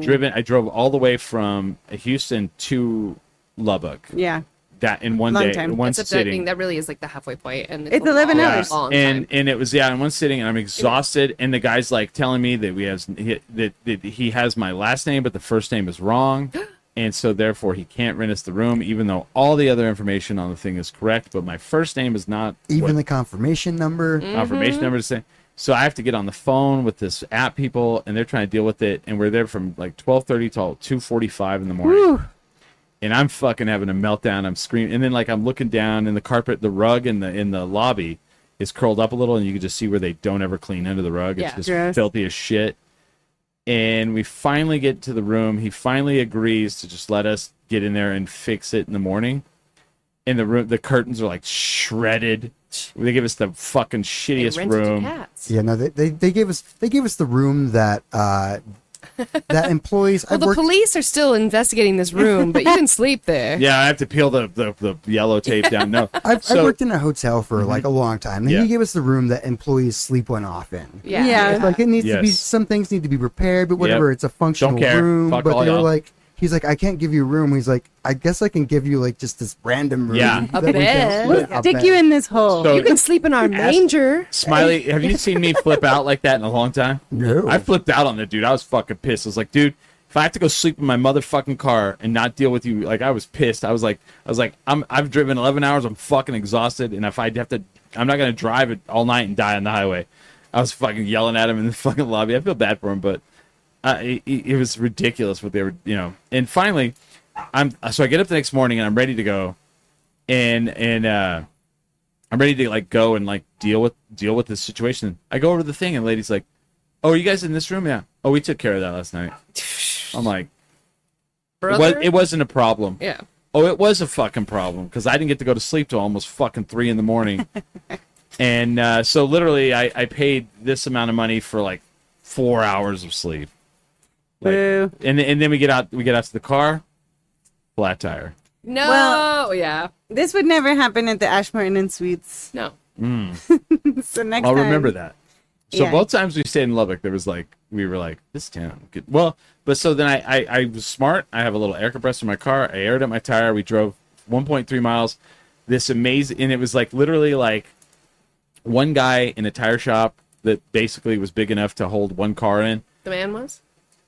drove all the way from Houston to Lubbock. Yeah. That in one Long day, time. in one Except that, I sitting. think that really is like the halfway point, and It's 11 hours. Long and time. it was in one sitting, and I'm exhausted. And the guy's like telling me that he has my last name, but the first name is wrong, and so therefore he can't rent us the room, even though all the other information on the thing is correct, but my first name is not. even the confirmation number. Confirmation number to say. So I have to get on the phone with this app people, and they're trying to deal with it, and we're there from like 12:30 till 2:45 in the morning. Whew. And I'm fucking having a meltdown. I'm screaming, and then like I'm looking down, and the carpet, the rug in the lobby is curled up a little, and you can just see where they don't ever clean under the rug. It's just Gross. filthy as shit. And we finally get to the room. He finally agrees to just let us get in there and fix it in the morning. And the curtains are like shredded. They give us the fucking They shittiest rented to room. cats. Yeah, no, they gave us the room that that employees. Well, the police are still investigating this room, but you can sleep there. Yeah, I have to peel the yellow tape down. No, I've worked in a hotel for like a long time. And Yeah. he gave us the room that employees sleep one off in. Yeah. Yeah. It's like it needs to be. Yes. Some things need to be repaired, but whatever. Yep. It's a functional Don't care. room. Fuck But all they were y'all. like, he's like, I can't give you a room. He's like, I guess I can give you like just this random room. Yeah. A that we can bed. split We'll a stick bed. you in this hole. So- You can sleep in our manger. Smiley, have you seen me flip out like that in a long time? No. I flipped out on the dude. I was fucking pissed. I was like, dude, if I have to go sleep in my motherfucking car and not deal with you, like I was pissed. I was like, I've driven 11 hours. I'm fucking exhausted, and if I have to, I'm not gonna drive it all night and die on the highway. I was fucking yelling at him in the fucking lobby. I feel bad for him, but it was ridiculous what they were, And finally, so I get up the next morning and I'm ready to go, and I'm ready to like go and like deal with this situation. I go over to the thing and the lady's like, "Oh, are you guys in this room?" Yeah. "Oh, we took care of that last night." I'm like, Brother? it wasn't a problem. Yeah. Oh, it was a fucking problem because I didn't get to go to sleep till almost fucking 3 a.m. And so literally I paid this amount of money for like 4 hours of sleep. Like, Boo. and then we get out to the car, flat tire. No. Well- yeah. This would never happen at the Ashburton and Suites. No. So next I'll time. remember that. So Yeah. both times we stayed in Lubbock, there was like we were like, this town good. Well, but so then I was smart. I have a little air compressor in my car. I aired up my tire. We drove 1.3 miles. This amazing, and it was like literally like one guy in a tire shop that basically was big enough to hold one car in. The man was?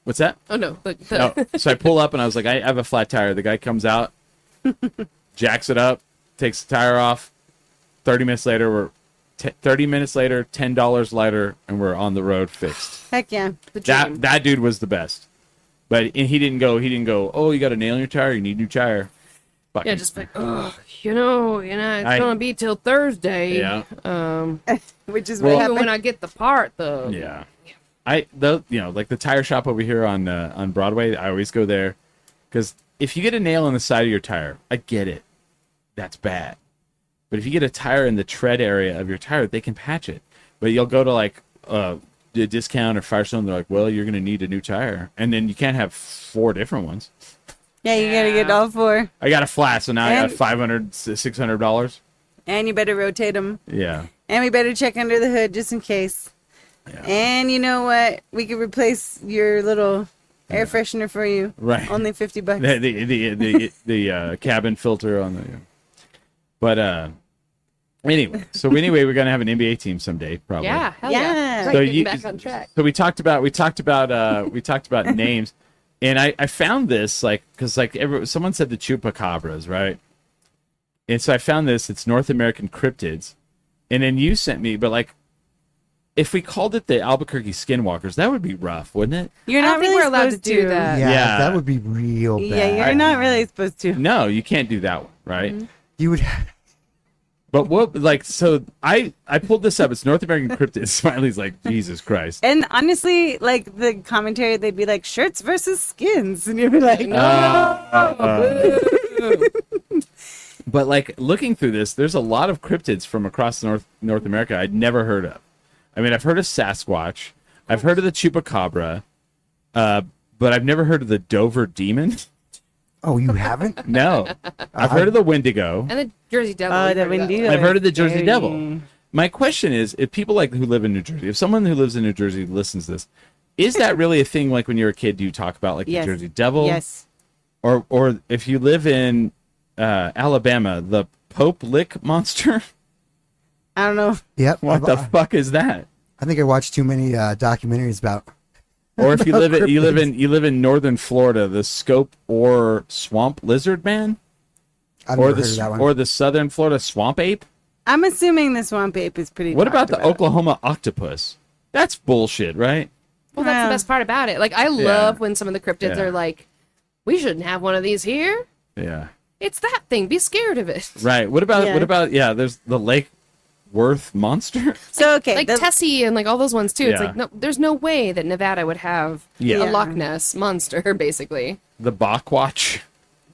What's that? Oh, no. No. So I pull up and I was like, I have a flat tire. The guy comes out, jacks it up, takes the tire off. 30 minutes later, $10 lighter, and we're on the road fixed. Heck yeah. The dream. That dude was the best. But he didn't go, "Oh, you got a nail in your tire, you need a new tire." Fucking, Yeah, just like, oh, it's going to be till Thursday. yeah. Which is Well- what Even when happened. I get the part, though. Yeah. Like the tire shop over here on Broadway, I always go there because if you get a nail in the side of your tire, I get it. That's bad. But if you get a tire in the tread area of your tire, they can patch it. But you'll go to like a discount or Firestone, they're like, "Well, you're going to need a new tire." And then you can't have 4 different ones. Yeah, you gotta get all 4. I got a flat, so now I got And- $500, $600. And you better rotate them. Yeah. And we better check under the hood just in case. Yeah. And you know what? We could replace your little air freshener for you. Right. Only $50. The cabin filter on the. But anyway, we're gonna have an NBA team someday, probably. Yeah, hell Yeah. yeah. So So you- back on track. So we talked about names, and I found this because someone said the chupacabras, right? And so I found this. It's North American cryptids, and then you sent me, but like, if we called it the Albuquerque skinwalkers, that would be rough, wouldn't it? You're I not don't think really we're allowed to supposed do that. Yeah, Yeah. that would be real bad. Yeah, you're not really supposed to. No, you can't do that one, right? You would. But what, like, so I pulled this up. It's North American cryptids. Smiley's like, Jesus Christ. And honestly, like the commentary, they'd be like shirts versus skins, and you'd be like, But like looking through this, there's a lot of cryptids from across North America I'd never heard of. I mean, I've heard of Sasquatch, I've heard of the chupacabra, but I've never heard of the Dover demon. Oh, you haven't? No, I've heard of the Wendigo. And the Jersey Devil. oh, we the heard about Wendigo. I've heard of the Jersey Scary. Devil. My question is, if people like who live in New Jersey, if someone who lives in New Jersey listens to this, is that really a thing? Like when you're a kid, do you talk about like Yes. the Jersey Devil? Yes. Or if you live in Alabama, the Pope Lick monster? I don't know. Yep. What the fuck is that? I think I watched too many documentaries about. Or if you live in northern Florida, the Scope or Swamp Lizard Man, I've or never heard of that one. or the southern Florida Swamp Ape. I'm assuming the swamp ape is pretty. What about talked the Oklahoma Octopus? That's bullshit, right? Well, that's Wow. the best part about it. Like, I love when some of the cryptids Yeah. are like, we shouldn't have one of these here. Yeah. It's that thing. Be scared of it. Right. What about there's the Lake Worth monster? So okay, Like the- Tessie and like all those ones too. It's Yeah. like, no, there's no way that Nevada would have Yeah. a Loch Ness monster, basically. The Bakwatch.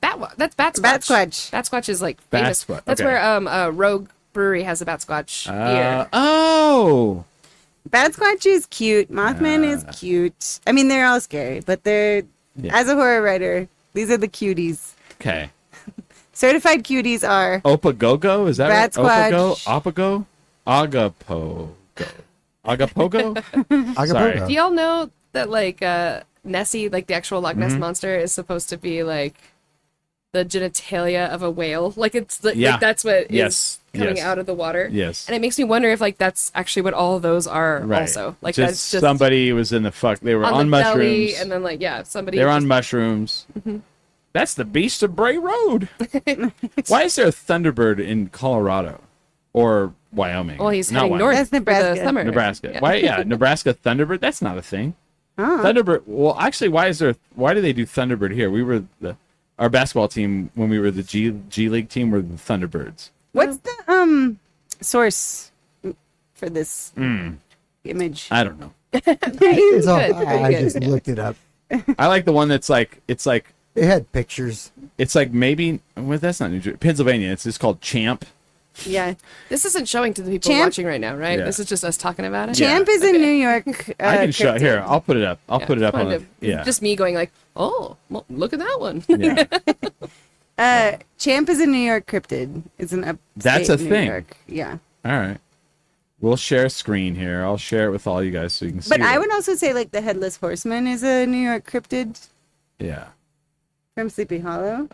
That's Bat Squatch. Bat Squatch. Bat Squatch is like Bat famous. Squatch, That's okay. where Rogue Brewery has a Bat Squatch beer. Oh. Bad Squatch is cute. Mothman is cute. I mean, they're all scary, but they're as a horror writer, these are the cuties. Okay. Certified cuties are Opagogo? Is that Bad right? Squatch. Opago? Agapogo. Agapogo? Sorry. Do y'all know that like Nessie, like the actual Loch Ness monster, is supposed to be like the genitalia of a whale? Like it's like that's what is coming out of the water. Yes. And it makes me wonder if like that's actually what all of those are also. Like that's just somebody was in the fuck. They were on the mushrooms. belly, and then like somebody. They're on mushrooms. That's the beast of Bray Road. Why is there a Thunderbird in Colorado or Wyoming? Well, he's Not heading Wyoming. north. That's Nebraska. For the summer. Nebraska. Yeah. Why? Yeah, Nebraska Thunderbird. That's not a thing. Thunderbird. Well, actually, why do they do Thunderbird here? We were our basketball team when we were the G League team were the Thunderbirds. What's the source for this image? I don't know. It's all, Good, I very just good. looked it up. I like the one that's like it's like It had pictures. maybe well, that's not New Jersey, Pennsylvania. It's just called Champ. Yeah. This isn't showing to the people Champ? watching right now, right? Yeah. This is just us talking about it. Champ is in New York. I can show cryptid. here. I'll put it up. I'll put it up on Kind the of- Just me going like, oh, well, look at that one. Yeah. Champ is a New York cryptid. It's an upstate That's a New thing. York. Yeah. All right. We'll share a screen here. I'll share it with all you guys so you can see. But I it. would also say like the Headless Horseman is a New York cryptid Yeah. from Sleepy Hollow.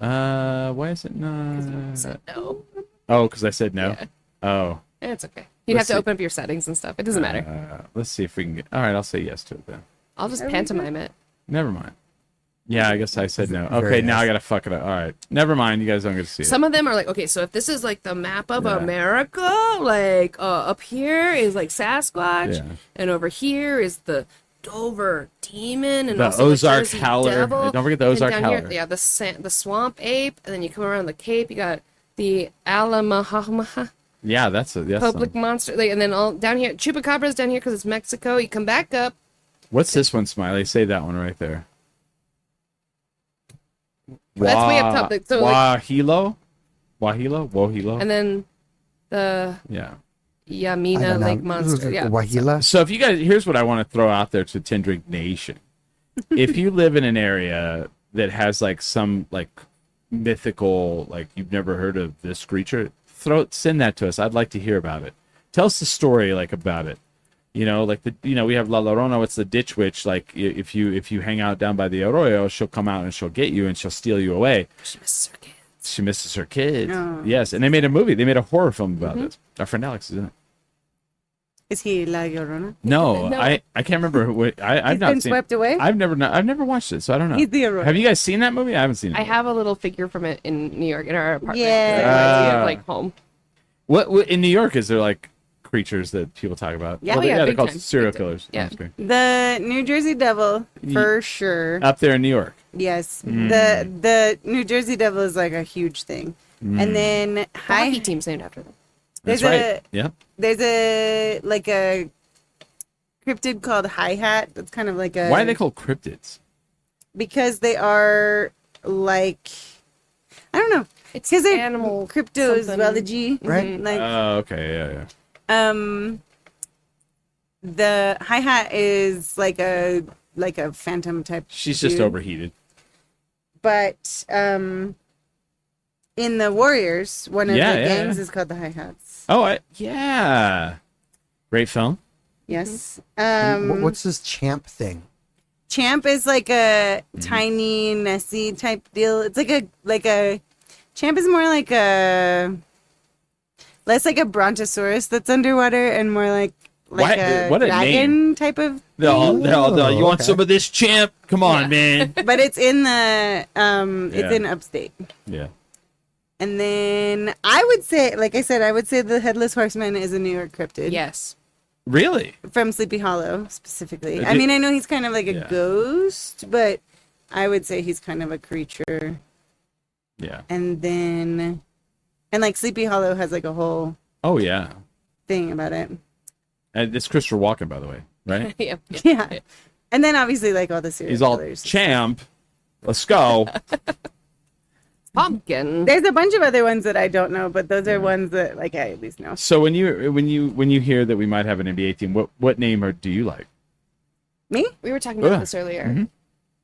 Why is it not? So no, Oh, because I said no. Yeah. Oh. it's okay. You'd Let's have to see. open up your settings and stuff. It doesn't matter. Let's see if we can get. All right, I'll say yes to it then. I'll just pantomime it. Never mind. Yeah, I guess I said no. Very Okay, now nice. I gotta fuck it up. All right, never mind. You guys don't get to see it. Some of them are like, okay, so if this is like the map of Yeah. America, like up here is like Sasquatch, Yeah. and over here is the Dover Demon, and The also Ozark the Jersey Howler. Devil. Don't forget the And Ozark down here- Howler. yeah, the Swamp Ape, and then you come around the Cape, you got the Alamahamaha Yeah, that's a yes. Public Monster, like, and then all down here, Chupacabra's down here because it's Mexico. You come back up. What's this one, Smiley? Say that one right there. That's way up top. So, like, Wahilo. and then the Yeah. I Yamina don't know. Lake Monster. Yeah. Wahila. So if you guys, here's what I want to throw out there to Tendrick Nation. If you live in an area that has like some like mythical, like you've never heard of this creature, send that to us. I'd like to hear about it. Tell us the story like about it. You know, like we have La Llorona. It's the ditch witch. Like if you hang out down by the arroyo, she'll come out and she'll get you and she'll steal you away. She misses her kids. She misses her kids. Oh. Yes, and they made a movie. They made a horror film about this. Our friend Alex is in it. Is he La Llorona? No, No. I can't remember. I've He's not been seen. swept away? I've never watched it, so I don't know. He's the Aurora. Have you guys seen that movie? I haven't seen it. I have a little figure from it in New York in our apartment. Yeah. Like, my idea of, like home. What in New York is there like creatures that people talk about? Yeah, yeah, they're big called time, serial big time. killers. Yeah. That's great. The New Jersey Devil, for sure. Up there in New York. Yes. The New Jersey Devil is like a huge thing. And then The hockey team's named after them. That's There's right. Yeah. there's a like a cryptid called Hi Hat. That's kind of like a Why are they called cryptids? because they are like I don't know. It's Because they're animal cryptozoology, Right. Like Oh, okay. Yeah. the Hi Hat is like a phantom type. She's just dude. overheated. But in the Warriors, one of Yeah, the yeah, gangs yeah. is called the Hi Hats. Oh, yeah. Great film. Yes. What's this champ thing? Champ is like a tiny Nessie type deal. It's like a Champ is more like a less like a brontosaurus that's underwater and more like What- a what a dragon type of. They're all, you want okay. some of this, champ? Come on, man. But it's in the it's Yeah. in upstate. Yeah. And then I would say, like I said, I would say the Headless Horseman is a New York cryptid. Yes. Really? From Sleepy Hollow specifically. Uh, I mean, I know he's kind of like a yeah. ghost, but I would say he's kind of a creature. Yeah. And then, and like Sleepy Hollow has like a whole Oh, yeah. thing about it. And it's Christopher Walken, by the way, right? Yeah. Yeah. And then obviously like all the serial He's all killers. champ. Let's go. Pumpkin. There's a bunch of other ones that I don't know, but those are ones that like I at least know. So when you hear that we might have an NBA team, what name do you like? Me? We were talking about this earlier.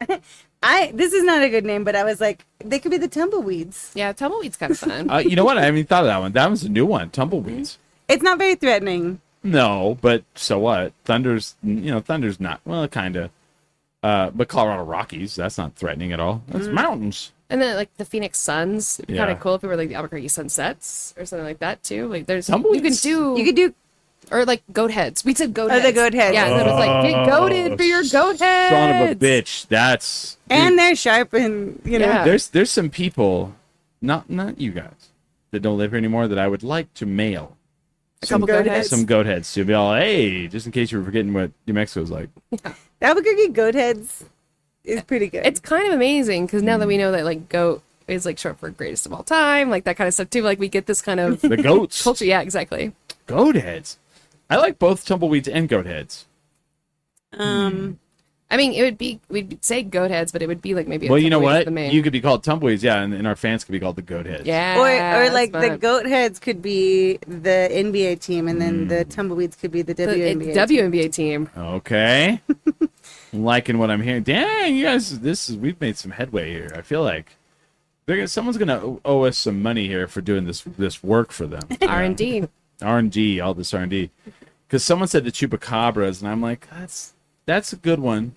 This is not a good name, but I was like, they could be the Tumbleweeds. Yeah, Tumbleweed's kind of fun. You know what? I haven't even thought of that one. That one's a new one. Tumbleweeds. It's not very threatening. No, but so what? Thunder's not. Well, kind of. But Colorado Rockies, that's not threatening at all. That's mountains. And then like the Phoenix Suns, it'd be kind Yeah. of cool if it were like the Albuquerque Sunsets or something like that too. Like there's Tumbleweeds. You could do or like goat heads. We said goat Oh, heads. the goat heads. Yeah, and then it was like get goated for your goat heads. Son of a bitch. That's and they're sharp and you know. Yeah. there's some people, not you guys, that don't live here anymore that I would like to mail A couple goat heads. some goat heads to be all, hey, just in case you were forgetting what New Mexico's like. Albuquerque goat heads is pretty good. It's kind of amazing because now that we know that like goat is like short for greatest of all time, like that kind of stuff too. Like we get this kind of The goats. culture. Yeah, exactly. Goat heads. I like both tumbleweeds and goat heads. I mean, it would be we'd say goat heads, but it would be like maybe. Well, you know tumbleweed's what? The main. You could be called tumbleweeds, yeah, and our fans could be called the goat heads. Yeah. or like that's the fun. goat heads could be the NBA team, and then the tumbleweeds could be the WNBA. team. WNBA team. Okay. I'm liking what I'm hearing. Dang, you guys, we've made some headway here. I feel like someone's gonna owe us some money here for doing this work for them. R&D. R&D, all this R&D. Because someone said the chupacabras, and I'm like, that's a good one.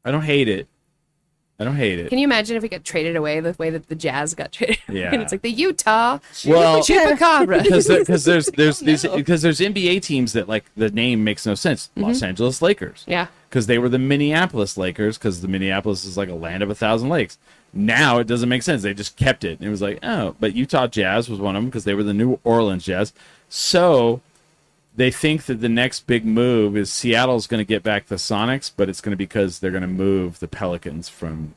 I don't hate it. Can you imagine if we got traded away the way that the Jazz got traded? Yeah. And it's like the Utah Well, Chupacabra. because there's NBA teams that like the name makes no sense. Los Angeles Lakers. Yeah. Because they were the Minneapolis Lakers, because the Minneapolis is like a land of 1,000 lakes. Now it doesn't make sense. They just kept it. And it was like, oh, but Utah Jazz was one of them because they were the New Orleans Jazz. So they think that the next big move is Seattle's going to get back the Sonics, but it's going to be because they're going to move the Pelicans from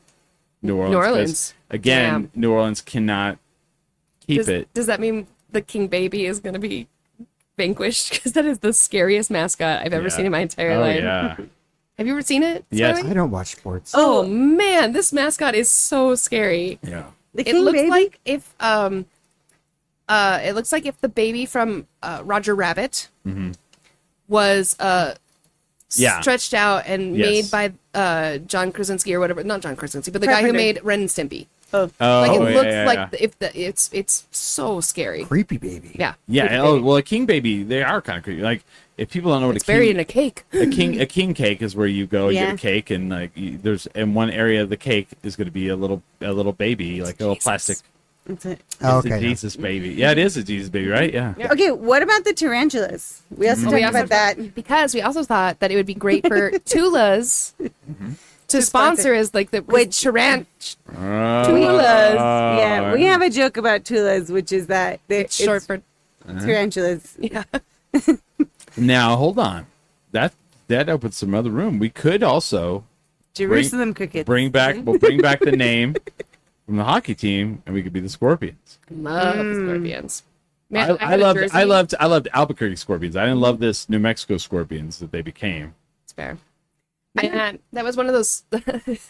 New Orleans. New 'Cause, Orleans. again, Damn. New Orleans cannot keep it. Does that mean the King Baby is going to be vanquished? Because that is the scariest mascot I've ever Yeah. seen in my entire Oh, life. yeah. Have you ever seen it? Yes. Skylar? I don't watch sports. Oh man, this mascot is so scary. Yeah. The It king looks baby? like if the baby from Roger Rabbit was Yeah. stretched out and Yes. made by John Krasinski or whatever. Not John Krasinski, but the guy who Carpenter. made Ren and Stimpy. Oh, Like it yeah, looks yeah, like yeah. it's so scary. Creepy baby. Yeah. Yeah. Creepy Oh, baby. well, a king baby, they are kind of creepy. Like, if people don't know what It's a king, buried in a cake. a king cake is where you go and Yeah. get a cake, and like there's in one area of the cake is going to be a little baby, like a little Jesus. plastic. That's it. Oh, It's a okay. Jesus baby. Yeah, it is a Jesus baby, right? Yeah. Yeah. Okay, what about the tarantulas? We also We talked also about that. Because we also thought that it would be great for Tulas to sponsor as like the Tulas. Yeah, we have a joke about tulas, which is that It's short for tarantulas. yeah. Now hold on, that opens some other room. We could also Jerusalem crickets. bring back the name from the hockey team, and we could be the Scorpions. Love the Scorpions. Man, I had a loved jersey. I loved Albuquerque Scorpions. I didn't love this New Mexico Scorpions that they became. It's fair. Man, that was one of those.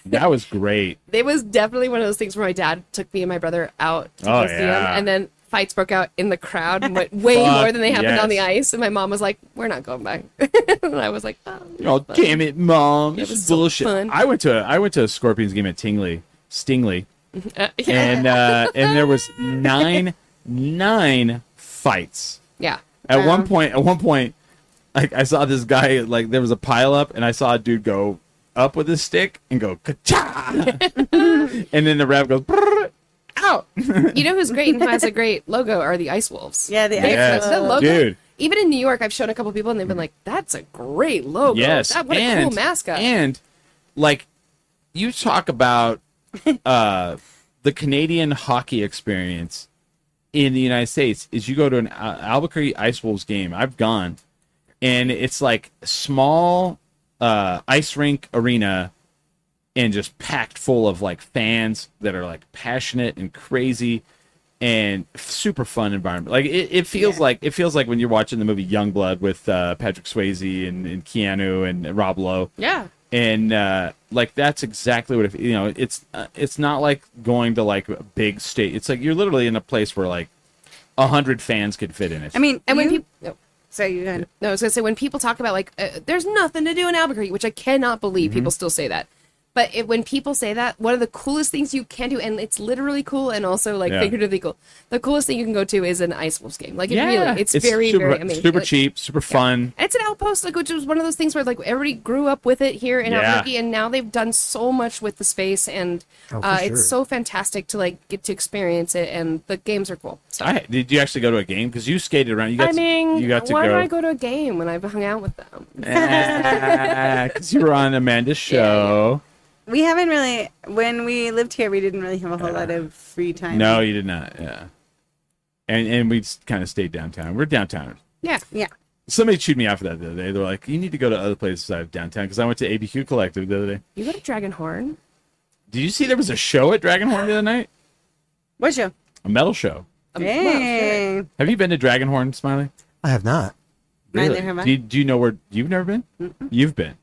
That was great. It was definitely one of those things where my dad took me and my brher out to Oh, go see them, yeah. and then fights broke out in the crowd and went way Fuck, more than they happened on the yes. ice. And my mom was like, "We're not going back." And I was like, "Oh, Oh damn it, Mom! This was is so bullshit." fun. I went to a Scorpions game at Stingley, yeah. and there was nine fights. yeah." At one point, like I saw this guy, like there was a pile up, and I saw a dude go up with his stick and go ka-cha! And then the ref goes "Brrr, out. You know who's great and who has a great logo are the Ice Wolves. Yeah, the Yes. ice The logo. Dude. Even in New York, I've shown a couple people and they've been like, "That's a great logo. Yes, What a cool mascot." And like you talk about the Canadian hockey experience in the United States is you go to an Albuquerque Ice Wolves game. I've gone, and it's like small ice rink arena, and just packed full of like fans that are like passionate and crazy. And super fun environment. Like it feels like when you're watching the movie Youngblood with Patrick Swayze and Keanu and Rob Lowe. Yeah. And like that's exactly what it's not like going to like a big state. It's like you're literally in a place where like 100 fans could fit in it. I mean, And when people, so you had no, I was gonna say when people talk about like there's nothing to do in Albuquerque, which I cannot believe people still say that. But when people say that, one of the coolest things you can do, and it's literally cool and also like figuratively cool, the coolest thing you can go to is an Ice Wolves game. Like it's very, super, very amazing. super Like, cheap, super fun. And it's an outpost, like which was one of those things where like everybody grew up with it here in Albuquerque, and now they've done so much with the space, and it's so fantastic to like get to experience it, and the games are cool. So. Did you actually go to a game? Because you skated around. You got to why go. do I go to a game when I've hung out with them? Because you were on Amanda's show. we haven't really when we lived here we didn't really have a whole lot of free time. No, you did not. Yeah, and we kind of stayed downtown. We're downtowners. Yeah. Somebody chewed me out for that the other day. They're like, "You need to go to other places outside of downtown." Because I went to ABQ Collective the other day. You go to Dragonhorn? Did you see there was a show at Dragonhorn the other night? What show? A metal show. Hey. Have you been to Dragonhorn, Smiley? I have not. Neither have I. Do you know where you've never been? You've been.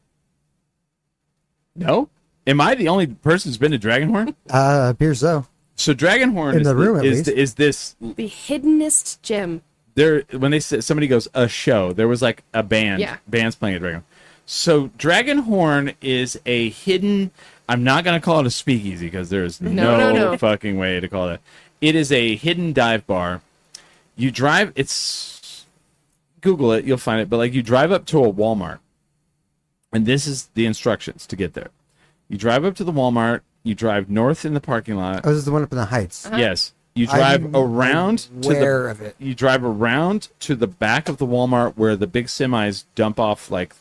No? Am I the only person who's been to Dragonhorn? Appears so. So Dragonhorn In the room, at least. is this The hiddenest gem. there when they say somebody goes a show, there was like a band. Yeah. Bands playing at Dragonhorn. So Dragonhorn is a hidden, I'm not gonna call it a speakeasy because there's no fucking way to call it. It is a hidden dive bar. You drive Google it, you'll find it, but like you drive up to a Walmart. And this is the instructions to get there. You drive up to the Walmart, you drive north in the parking lot. Oh, this is the one up in the Heights. Yes. You drive around You drive around to the back of the Walmart where the big semis dump off like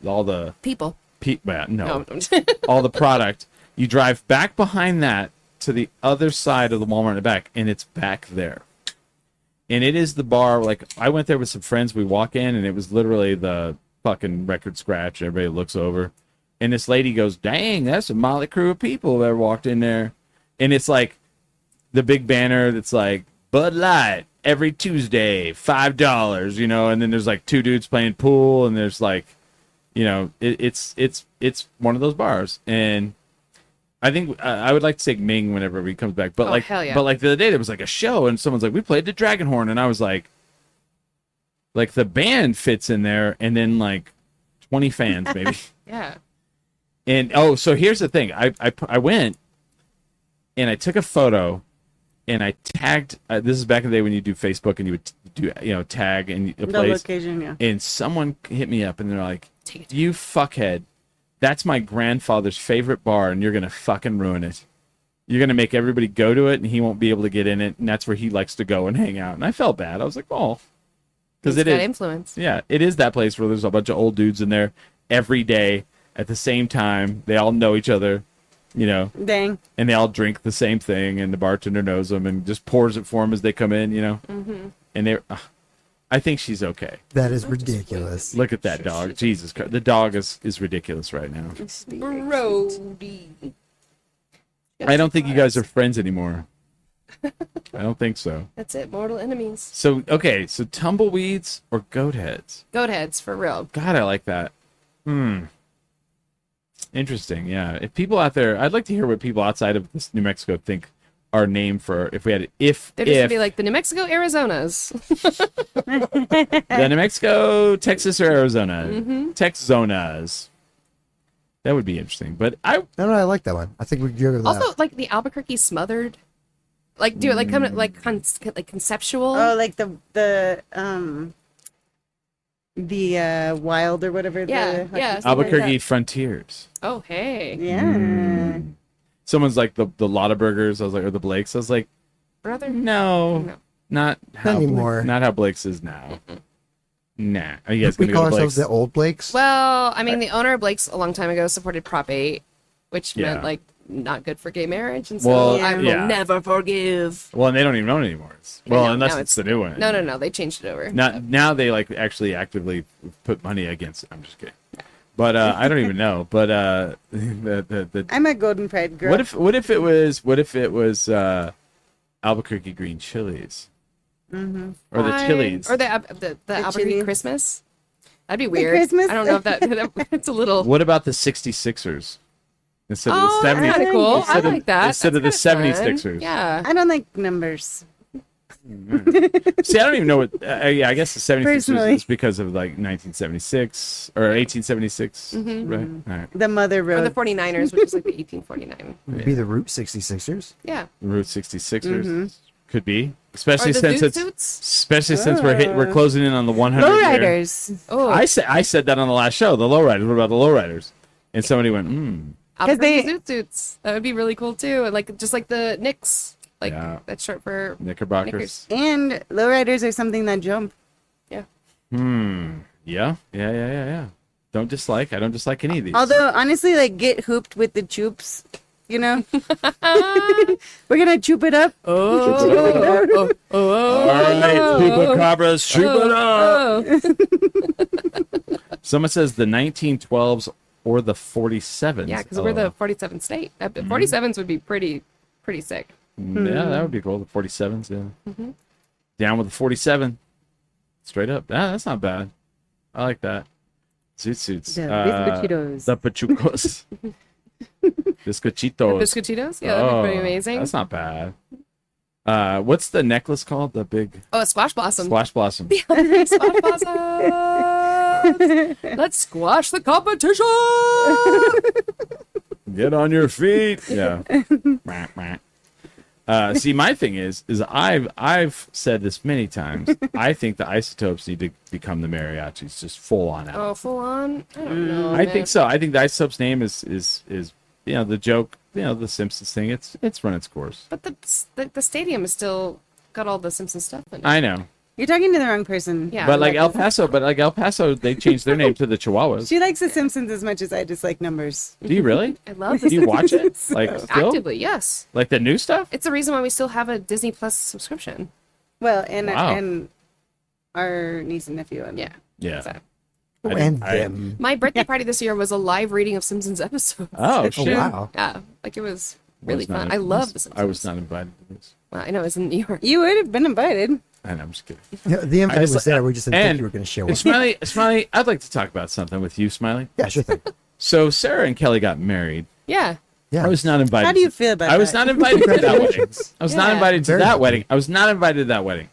all the People. no. All the product. You drive back behind that to the other side of the Walmart in the back, and it's back there. And it is the bar. Like I went there with some friends. We walk in, and it was literally the fucking record scratch. Everybody looks over, and this lady goes, "Dang, that's a motley crew of people that walked in there." And it's like the big banner that's like Bud Light every Tuesday, $5, and then there's like two dudes playing pool, and there's like, it's one of those bars. And I think I would like to take Ming whenever he comes back, but hell yeah. but like the other day there was like a show, and someone's like, "We played the Dragonhorn," and I was like the band fits in there, and then like 20 fans maybe. Yeah. And so here's the thing, I went and I took a photo, and I tagged. This is back in the day when you do Facebook and you would do tag and a The place. location, yeah. And someone hit me up and they're like, Take it. "You fuckhead, that's my grandfather's favorite bar, and you're gonna fucking ruin it. You're gonna make everybody go to it, and he won't be able to get in it, and that's where he likes to go and hang out." And I felt bad. I was like, "Oh." Because It's it got is influence. Yeah, it is that place where there's a bunch of old dudes in there every day at the same time. They all know each other, Dang. and they all drink the same thing, and the bartender knows them and just pours it for them as they come in, Mm-hmm. And I think she's okay. That is ridiculous. Look at that dog. Jesus Christ. The dog is ridiculous right now. Brody. I don't think you guys are friends anymore. I don't think so. That's it. Mortal enemies. So tumbleweeds or goat heads? Goat heads, for real. God, I like that. Interesting. Yeah. If people out there, I'd like to hear what people outside of this New Mexico think our name for if we had They're just gonna be like the New Mexico Arizonas. the New Mexico, Texas, or Arizona, Mm-hmm. Texzonas. That would be interesting. But I No, I like that one. I think we could go with that. Also, like the Albuquerque smothered. Like do it like kind of like conceptual. Oh, like the wild or whatever. Yeah, yeah. Albuquerque Frontiers. Oh, hey. Yeah. Someone's like the Lotta Burgers. I was like, or the Blakes. I was like, Brother? no. Not how anymore. Not how Blake's is now. Nah. Are you guys we gonna call go to ourselves Blake's? the old Blakes. Well, I mean, the owner of Blake's a long time ago supported Prop 8, which Yeah. meant like not good for gay marriage, and so Well, I will yeah. never forgive. Well, and they don't even own it anymore. No, Unless now it's the new one. No, they changed it over. Now they like actually actively put money against it. I'm just kidding. But I don't even know. But the I'm a Golden Pride girl. what if it was Albuquerque green chilies? Mm-hmm. Or the chilies. Or the Albuquerque chili. Christmas. That'd be weird. Christmas? I don't know if it's a little. What about the 66ers? Instead of the Oh, 70s. that's kind of cool. I Instead of- like that. Instead of the That's kinda 76ers. fun. Yeah. I don't like numbers. See, I don't even know what. Yeah, I guess the 76ers Personally. is because of like 1976 or 1876, right? All right. The mother Or road. the 49ers, which is like the 1849. It'd be the Route 66ers. Yeah. Route 66ers could be, especially Or the since Zoot it's, Suits. especially since we're closing in on the 100. Lowriders. Oh, I said that on the last show. The lowriders. What about the lowriders? And somebody went, because they- Zoot Suits. That would be really cool too. And like just like the Knicks. Like Yeah. that's short for Knickerbockers. Knickers. And lowriders are something that jump. Yeah. Yeah. I don't dislike any of these. Although, honestly, like, get hooped with the choops, you know? We're going to choop it up. All right, chupacabras, chup it up. Someone says the 1912s or the 47s. Yeah, because we're the 47th state. 47s would be pretty sick. Yeah, that would be cool. The 47s, yeah. Down with the 47. Straight up. Ah, that's not bad. I like that. Zoot Suits. The bizcochitos. The pachucos. Bizcochitos. Biscuititos? Yeah, that'd be pretty amazing. That's not bad. What's the necklace called? The big Oh, a squash blossom. splash blossom. Squash blossom. Let's squash the competition. Get on your feet. Yeah. See, my thing is I've said this many times. I think the Isotopes need to become the Mariachis, just full on out. Oh, full on? I don't know. I think so. I think the Isotopes name is the joke. The Simpsons thing. It's run its course. But the stadium is still got all the Simpsons stuff in it. I know, You're talking to the wrong person. Yeah. but like El Paso, they changed their name to the Chihuahuas. She likes The Simpsons as much as I dislike numbers. Do you really? I love the Do you watch it? Like still? actively, yes. Like the new stuff? It's the reason why we still have a Disney Plus subscription. Well, and Wow. and our niece and nephew. And Yeah. Yeah. So. And them. My birthday party this year was a live reading of Simpsons episodes. Oh Oh, shit! wow. Yeah, like it was really Was not- fun. I love the Simpsons. I was not invited to this. Well, I know it's in New York. You would have been invited. And I'm just kidding. Yeah, the invite just- was there. We just didn't think and- you were going to show And up. Smiley, I'd like to talk about something with you, Smiley. Yeah, sure thing. So Sarah and Kelly got married. Yeah. Yeah. I was not invited. How do you feel about I was that? not invited to that wedding. Congratulations. I was not Yeah. invited to Very that happy. wedding. I was not invited to that wedding.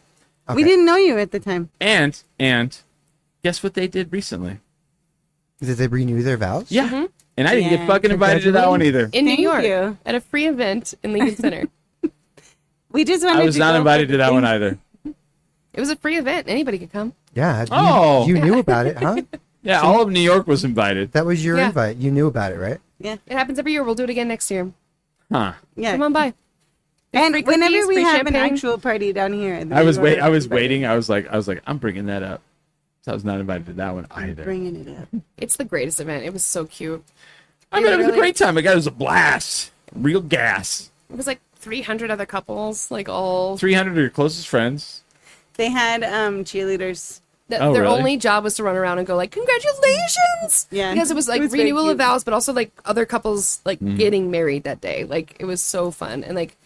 Okay. We didn't know you at the time. And guess what they did recently? Did they renew their vows? Yeah. And I didn't Yeah. get fucking invited to that one either. In New Thank York. you. At a free event in Lincoln Center. We just wanted I was to not go invited for to that the one things- either. It was a free event. Anybody could come. Yeah. You, Oh. you knew about it, huh? Yeah, all of New York was invited. That was your Yeah. invite. You knew about it, right? Yeah. It happens every year. We'll do it again next year. Huh. Yeah. Come on by. And Free whenever cookies, we free have champagne. an actual party down here, I was invited. waiting. I was like, I'm bringing that up. So I was not invited to that one either. Bringing it up. It's the greatest event. It was so cute. I mean, it was a Literally- great time. It was a blast. Real gas. It was like 300 other couples, like all. 300 of your closest friends. They had cheerleaders. Oh, Their really? only job was to run around and go like, "Congratulations!" Yeah. because it was like It was very renewal of cute. vows, but also like other couples like getting married that day. Like it was so fun and like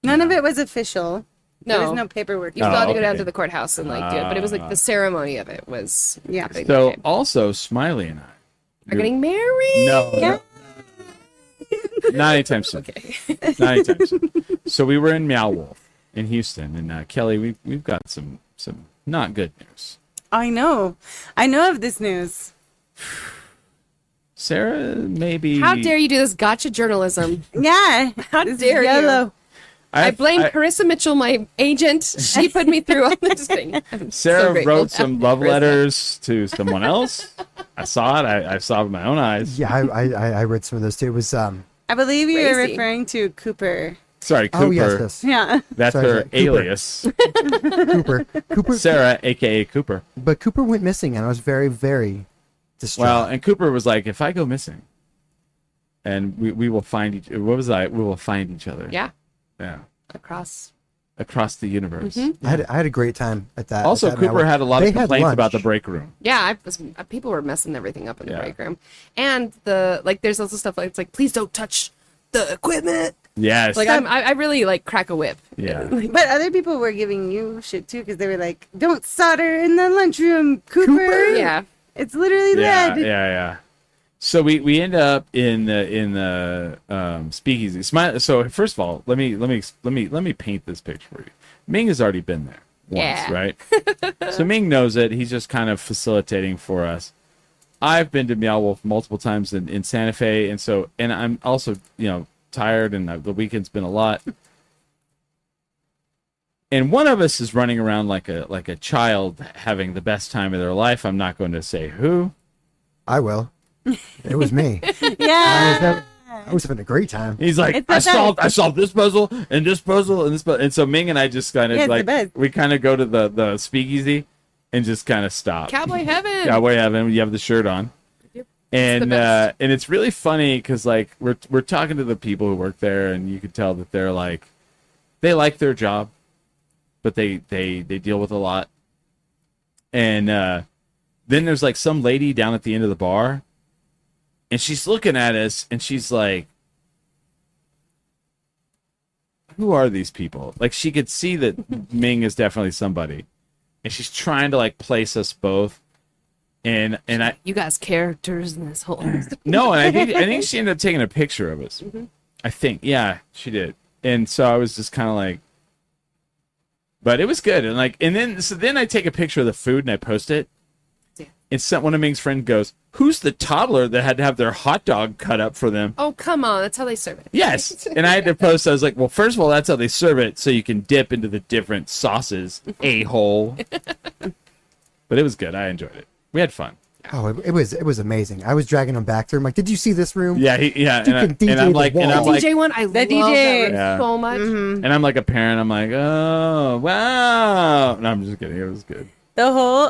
None of it was official. There was no, no paperwork. you still had to go down okay. to the courthouse and like do it. But it was like the ceremony of it was Yeah. happening So that day. also, Smiley and I Are getting married. No, not anytime soon. Okay. Not anytime soon. So we were in Meow Wolf in Houston, and Kelly, we've got some not good news. I know. I know of this news. Sarah, maybe. How dare you do this gotcha journalism? Yeah. How This is dare you? yellow. I blame Carissa Mitchell, my agent. She put me through all this thing. I'm Sarah so grateful wrote to some have love Carissa. letters to someone else. I saw it. I saw it with my own eyes. Yeah, I read some of those too. It was I believe you were Crazy. referring to Cooper. Sorry, Cooper. oh yes, Yeah. That's Sorry, her sorry, Cooper. alias. Cooper. Sarah, aka Cooper. But Cooper went missing, and I was very, very distraught. Well, and Cooper was like, if I go missing, and we will find each. What was I? We will find each other. Yeah, Yeah. across. Across the universe. I had a great time at that. Also, at that Cooper Mallard. had a lot They of had complaints lunch. about the break room. Yeah, people were messing everything up in the Yeah. break room, and the like. There's also stuff like it's like, please don't touch the equipment. Yes. Like I really like crack a whip. Yeah. But other people were giving you shit too because they were like, "Don't solder in the lunchroom, Cooper." Yeah. It's literally Yeah, lead. yeah. So we end up in the speakeasy. So first of all, let me paint this picture for you. Ming has already been there once, Yeah. right? So Ming knows it. He's just kind of facilitating for us. I've been to Meow Wolf multiple times in Santa Fe, and I'm also tired, and the weekend's been a lot. And one of us is running around like a child having the best time of their life. I'm not going to say who. I will. It was me. Yeah. I was having a great time. He's like, It's I the best. solved this puzzle and this puzzle and this puzzle. And so Ming and I just kind of Yeah, it's the best. we kind of go to the speakeasy and just kind of stop. Cowboy heaven. Cowboy heaven. You have the shirt on. Yep. And the best. and it's really funny because like we're talking to the people who work there, and you can tell that they're like, they like their job, but they deal with a lot. And then there's like some lady down at the end of the bar, and she's looking at us, and she's like, who are these people? Like, she could see that Ming is definitely somebody, and she's trying to like place us both. And I You guys characters in this whole. no, and I think she ended up taking a picture of us. Mm-hmm. I think, yeah, she did. And so I was just kind of like, but it was good. And like, and then I take a picture of the food and I post it. Yeah. And one of Ming's friends goes, "Who's the toddler that had to have their hot dog cut up for them?" Oh, come on. That's how they serve it. Yes. And I had to post, I was like, well, first of all, that's how they serve it, so you can dip into the different sauces, a-hole. But it was good. I enjoyed it. We had fun. Oh, it was amazing. I was dragging him back there. I'm like, did you see this room? Yeah, You can DJ and I'm the like, wall. DJ one, I love that DJ. room Yeah. so much. and I'm like a parent. I'm like, oh wow. No, I'm just kidding. It was good. The whole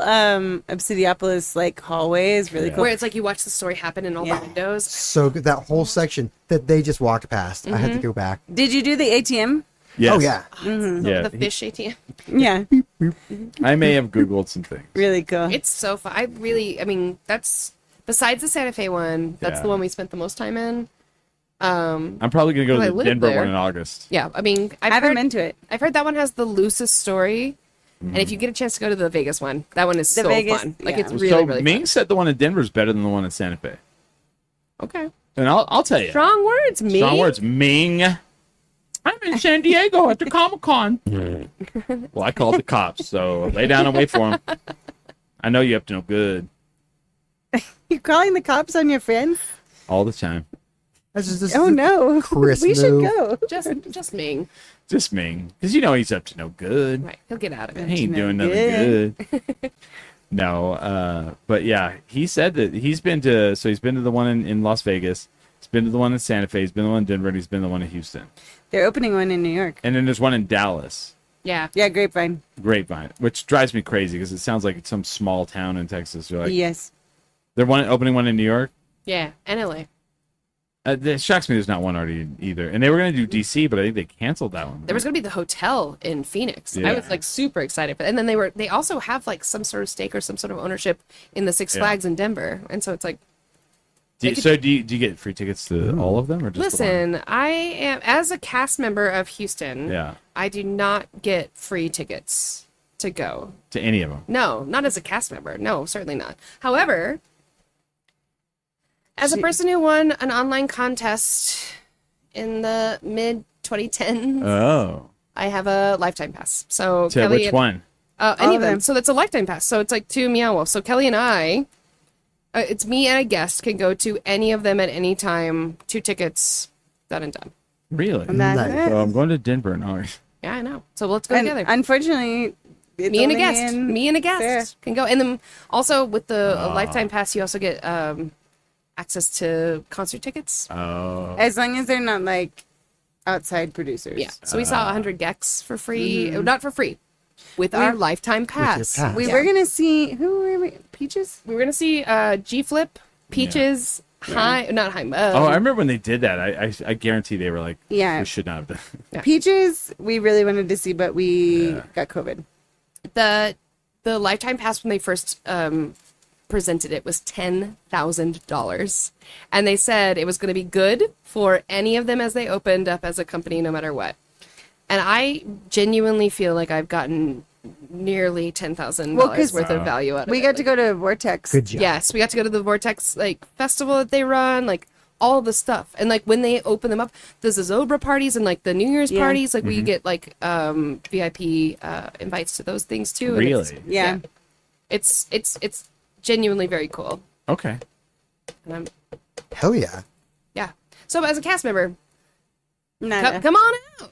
Obsidiopolis like hallway is really Yeah. cool. Where it's like you watch the story happen in all Yeah. the windows. So good. That whole section that they just walked past. I had to go back. Did you do the ATM? Yes. Oh yeah. Yeah. The fish ATM. Yeah, I may have Googled some things. really cool. It's so fun. I mean, that's besides the Santa Fe one. That's Yeah. the one we spent the most time in. I'm probably gonna go I to the lived Denver there. one in August. Yeah, I mean, I haven't been to it. I've heard that one has the loosest story. And if you get a chance to go to the Vegas one, that one is The so Vegas- fun. Like, yeah. it's really, so really Ming fun. said the one in Denver is better than the one in Santa Fe. Okay. And I'll tell you. Strong words, me. Strong words. Ming. I'm in San Diego at the Comic-Con. Well, I called the cops, so lay down and wait for them. I know you up to no good You're calling the cops on your friends? all the time. This is Oh no, Chris we should move. go. Just Ming. Just Ming. Because you know he's up to no good. Right. He'll get out of it. He ain't No doing nothing good. No, but yeah, he said that he's been to the one in Las Vegas, he's been to the one in Santa Fe, he's been to the one in Denver, and he's been to the one in Houston. They're opening one in New York. And then there's one in Dallas, Yeah. Yeah, Grapevine. Grapevine, which drives me crazy because it sounds like it's some small town in Texas. You're like, Yes. they're opening one in New York. Yeah. And LA. It shocks me there's not one already either. And they were going to do DC, but I think they canceled that one. There was going to be the hotel in Phoenix. Yeah. I was like super excited for that. And then they also have like some sort of stake or some sort of ownership in the Six Yeah. Flags in Denver. And so it's like, do you get free tickets to all of them or just the one? listen, I am, as a cast member of Houston, Yeah, I do not get free tickets to go. to any of them. No, not as a cast member. No, certainly not. However, as a person who won an online contest in the mid 2010s, Oh, I have a lifetime pass. So to Kelly which and- one? Any of them. them. So that's a lifetime pass. So it's like 2 Meow Wolf. So Kelly and I, it's me and a guest can go to any of them at any time. 2 tickets, done and done. Really? That's Nice. it. So I'm going to Denver in August. Yeah, I know. So let's go And together. unfortunately, it's Me and a only guest. in Me and a guest Sarah. can go. And then also with the lifetime pass, you also get access to concert tickets. Oh, As long as they're not like outside producers. Yeah. So we saw 100 Gex for free. Not for free. With our lifetime pass. pass. We Yeah. were gonna see who were we? Peaches. We were going to see G Flip, Peaches, not Heim. oh! I remember when they did that. I guarantee they were like, Yeah. we should not have done. Yeah. Peaches. We really wanted to see, but we got COVID. the lifetime pass when they first presented it was $10,000. And they said it was going to be good for any of them as they opened up as a company, no matter what. And I genuinely feel like I've gotten nearly $10,000 worth of value out of it. We got to go to Vortex. Good job. Yes, we got to go to the Vortex like festival that they run, like all the stuff. And like when they open them up, there's the Zobra parties and like the New Year's parties, like we get like VIP invites to those things too. And Really? Yeah. it's genuinely very cool. Okay. And I'm, Hell yeah. yeah. So as a cast member, Nada. come on out.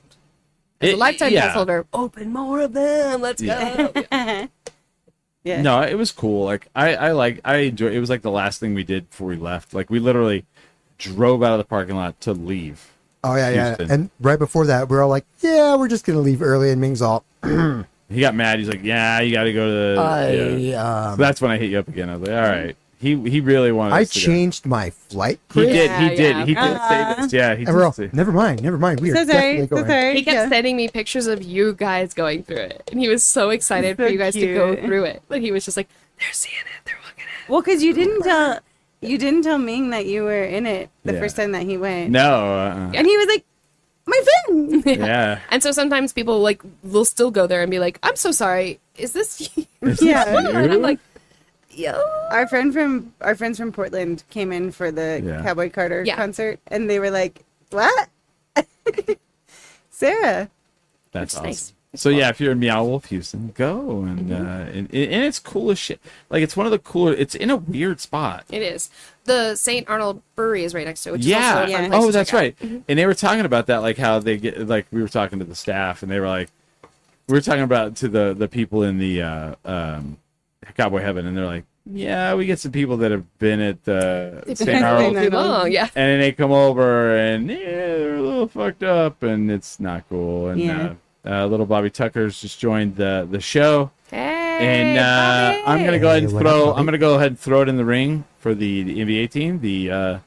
As a It- lifetime yeah. pass holder, open more of them. Let's go. Yeah. Yeah. No, it was cool. Like I enjoyed. It was like the last thing we did before we left. Like we literally drove out of the parking lot to leave. Oh yeah, yeah. Houston. And right before that, we're all like, "Yeah, we're just gonna leave early." And Ming's all, He got mad. He's like, "Yeah, you got to go to." Yeah. So that's when I hit you up again. I was like, "All right." He really wanted. I us to go. changed my flight. He Chris. did. Yeah, He did. yeah. He did say this. Yeah. He And we're all, did. Say. never mind. We are So sorry. definitely So going. sorry. He kept Yeah. sending me pictures of you guys going through it, and he was so excited So for you guys to go cute. through it. Like he was just like, "They're seeing it. They're looking at it." Well, because you didn't tell Ming that you were in it the Yeah. first time that he went. No. And he was like, my friend. Yeah. And so sometimes people like will still go there and be like, "I'm so sorry. Is this you?" Yeah. And I'm like, "Yo." Our friends from Portland came in for the Yeah. Cowboy Carter Yeah. concert, and they were like, "What, Sarah?" That's It's awesome. nice. So yeah, if you're in Meow Wolf Houston, go and it's cool as shit. Like it's one of the cooler. It's in a weird spot. It is. The St. Arnold Brewery is right next to it, which Yeah. is also a fun Yeah. place Oh, to that's check out. right. And they were talking about that, like how they get. Like we were talking to the staff, and they were like, we were talking about to the people in the Cowboy Heaven, and they're like, yeah, we get some people that have been at the It's St. been Arnold, too long, yeah. and then they come over, and yeah, they're a little fucked up, and it's not cool. And Yeah. little Bobby Tucker's just joined the show. Hey, And Bobby! I'm gonna go ahead and Hey, what up, throw. Bobby? I'm gonna go ahead and throw it in the ring for the NBA team, the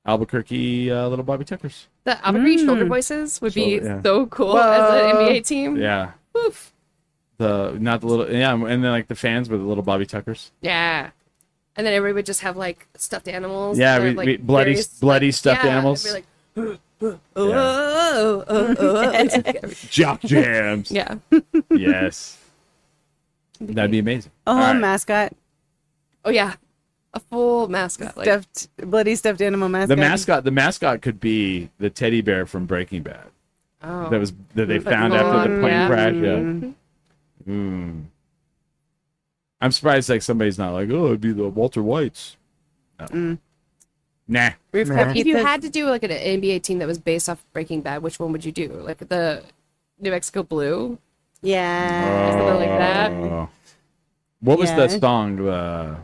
Albuquerque little Bobby Tuckers. The Albuquerque Shoulder Voices would be Shoulder, yeah. so cool Whoa. as an NBA team. Yeah, Oof. not the little and then like the fans were the little Bobby Tuckers. Yeah. And then everybody would just have like stuffed animals. Yeah, that we- have, like, we- bloody- various, bloody stuffed yeah, animals. it'd be like, Yeah. Jock jams. yeah. Yes, that'd be amazing. A whole All right. mascot, Oh yeah. A full mascot. Like, bloody stuffed animal mascot. The mascot could be the teddy bear from Breaking Bad. oh. That they found after the plane yeah. crash. Yeah. Mm. I'm surprised like somebody's not like, oh, it'd be the Walter Whites. No. Nah. Rooftop If you pizzas. had to do like an NBA team that was based off Breaking Bad, which one would you do? Like the New Mexico Blue? Yeah. Something like that. Oh. What was Yeah. the song?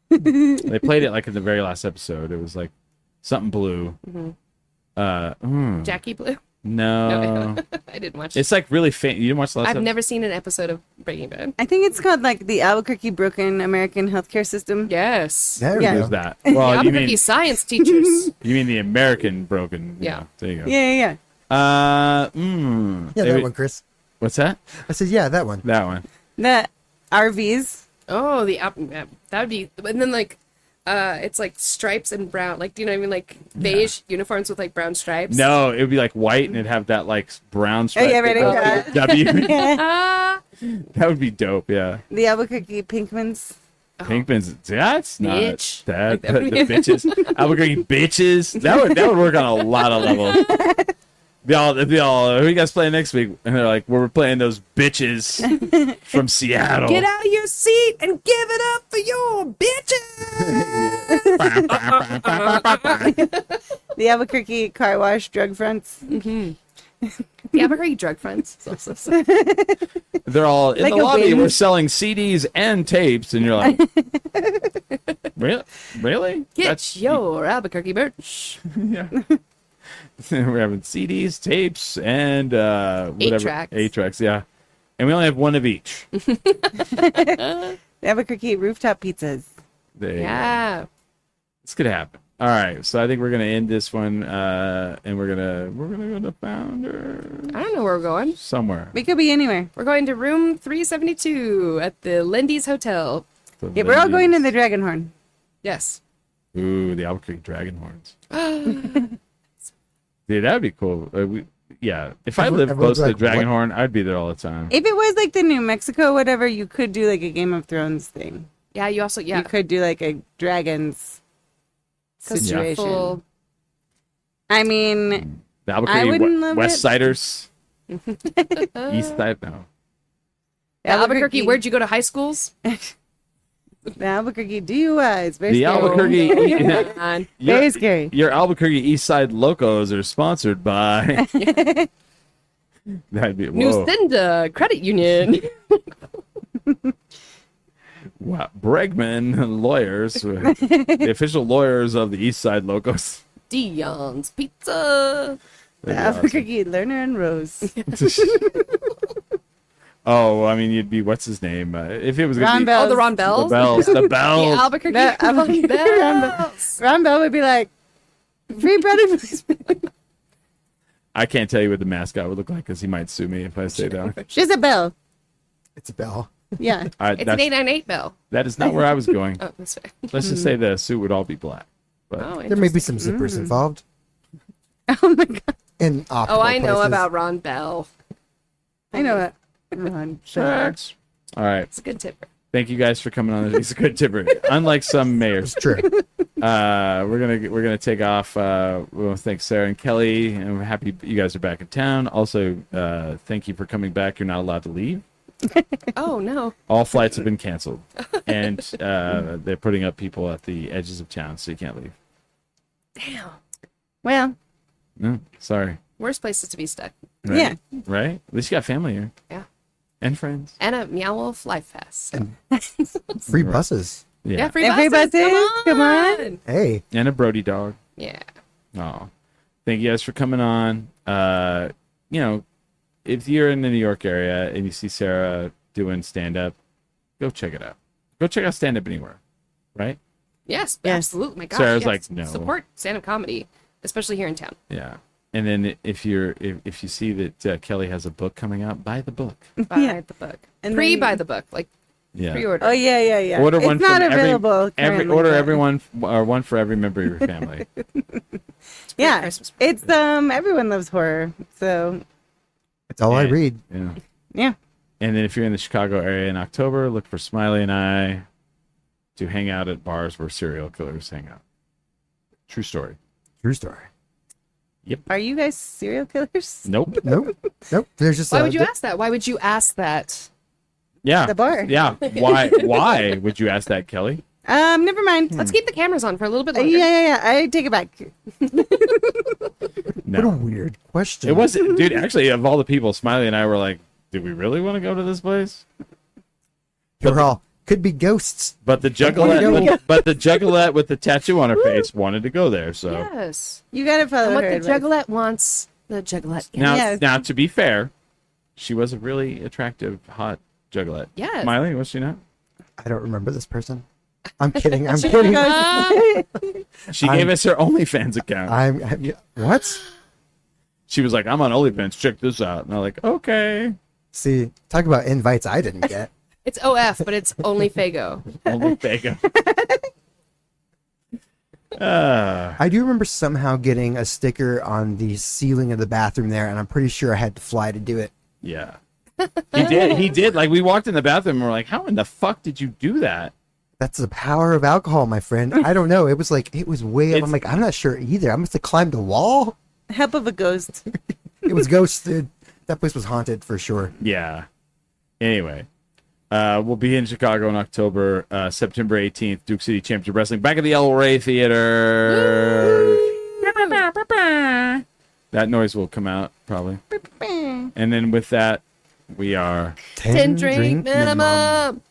They played it like in the very last episode. It was like something blue. Jackie Blue? No. No, I didn't watch it. It's like really faint. You didn't watch the last I've episode? never seen an episode of Breaking Bad. I think it's called like the Albuquerque Broken American Healthcare System. Yes. There we Yeah. go. Who's that? The Well, you Albuquerque mean science teachers. the American broken. Yeah. There you go. Yeah. Yeah, It that would- one, Chris. What's that? I said, yeah, that one. That one. The RVs. Oh, yeah, that would be. And then like, it's like stripes and brown. Like, do you know what I mean? Like beige uniforms with like brown stripes. No, it would be like white and it'd have that like brown stripe. yeah, right, that goes with the W. Ah, That would be dope. Yeah. The Albuquerque Pinkmans. Pinkman's. That's not Bitch. that. Like that would the be- bitches. Albuquerque bitches. That would work on a lot of levels. They'd be all, who you guys playing next week? And they're like, well, we're playing those bitches from Seattle. get out of your seat and give it up for your bitches. The Albuquerque car wash drug fronts. The Albuquerque drug fronts. It's also so- They're all in Like the a lobby. wind. We're selling CDs and tapes, and you're like, really? Really? Get your Albuquerque merch. Yeah. We're having CDs, tapes, and whatever. 8-tracks. 8-tracks, yeah. And we only have one of each. The Albuquerque rooftop pizzas. There you go. Yeah. This could happen. All right, so I think we're gonna end this one, and we're gonna go to Founder I don't know where we're going. somewhere. We could be anywhere. We're going to room 372 at the Lindy's Hotel. The the Yeah, we're all going to venues. the Dragon Horn. Yes. Ooh, the Albuquerque Dragon Horns. Dude, that'd be cool. If I lived close to the Dragon Horn, I'd be there all the time. If it was like the New Mexico, whatever, you could do like a Game of Thrones thing. Yeah, you also You could do like a dragons situation. Full- I mean, The I Albuquerque wouldn't love West it. Siders, East Side. No, Albuquerque, where'd you go to high schools? The Albuquerque DUIs. Very the scary. Albuquerque. On. Very scary. Your Albuquerque East Side Locos are sponsored by. That'd be New whoa. Cinda Credit Union. Wow, Bregman lawyers, the official lawyers of the East Side Locos. Dion's Pizza. The Albuquerque Lerner and Rose. Oh, I mean, you'd be what's his name? If it was gonna Ron be Bell. Oh, the Ron Bells. the Bells, the The Bells. Albuquerque The Albuquerque Ron Ron Bells. Ron Bell would be like, free product placement. I can't tell you what the mascot would look like because he might sue me if I say that. She's a bell. It's a bell. Yeah. It's an 898 bell. That is not where I was going. Oh, that's fair. Let's just say the suit would all be black. But Oh, There may be some zippers involved. Oh my God. In Oh, I know places. about Ron Bell. I know it. Ron. Shucks. All right. It's a good tipper. Thank you guys for coming on. He's a good tipper. Unlike some mayors. It's true. We're gonna take off. We want to thank Sarah and Kelly, and we're happy you guys are back in town. Also, thank you for coming back. You're not allowed to leave. Oh, no. All flights have been canceled, and they're putting up people at the edges of town, so you can't leave. Damn. Well, No, sorry. Worst places to be stuck. Right? Yeah. Right. At least you got family here Yeah. and friends. And a Meow Wolf Life Pass. Free buses. Yeah, free And free buses. buses. Come on. Hey, And a Brody dog. Yeah. Oh, thank you guys for coming on. If you're in the New York area and you see Sarah doing stand up, go check it out. Go check out stand up anywhere, right? Yes, Yes. absolutely. My gosh. Sarah's yes. like, no. Support stand-up comedy, especially here in town. Yeah. And then if you see that Kelly has a book coming out, buy the book. Buy Yeah. the book. And Pre-buy then- the book. Like, Yeah. pre-order. Oh, yeah. Order it's one not from available. currently, order but- everyone or one for every member of your family. Yeah. Christmas It's, everyone loves horror. So, it's all I And- read. Yeah. yeah. And then if you're in the Chicago area in October, look for Smiley and I to hang out at bars where serial killers hang out. True story. True story. Are you guys serial killers? Nope. Nope. Nope. There's just Why would you ask that? Why would you ask that? Yeah. The bar. Yeah. Why would you ask that, Kelly? Never mind. Let's keep the cameras on for a little bit Yeah, longer. yeah. I take it back. What a No. weird question. It was, dude, actually, of all the people, Smiley and I were like, did we really want to go to this place? We're all could be ghosts. But the juggalette with the tattoo on her face wanted to go there. So Yes. You gotta follow And what her the advice. juggalette wants, the juggalette gets. now, Yes. now to be fair, she was a really attractive, hot juggalette. Yes. Smiley, was she not? I don't remember this person. I'm kidding. I'm kidding. She gave us her OnlyFans account. What? She was like, I'm on OnlyFans. Check this out. And I'm like, okay. See, talk about invites I didn't get. It's OF, but it's only Fago. Only Fago. I do remember somehow getting a sticker on the ceiling of the bathroom there, and I'm pretty sure I had to fly to do it. Yeah. He did. Like, we walked in the bathroom and we're like, how in the fuck did you do that? That's the power of alcohol, my friend. I don't know. It was way up. I'm like, I'm not sure either. I must have climbed a wall. Help of a ghost. It was ghosted. That place was haunted for sure. Yeah. Anyway, we'll be in Chicago in October, September 18th, Duke City Championship Wrestling, back at the El Rey Theater. That noise will come out, probably. And then with that, we are... 10 drink minimum.